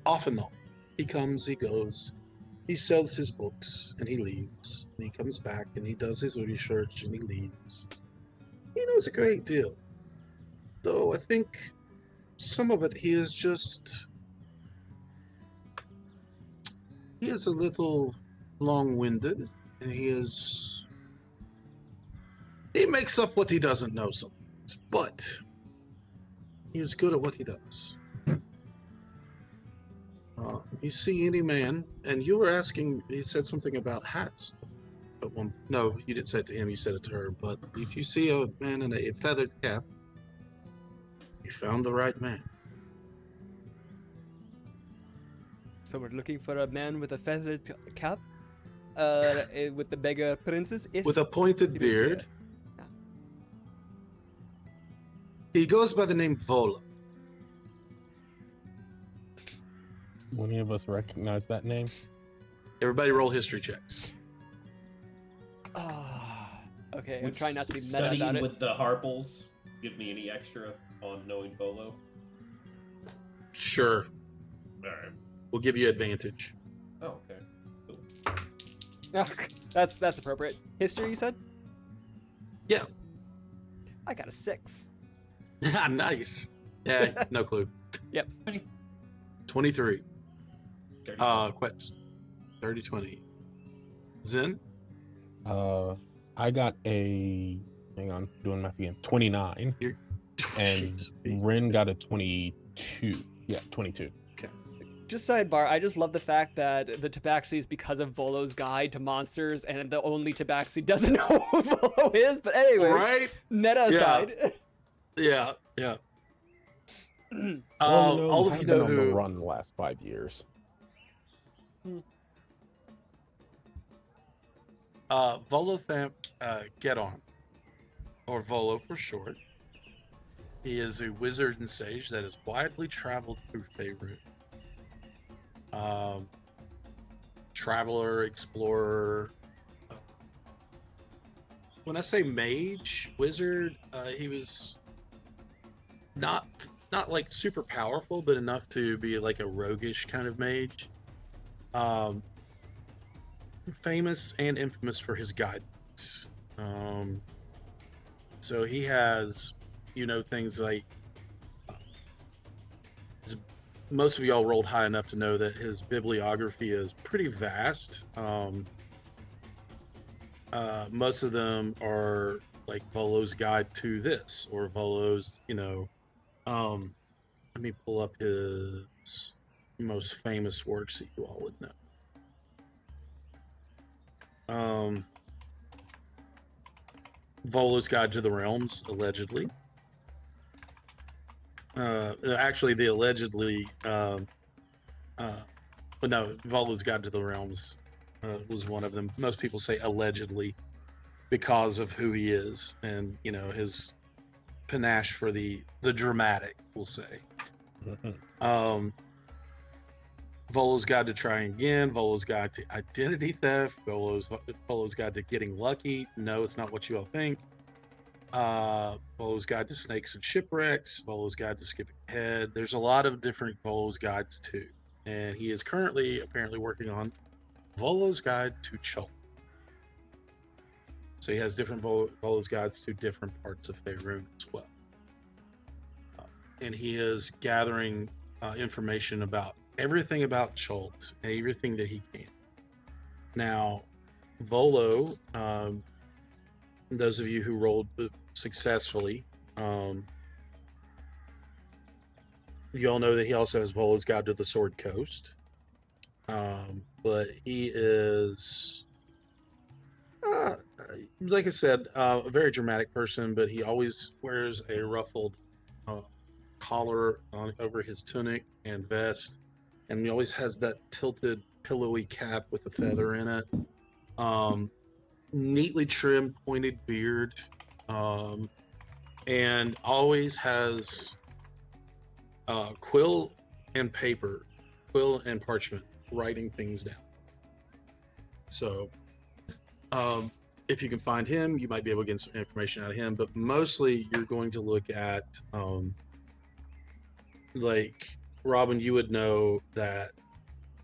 Off and on. He comes, he goes, he sells his books, and he leaves. And he comes back, and he does his research, and he leaves. He knows a great deal. Though I think some of it he is just... He is a little long-winded, and he makes up what he doesn't know sometimes, but he is good at what he does. You see any man, and you were asking, you said something about hats. But no, you didn't say it to him, you said it to her. But if you see a man in a feathered cap, you found the right man." So we're looking for a man with a feathered cap, with the beggar princess. With a pointed it is here. beard. He goes by the name Vola. Will any of us recognize that name? Everybody roll history checks. Okay, I'm Would trying not to be meta studying about it. with the Harples give me any extra on knowing Volo? Sure. Alright. We'll give you advantage. Oh, okay. Cool. That's appropriate. History, you said? Yeah. I got a 6. Nice. Yeah, no clue. Yep. 23. 30. Quets. 30-20. Zen? I got a, hang on, doing math again, 29. And Jeez. Ren got a 22. Yeah, 22. Just sidebar, I just love the fact that the Tabaxi is because of Volo's guide to monsters, and the only Tabaxi doesn't know who Volo is. But anyway, Right? meta aside. Yeah. Well, all of I've you been know on the who... run the last 5 years. Volothamp Get On, or Volo for short. He is a wizard and sage that has widely traveled through Faerun. Traveler, explorer. When I say mage, wizard, he was not not like super powerful, but enough to be like a roguish kind of mage. Famous and infamous for his guidance. So he has, things like most of y'all rolled high enough to know that his bibliography is pretty vast. Most of them are like Volo's Guide to This or Volo's, let me pull up his most famous works that you all would know. Volo's Guide to the Realms, allegedly. Actually, the allegedly, but no, Volo's Guide to the Realms was one of them. Most people say allegedly because of who he is and, his panache for the dramatic, we'll say. Volo's Guide to Trying Again, Volo's Guide to Identity Theft, Volo's Guide to Getting Lucky. No, it's not what you all think. Volo's Guide to Snakes and Shipwrecks, Volo's Guide to Skipping Ahead. There's a lot of different Volo's Guides too. And he is currently apparently working on Volo's Guide to Chult. So he has different Volo's Guides to different parts of Faerun as well. And he is gathering information about everything about Chult and everything that he can. Now, Volo, those of you who rolled successfully, you all know that he also has Volo's Guide to the Sword Coast. But he is, like I said, a very dramatic person, but he always wears a ruffled collar over his tunic and vest, and he always has that tilted pillowy cap with a feather in it. Neatly trimmed pointed beard, and always has quill and parchment writing things down. So if you can find him, you might be able to get some information out of him, but mostly you're going to look at like Robin, you would know that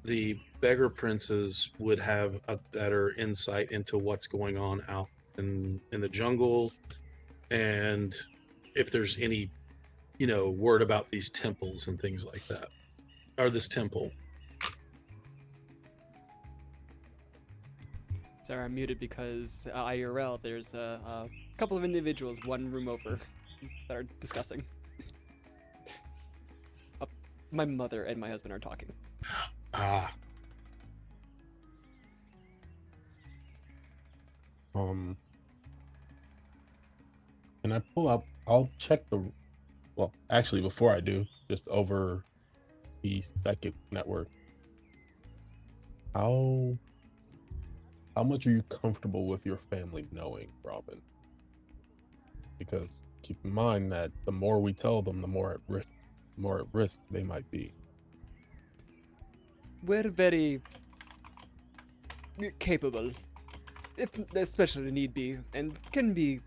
the beggar princes would have a better insight into what's going on out in the jungle, and if there's any word about these temples and things like that, or this temple. Sorry, I'm muted because IRL, there's a couple of individuals one room over that are discussing. My mother and my husband are talking. Ah. Can I pull up? I'll check well, actually, before I do, just over the psychic network. How much are you comfortable with your family knowing, Robin? Because keep in mind that the more we tell them, the more at risk they might be. We're very capable, if especially need be, and can be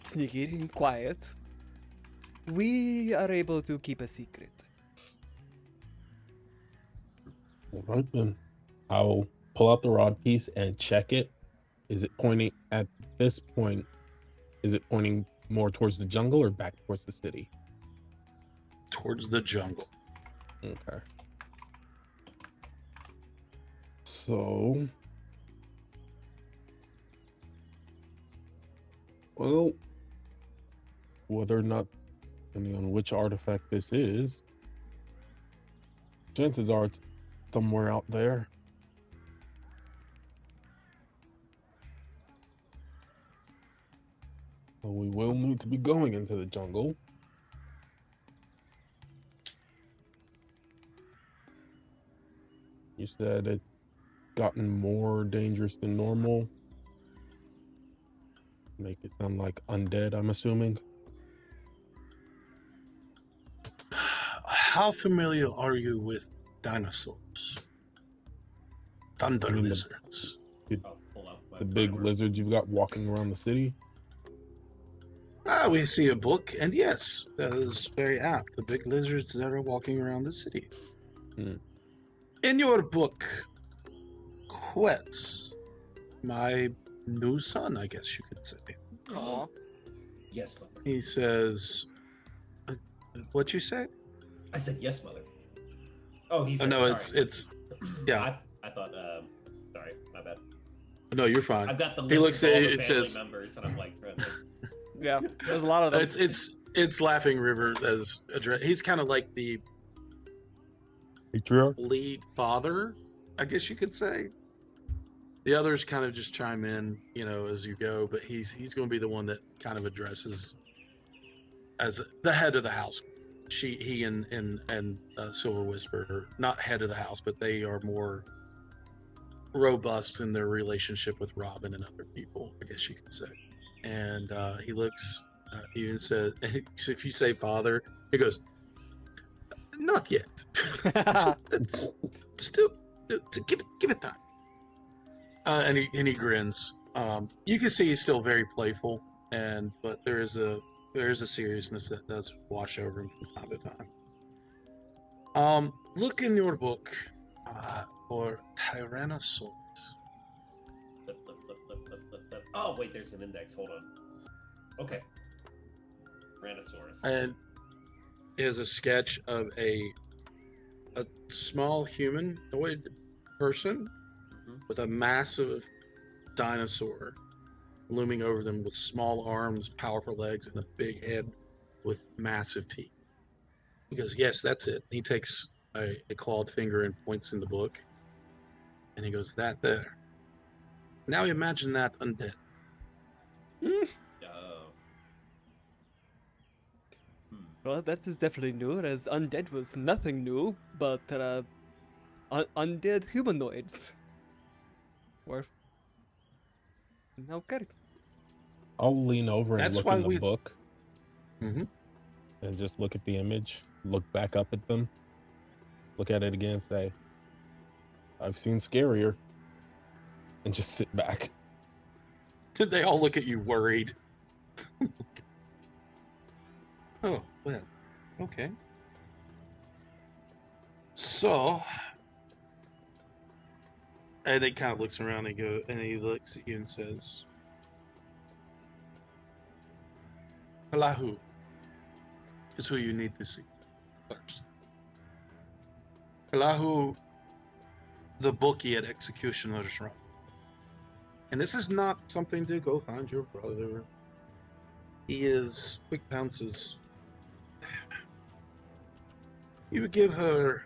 sneaky and quiet. We are able to keep a secret. All right, then. I'll pull out the rod piece and check it. Is it pointing at this point? Is it pointing more towards the jungle or back towards the city? Towards the jungle. Okay. So, well, whether or not, depending on which artifact this is, chances are it's somewhere out there. So we will need to be going into the jungle. You said it's gotten more dangerous than normal. Make it sound like undead, I'm assuming. How familiar are you with dinosaurs? Thunder lizards. I'll pull up The big lizards you've got walking around the city? we see a book, and yes, that is very apt. The big lizards that are walking around the city. Hmm. In your book, Quetz, my new son, I guess you could say. Aw. Yes, mother. He says, "What you say?" I said yes, mother. Oh, he Oh said no, sorry. it's yeah. I thought. Sorry, my bad. No, you're fine. I've got the He list looks of all at the it, it family says- members, and I'm like trying to. Yeah, there's a lot of them. It's Laughing River as address. He's kind of like the Patriarch. lead father, I guess you could say. The others kind of just chime in, as you go, but he's going to be the one that kind of addresses as the head of the house. He and Silver Whisper are not head of the house, but they are more robust in their relationship with Robin and other people, I guess you could say. And he looks at you and says, if you say father, he goes, "Not yet. It's still give it time." And he grins. You can see he's still very playful, but there is a seriousness that does wash over him from time to time. Look in your book for Tyrannosaurus. Flip. Oh wait, there's an index. Hold on. Okay. Tyrannosaurus. And is a sketch of a small humanoid person with a massive dinosaur looming over them with small arms, powerful legs, and a big head with massive teeth. He goes, "Yes, that's it." He takes a clawed finger and points in the book. And he goes, "That there. Now imagine that undead." Oh. Well, that is definitely new, as undead was nothing new, but undead humanoids were okay. I'll lean over and That's look why in the we- book Mm-hmm. and just look at the image, look back up at them, look at it again, say, "I've seen scarier," and just sit back. Did they all look at you worried? Oh, well, okay. So, and he kind of looks around and he looks at you and says, "Kalahu is who you need to see first. Kalahu, the bookie at Executioner's Run. And this is not something to go find your brother. He is quick pounces. You give her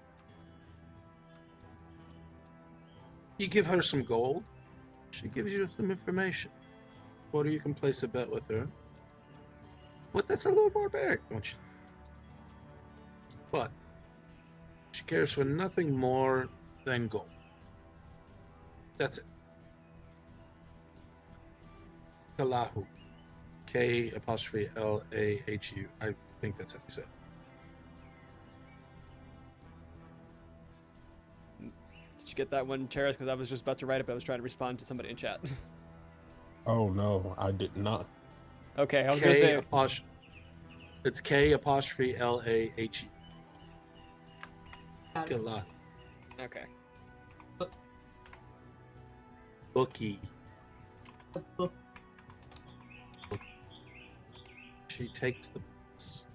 some gold. She gives you some information. Or you can place a bet with her. But that's a little barbaric, don't you? But she cares for nothing more than gold. That's it. Kalahu. K''Lahu. I think that's how you say it. Did you get that one, Cheris? Because I was just about to write it, but I was trying to respond to somebody in chat. Oh no, I did not. Okay, I was gonna say. It's K''Lahu. Got it. Kalahu. Okay. Bookie. The book. She takes the books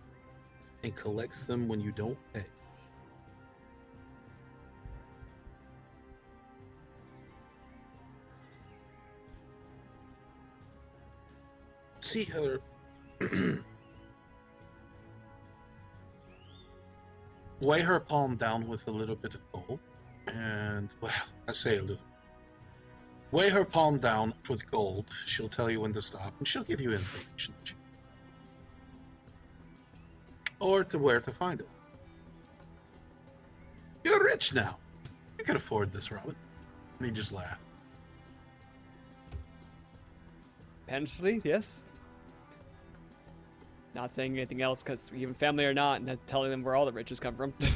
and collects them when you don't pay. See her weigh her palm down with a little bit of gold, and well, I say a little. Weigh her palm down with gold. She'll tell you when to stop, and she'll give you information. Or to where to find it. You're rich now. You can afford this, Robin. And he just laughed. Potentially, yes. Not saying anything else, because even family or not, and telling them where all the riches come from. Dang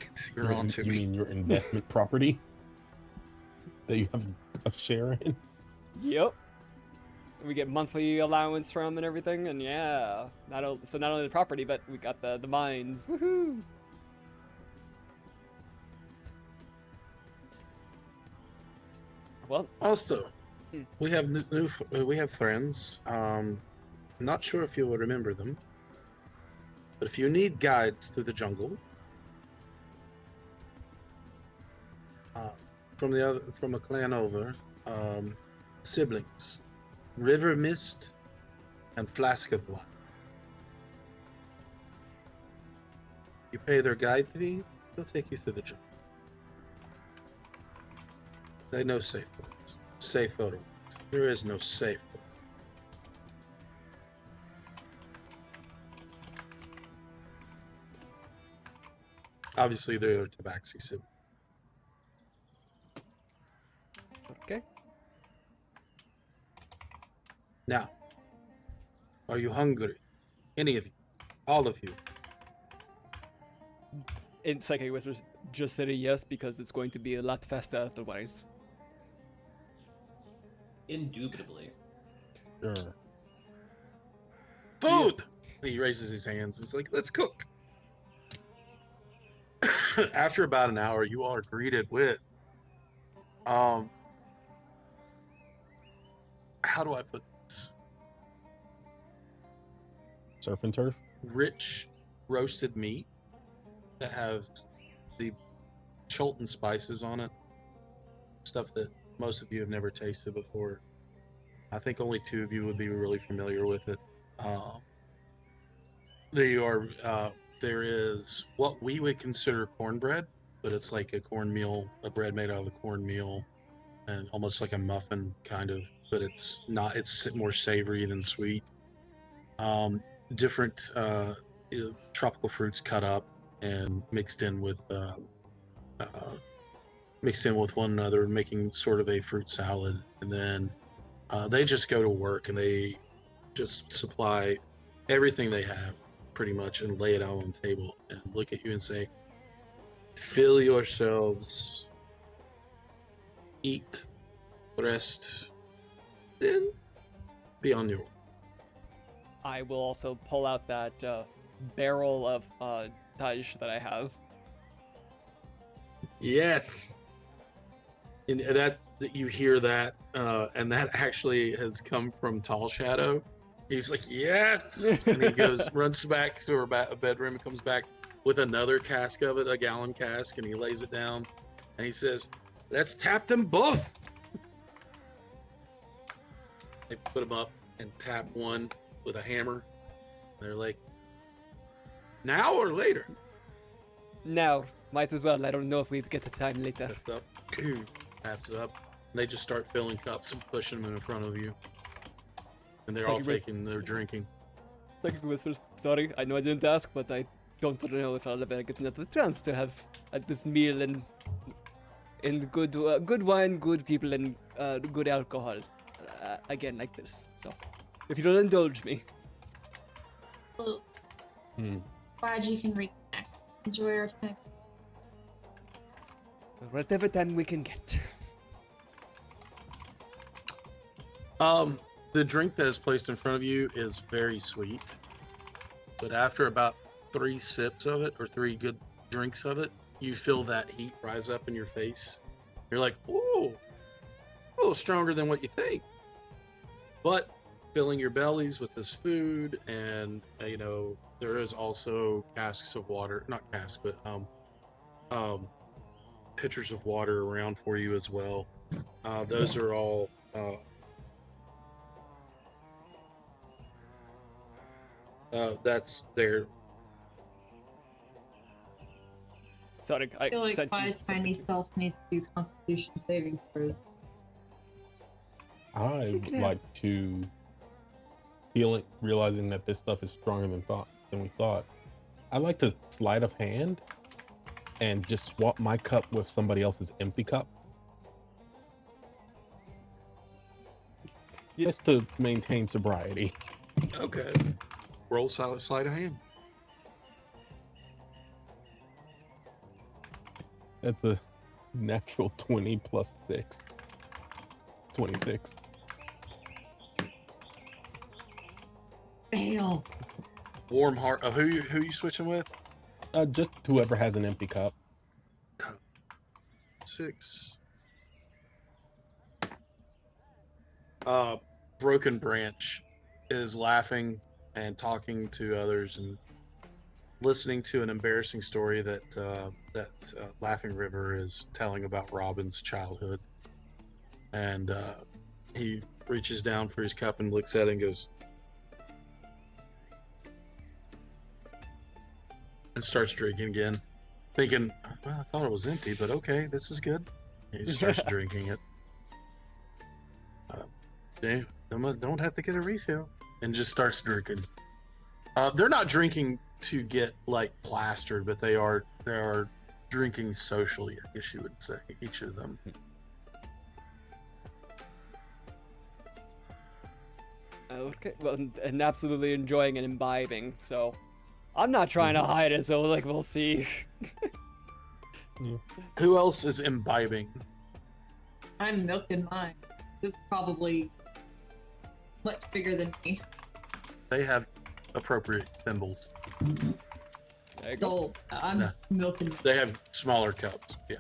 it, you're on to You me. mean your investment property that you have a share in? Yep. we get monthly allowance from and everything, and yeah, not only the property, but we got the mines. Woohoo! Well, Also, Hmm. we have we have friends. Not sure if you'll remember them, but if you need guides through the jungle, from a clan over, siblings, River Mist, and Flask of Wine. You pay their guide fee, they'll take you through the jungle. They know safe roads, safe photo roads. There is no safe road. Obviously, they're Tabaxi siblings. okay. Now, are you hungry? Any of you? All of you? In Psychic Whispers, just say yes because it's going to be a lot faster otherwise. Indubitably. Sure. Food! He raises his hands. It's like, let's cook. After about an hour, you all are greeted with, how do I put this? Surf and turf. Rich roasted meat that has the Chilton spices on it. Stuff that most of you have never tasted before. I think only 2 of you would be really familiar with it. There is what we would consider cornbread, but it's like a cornmeal, a bread made out of the cornmeal, and almost like a muffin kind of, but it's not. It's more savory than sweet. Different tropical fruits cut up and mixed in with one another, making sort of a fruit salad, and then they just go to work and they just supply everything they have pretty much and lay it out on the table and look at you and say, fill yourselves, eat, rest, then be on your way. I will also pull out that barrel of Taj that I have. Yes. And that you hear that, and that actually has come from Tall Shadow. He's like, yes, and he runs back to her bedroom and comes back with another cask of it, a gallon cask, and he lays it down, and he says, let's tap them both. They put them up and tap one with a hammer. They're like, now or later? Now, might as well. I don't know if we'd get the time later. Lift up, taps it up. And they just start filling cups and pushing them in front of you. And they're all taking their drinking. Psychic Whispers, sorry, I know I didn't ask, but I don't know if I'll ever get another chance to have this meal and good wine, good people, and good alcohol again like this. So, if you don't indulge me. Well, Hmm. glad you can reconnect. Enjoy our time. Whatever time we can get. The drink that is placed in front of you is very sweet, but after about 3 sips of it, or 3 good drinks of it, you feel that heat rise up in your face. You're like, whoa, a little stronger than what you think. But filling your bellies with this food, and there is also casks of water, not casks, but pitchers of water around for you as well. Those are all that's their. Sorry, I feel like sent my you tiny something. self needs to do Constitution saving throws. I Yeah. like to realizing that this stuff is stronger than we thought. I like to sleight of hand and just swap my cup with somebody else's empty cup. Just to maintain sobriety. Okay. Roll sleight of hand. That's a natural 20 plus 6. 26. Daniel. Warm heart. Oh, who you switching with? Just whoever has an empty cup. 6. Broken Branch is laughing and talking to others and listening to an embarrassing story that Laughing River is telling about Robin's childhood. And he reaches down for his cup and looks at it and goes, and starts drinking again, thinking, well, I thought it was empty, but okay, this is good. And he starts drinking it. They don't have to get a refill, and just starts drinking. They're not drinking to get like plastered, but they are drinking socially, I guess you would say, each of them. Okay, well, and absolutely enjoying and imbibing. So, I'm not trying to hide it. So, like, we'll see. Who else is imbibing? I'm milking mine. This is probably much bigger than me. They have appropriate thimbles. There you go. So I'm milking. They have smaller cups. Yeah.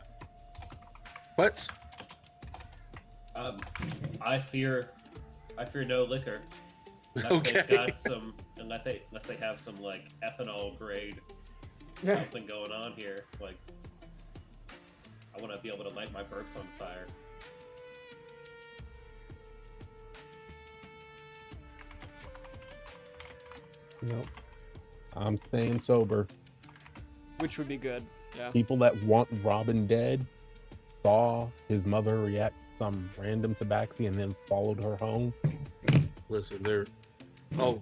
What? I fear no liquor. Unless Okay. they've got some, unless they have some like ethanol grade something going on here. Like, I want to be able to light my burps on fire. Nope. I'm staying sober. Which would be good. Yeah. People that want Robin dead saw his mother react to some random tabaxi and then followed her home. Listen, they're. Oh.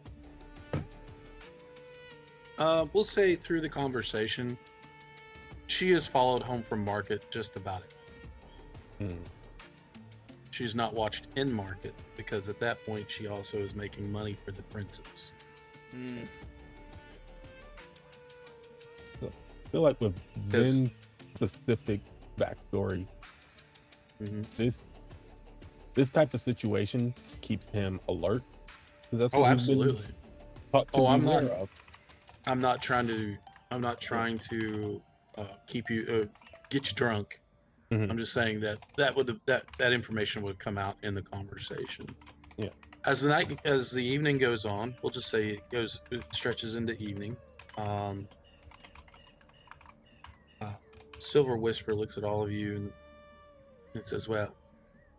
We'll say through the conversation, she is followed home from market just about it. She's not watched in market because at that point she also is making money for the princess. So, I feel like with Zen's specific backstory, this type of situation keeps him alert. That's what he's been Absolutely. taught to I'm beware not. of. I'm not trying to keep you get you drunk. I'm just saying that information would come out in the conversation. Yeah. As the evening goes on, we'll just say it stretches into evening. Silver Whisper looks at all of you and it says, "Well,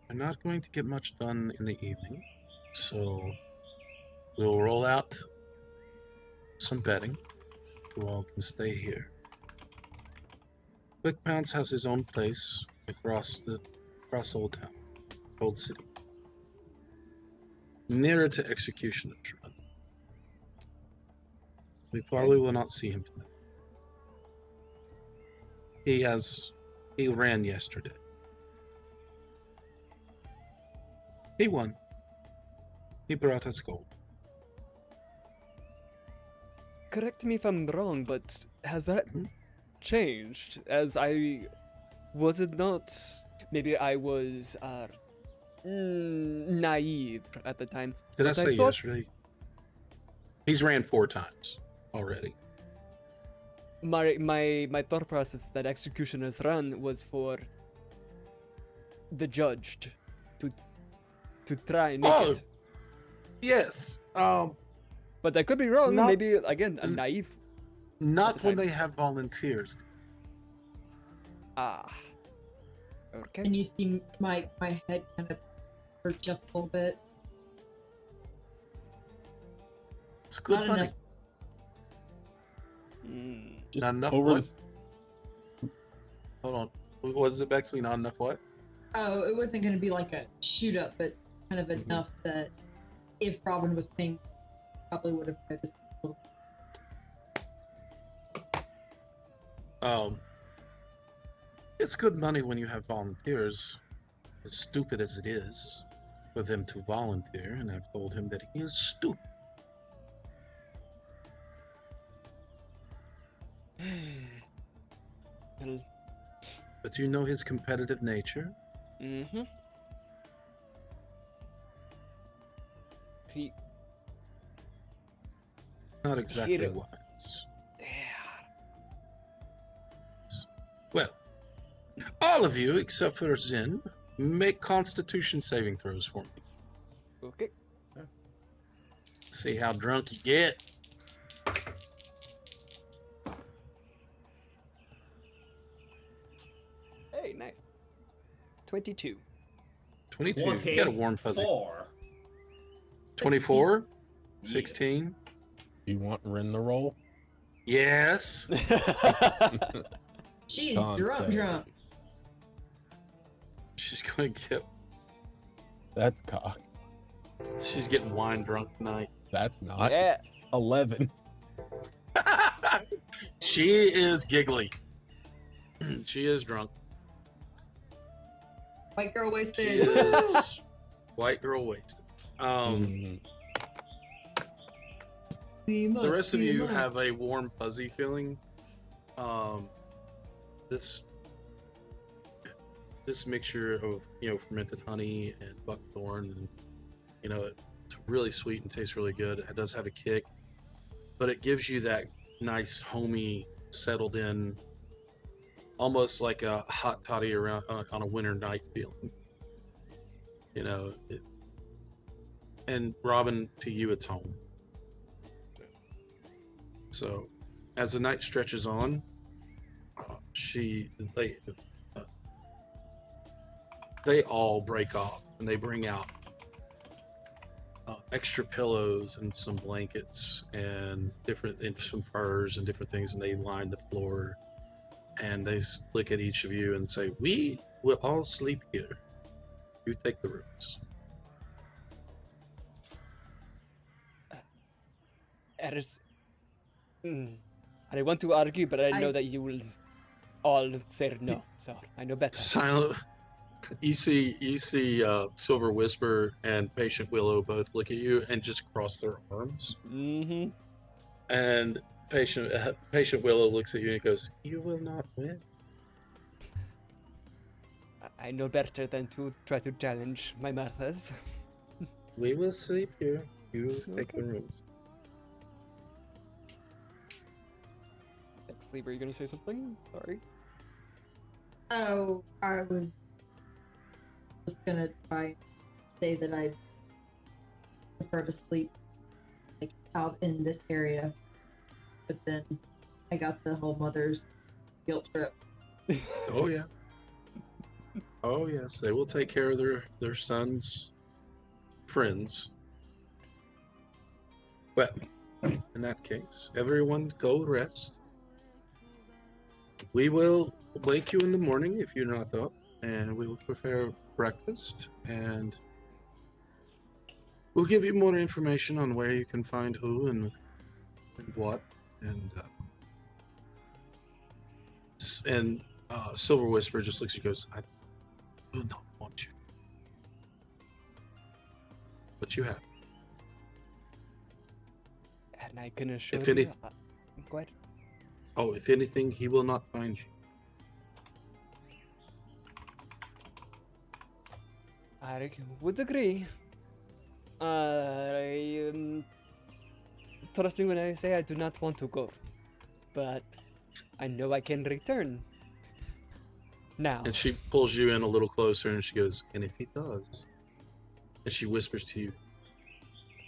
I'm not going to get much done in the evening, so we'll roll out some betting. You all can stay here. Quick Pounce has his own place across Old Town, Old City, nearer to Executioner's Run. We probably will not see him tonight. He ran yesterday. He won. He brought us gold. Correct me if I'm wrong, but has that changed? Was it not? Maybe I was naive at the time. Did I but say thought- yesterday? He's ran 4 times already. My thought process that Executioner's Run was for the judged to try and make it. Yes. But I could be wrong. Not- Maybe again, I'm naive. Not the when time. they have volunteers. Ah. Okay. Can you see my head kind of perch up a little bit? It's good Not money. enough. Just Not enough over what? this- Hold on. Was it Bexley not enough what? Oh, it wasn't going to be like a shoot up, but kind of enough that if Robin was paying, probably would have noticed. a little. It's good money when you have volunteers. As stupid as it is for them to volunteer, and I've told him that he is stupid. Well, But you know his competitive nature. Not exactly Hero. wise. Yeah. Well, all of you except for Zin make Constitution saving throws for me. Okay. See how drunk you get. Hey, nice. 22. 22. You got a warm fuzzy. 24. 24? Yes. 16? You want Ren to roll? Yes. She's Con drunk, save. drunk. She's going to get. That's cock. She's getting wine drunk tonight. That's not. Yeah. 11. She is giggly. She is drunk. White girl She wasted. is white girl wasted. Mhm. The rest of you have a warm fuzzy feeling. This mixture of fermented honey and buckthorn, and it's really sweet and tastes really good. It does have a kick, but it gives you that nice homey, settled in, almost like a hot toddy around on a winter night feeling. And Robin, to you, it's home. So, as the night stretches on, they all break off and they bring out extra pillows and some blankets and some furs and different things, and they line the floor, and they look at each of you and say, "We will all sleep here. You take the rooms." I want to argue, but I know I- that you will all say no, so I know better. Silent. You see Silver Whisper and Patient Willow both look at you and just cross their arms. Mm-hmm. And Patient Willow looks at you and goes, "You will not win." I know better than to try to challenge my Marthas. We will sleep here. You take Okay. the rooms. Next, Lee, were you gonna say something? Sorry. Oh, I was just gonna try and say that I prefer to sleep like out in this area, but then I got the whole mother's guilt trip. Oh yeah. Oh yes, they will take care of their son's friends. Well, in that case, everyone go rest. We will wake you in the morning if you're not up, and we will prepare breakfast, and we'll give you more information on where you can find who and what, and Silver Whisper just looks at you and goes, "I do not want you, but you have." And I can assure If you. any- Go ahead. Oh, if anything, he will not find you. I would agree. Trust me when I say I do not want to go, but I know I can return. Now. And she pulls you in a little closer and she goes, "And if he does," and she whispers to you,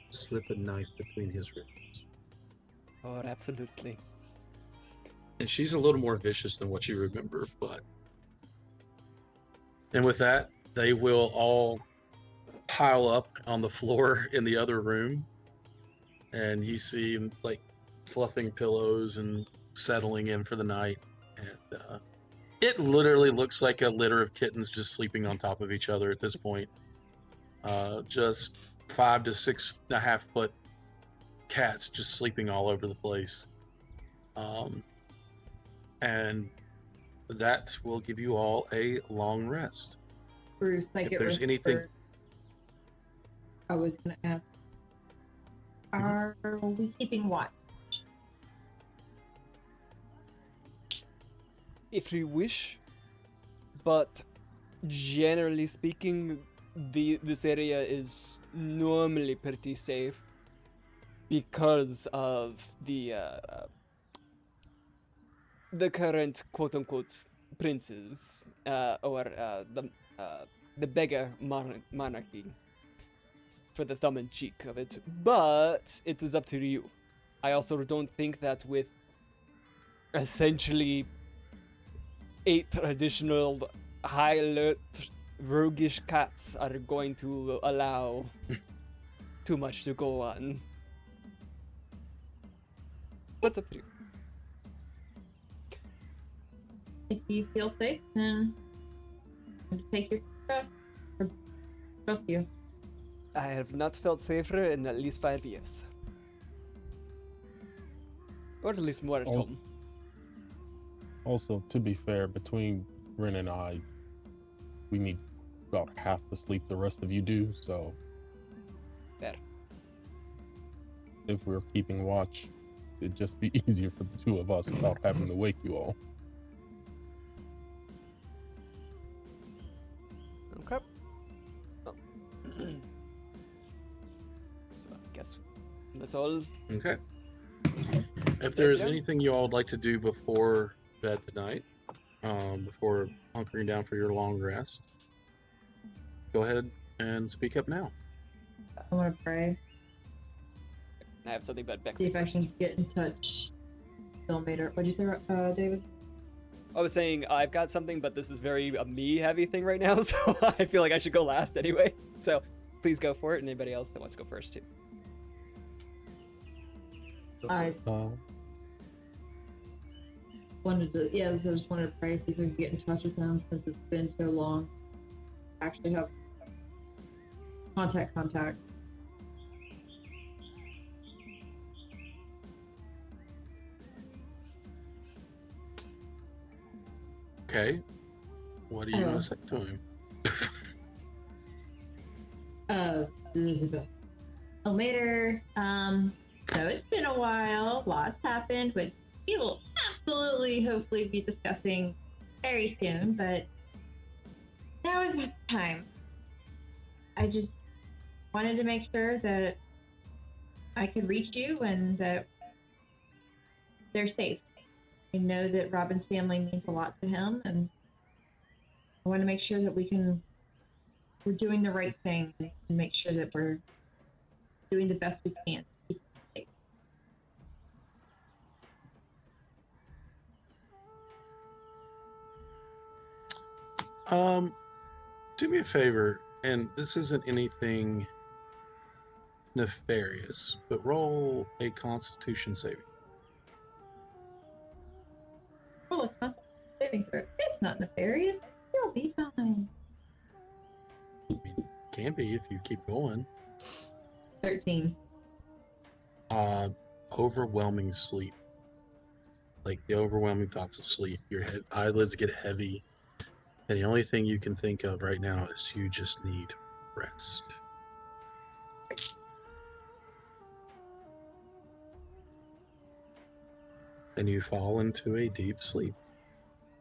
"slip a knife between his ribs." Oh, absolutely. And she's a little more vicious than what you remember, but. And with that, they will all pile up on the floor in the other room. And you see them like fluffing pillows and settling in for the night. And it literally looks like a litter of kittens just sleeping on top of each other at this point. Just 5 to 6.5 foot cats just sleeping all over the place. And that will give you all a long rest. Bruce, like If it there's was anything- I was gonna ask, are we keeping watch? If you wish, but generally speaking, this area is normally pretty safe because of the current quote-unquote princes, or the beggar monarchy, for the thumb and cheek of it. But it is up to you. I also don't think that with essentially 8 traditional high alert roguish cats are going to allow too much to go on. What's up to you? If you feel safe, then I'm gonna take your trust. Or trust you. I have not felt safer in at least 5 years. Or at least more at Also- home. Also, to be fair, between Ren and I, we need about half the sleep the rest of you do, so Fair. if we're keeping watch, it'd just be easier for the two of us without having to wake you all. Okay. Oh. So I guess that's all. Okay. If there is Yeah. anything you all would like to do before bed tonight, before hunkering down for your long rest, go ahead and speak up now. I want to pray. I have something about Bex See if I first. can get in touch. Filmator. What'd you say, David? I was saying I've got something, but this is very a me heavy thing right now, so I feel like I should go last anyway. So please go for it, and anybody else that wants to go first too. I wanted to, I just wanted to pray, see if we could get in touch with them since it's been so long. Actually have contact. Okay. What do you want to say to him? Later. So it's been a while, lots happened, which we will absolutely, hopefully be discussing very soon, but now is not the time. I just wanted to make sure that I could reach you and that they're safe. I know that Robin's family means a lot to him, and I want to make sure that we're doing the right thing and make sure that we're doing the best we can to keep them safe. Do me a favor, and this isn't anything nefarious, but roll a Constitution saving. Roll a Constitution saving throw. It's not nefarious. You'll be fine. Can be if you keep going. 13. Overwhelming sleep. Like the overwhelming thoughts of sleep. Your eyelids get heavy, and the only thing you can think of right now is you just need rest. Then you fall into a deep sleep,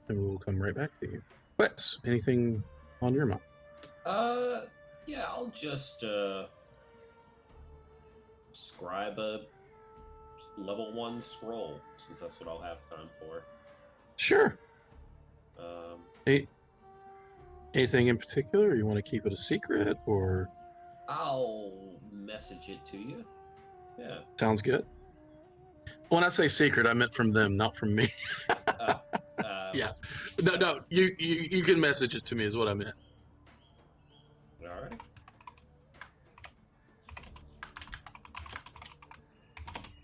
and we will come right back to you. Wets, anything on your mind? Yeah, I'll just scribe a level 1 scroll, since that's what I'll have time for. Sure. Um, Anything in particular, or you want to keep it a secret, or? I'll message it to you. Yeah. Sounds good. When I say secret, I meant from them, not from me. Yeah. No, you can message it to me is what I meant. Alright.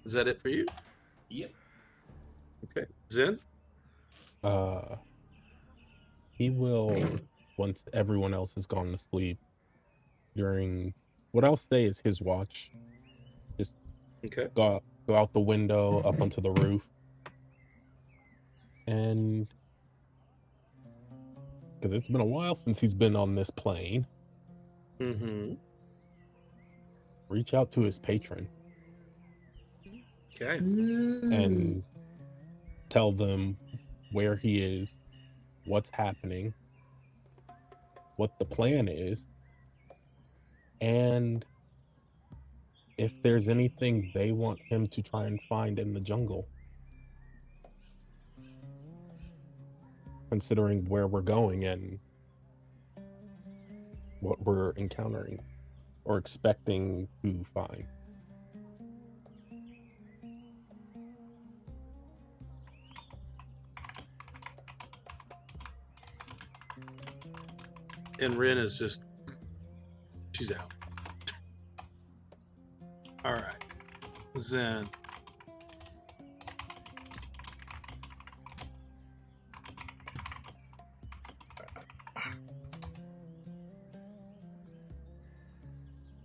Is that it for you? Yep. Okay. Zen? He will, once everyone else has gone to sleep, during what I'll say is his watch, just Okay. go out the window up onto the roof, and because it's been a while since he's been on this plane, Mm-hmm. reach out to his patron Okay. and tell them where he is, what's happening, what the plan is, and if there's anything they want him to try and find in the jungle, considering where we're going and what we're encountering or expecting to find. And Ren is just, she's out. All right. Zen.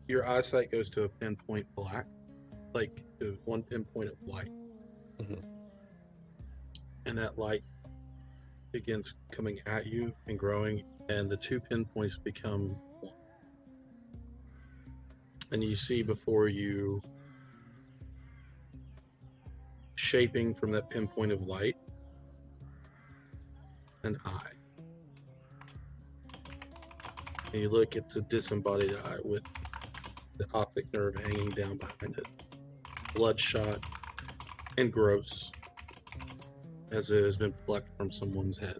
Your eyesight goes to a pinpoint black, like to one pinpoint of light. Mhm. And that light begins coming at you and growing, and the two pinpoints become one. And you see before you, shaping from that pinpoint of light, an eye. And you look, it's a disembodied eye with the optic nerve hanging down behind it, bloodshot and gross, as it has been plucked from someone's head.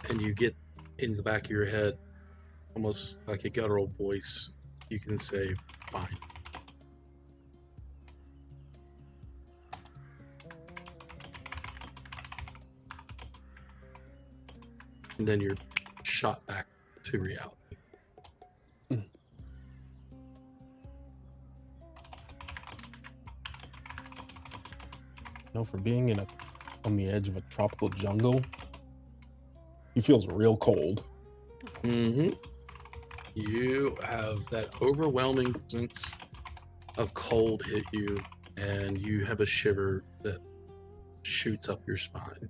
And you get in the back of your head, almost like a guttural voice, you can say, fine. And then you're shot back to reality. For being on the edge of a tropical jungle, he feels real cold. Mm-hmm. You have that overwhelming sense of cold hit you, and you have a shiver that shoots up your spine.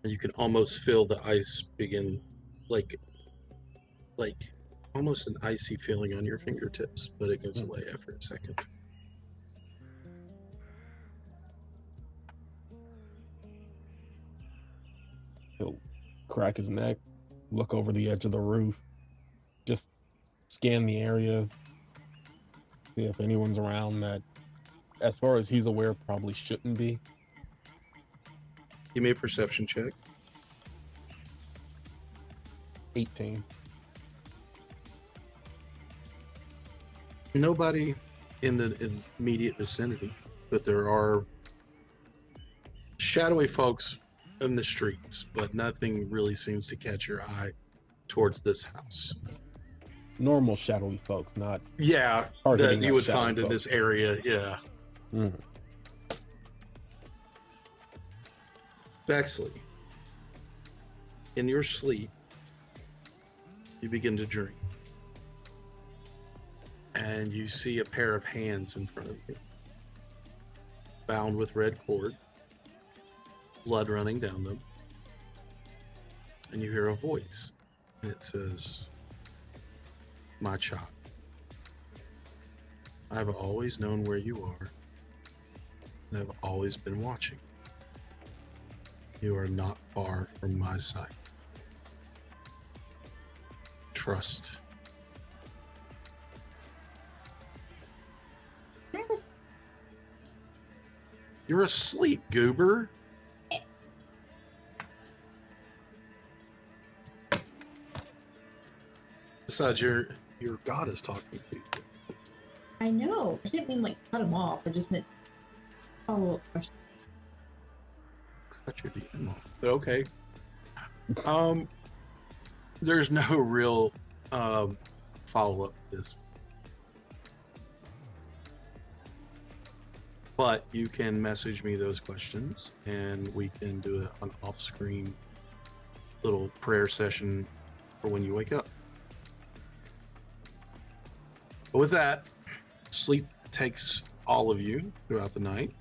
And you can almost feel the ice begin, like almost an icy feeling on your fingertips, but it goes away after a second. He'll crack his neck, look over the edge of the roof, just scan the area, see if anyone's around that, as far as he's aware, probably shouldn't be. Give me a perception check. 18. Nobody in the immediate vicinity, but there are shadowy folks in the streets, but nothing really seems to catch your eye towards this house. Normal shadowy folks, not that you would find in this area. Yeah. Mm-hmm. Bexley, in your sleep, you begin to dream, and you see a pair of hands in front of you, bound with red cord, blood running down them, and you hear a voice, and it says, "My child, I've always known where you are, and I've always been watching. You are not far from my sight. Trust." You're asleep, goober. Besides, your god is talking to you. I know. I didn't mean like cut him off. I just meant follow-up question. Cut your DM off. But okay. There's no real follow-up to this. But you can message me those questions, and we can do an off-screen little prayer session for when you wake up. But with that, sleep takes all of you throughout the night.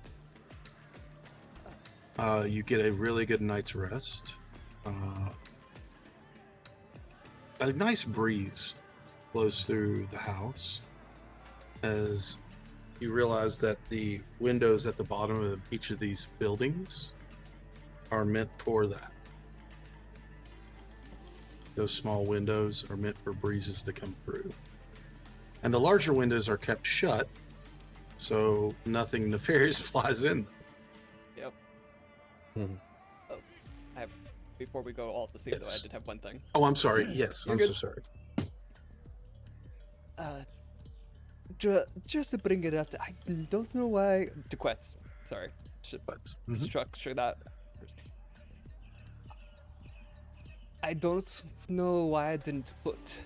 You get a really good night's rest. A nice breeze blows through the house as you realize that the windows at the bottom of each of these buildings are meant for that. Those small windows are meant for breezes to come through And the larger windows are kept shut, so nothing nefarious flies in. Yep. Mhm. Oh, I have. Before we go all to sleep, though, I Yes. did have one thing. Oh, I'm sorry. Yes, You're I'm so good. sorry. Just to bring it up, I don't know why. To Quetz. Sorry. Should But mhm. structure that. I don't know why I didn't put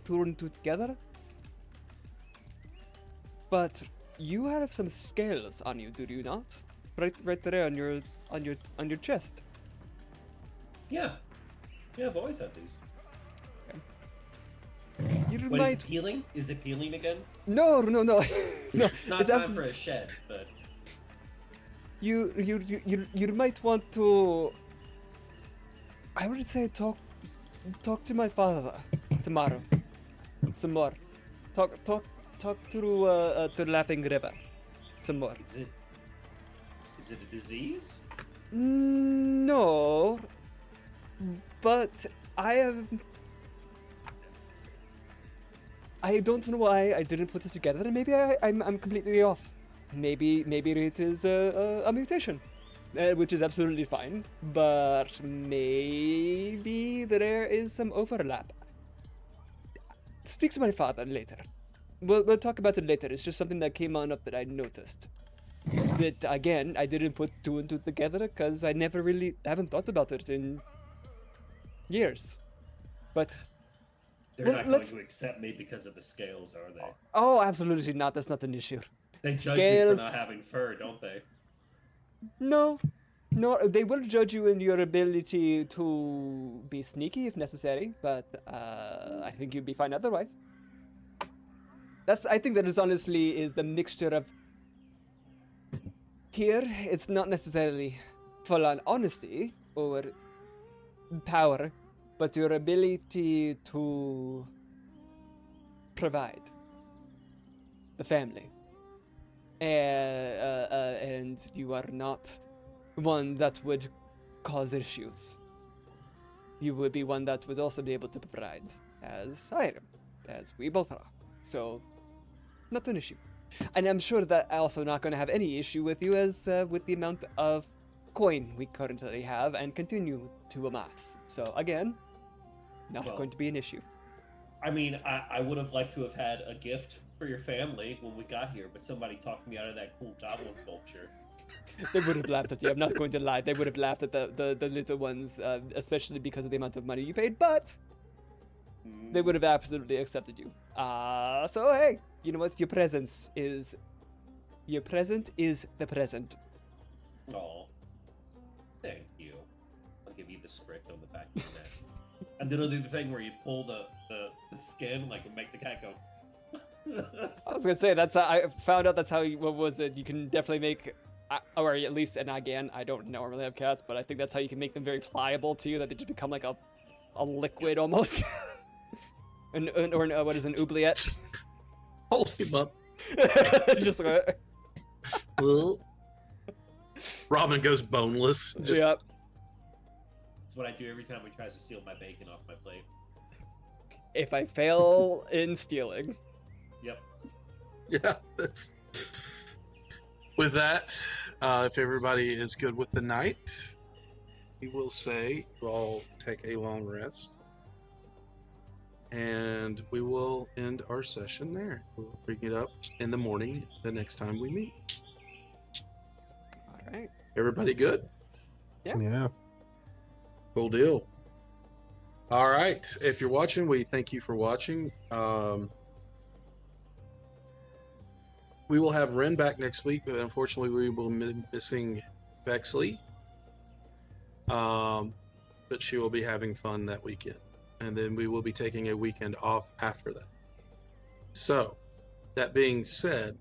two and two together. But you have some scales on you, do you not? Right there on your chest. Yeah. Yeah, I've always had these. You Wait, might. is it peeling? Is it peeling again? No. No. It's not time for a shed, but You might want to. I would say talk to my father tomorrow. Some more. Talk to Laughing River. Some more. is it a disease? No. But I don't know why I didn't put it together. Maybe I'm completely off. Maybe it is a mutation, which is absolutely fine. But maybe there is some overlap. Speak to my father later. We'll talk about it later. It's just something that came on up that I noticed. That again, I didn't put two and two together because I never really haven't thought about it in years. But They're Well, not going let's- to accept me because of the scales, are they? oh, absolutely not. That's not an issue. They judge me for not Scales- having fur, don't they? No, they will judge you in your ability to be sneaky if necessary, but I think you'd be fine otherwise. I think that is honestly is the mixture of. Here, it's not necessarily full-on honesty or power, but your ability to provide the family. And you are not one that would cause issues. You would be one that would also be able to provide, as I am, as we both are. So, not an issue. And I'm sure that I'm also not going to have any issue with you as with the amount of coin we currently have and continue to amass. So again, not Well- going to be an issue. I mean, I would have liked to have had a gift for your family when we got here, but somebody talked me out of that cool goblin sculpture. They would have laughed at you. I'm not going to lie. They would have laughed at the little ones, especially because of the amount of money you paid. But they would have absolutely accepted you. So hey, you know what? Your present is the present. Oh, thank you. I'll give you the script on the back of your neck. And then I'll do the thing where you pull the skin, like, and make the cat go. I was gonna say that's how I found out. That's how what was it? You can definitely make, or at least, and again, I don't normally have cats, but I think that's how you can make them very pliable to you. That they just become like a liquid almost. or what is an oubliette? Hold him up. Just like, Robin goes boneless. Just, yep. That's what I do every time he tries to steal my bacon off my plate. If I fail in stealing, Yep. Yeah, that's. With that, if everybody is good with the night, we will say we'll all take a long rest. And we will end our session there. We'll bring it up in the morning the next time we meet. all right. Everybody good? Yeah. Cool deal. All right. If you're watching, we thank you for watching. We will have Ren back next week, but unfortunately, we will be missing Bexley. But she will be having fun that weekend. And then we will be taking a weekend off after that. So, that being said,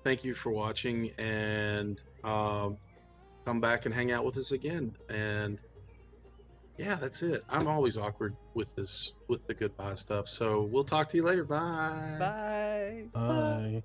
thank you for watching, and come back and hang out with us again. And yeah, that's it. I'm always awkward with the goodbye stuff. So we'll talk to you later. Bye. Bye. Bye.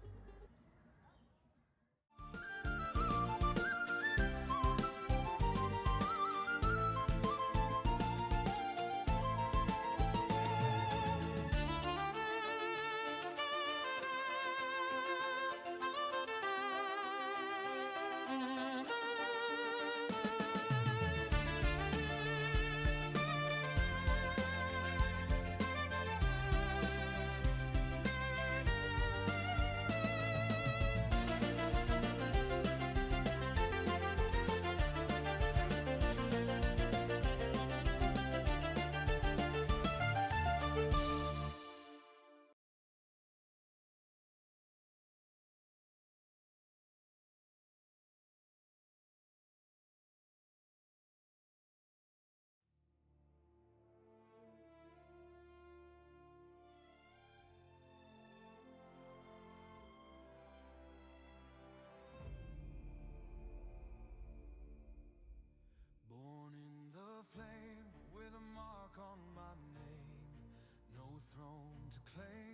play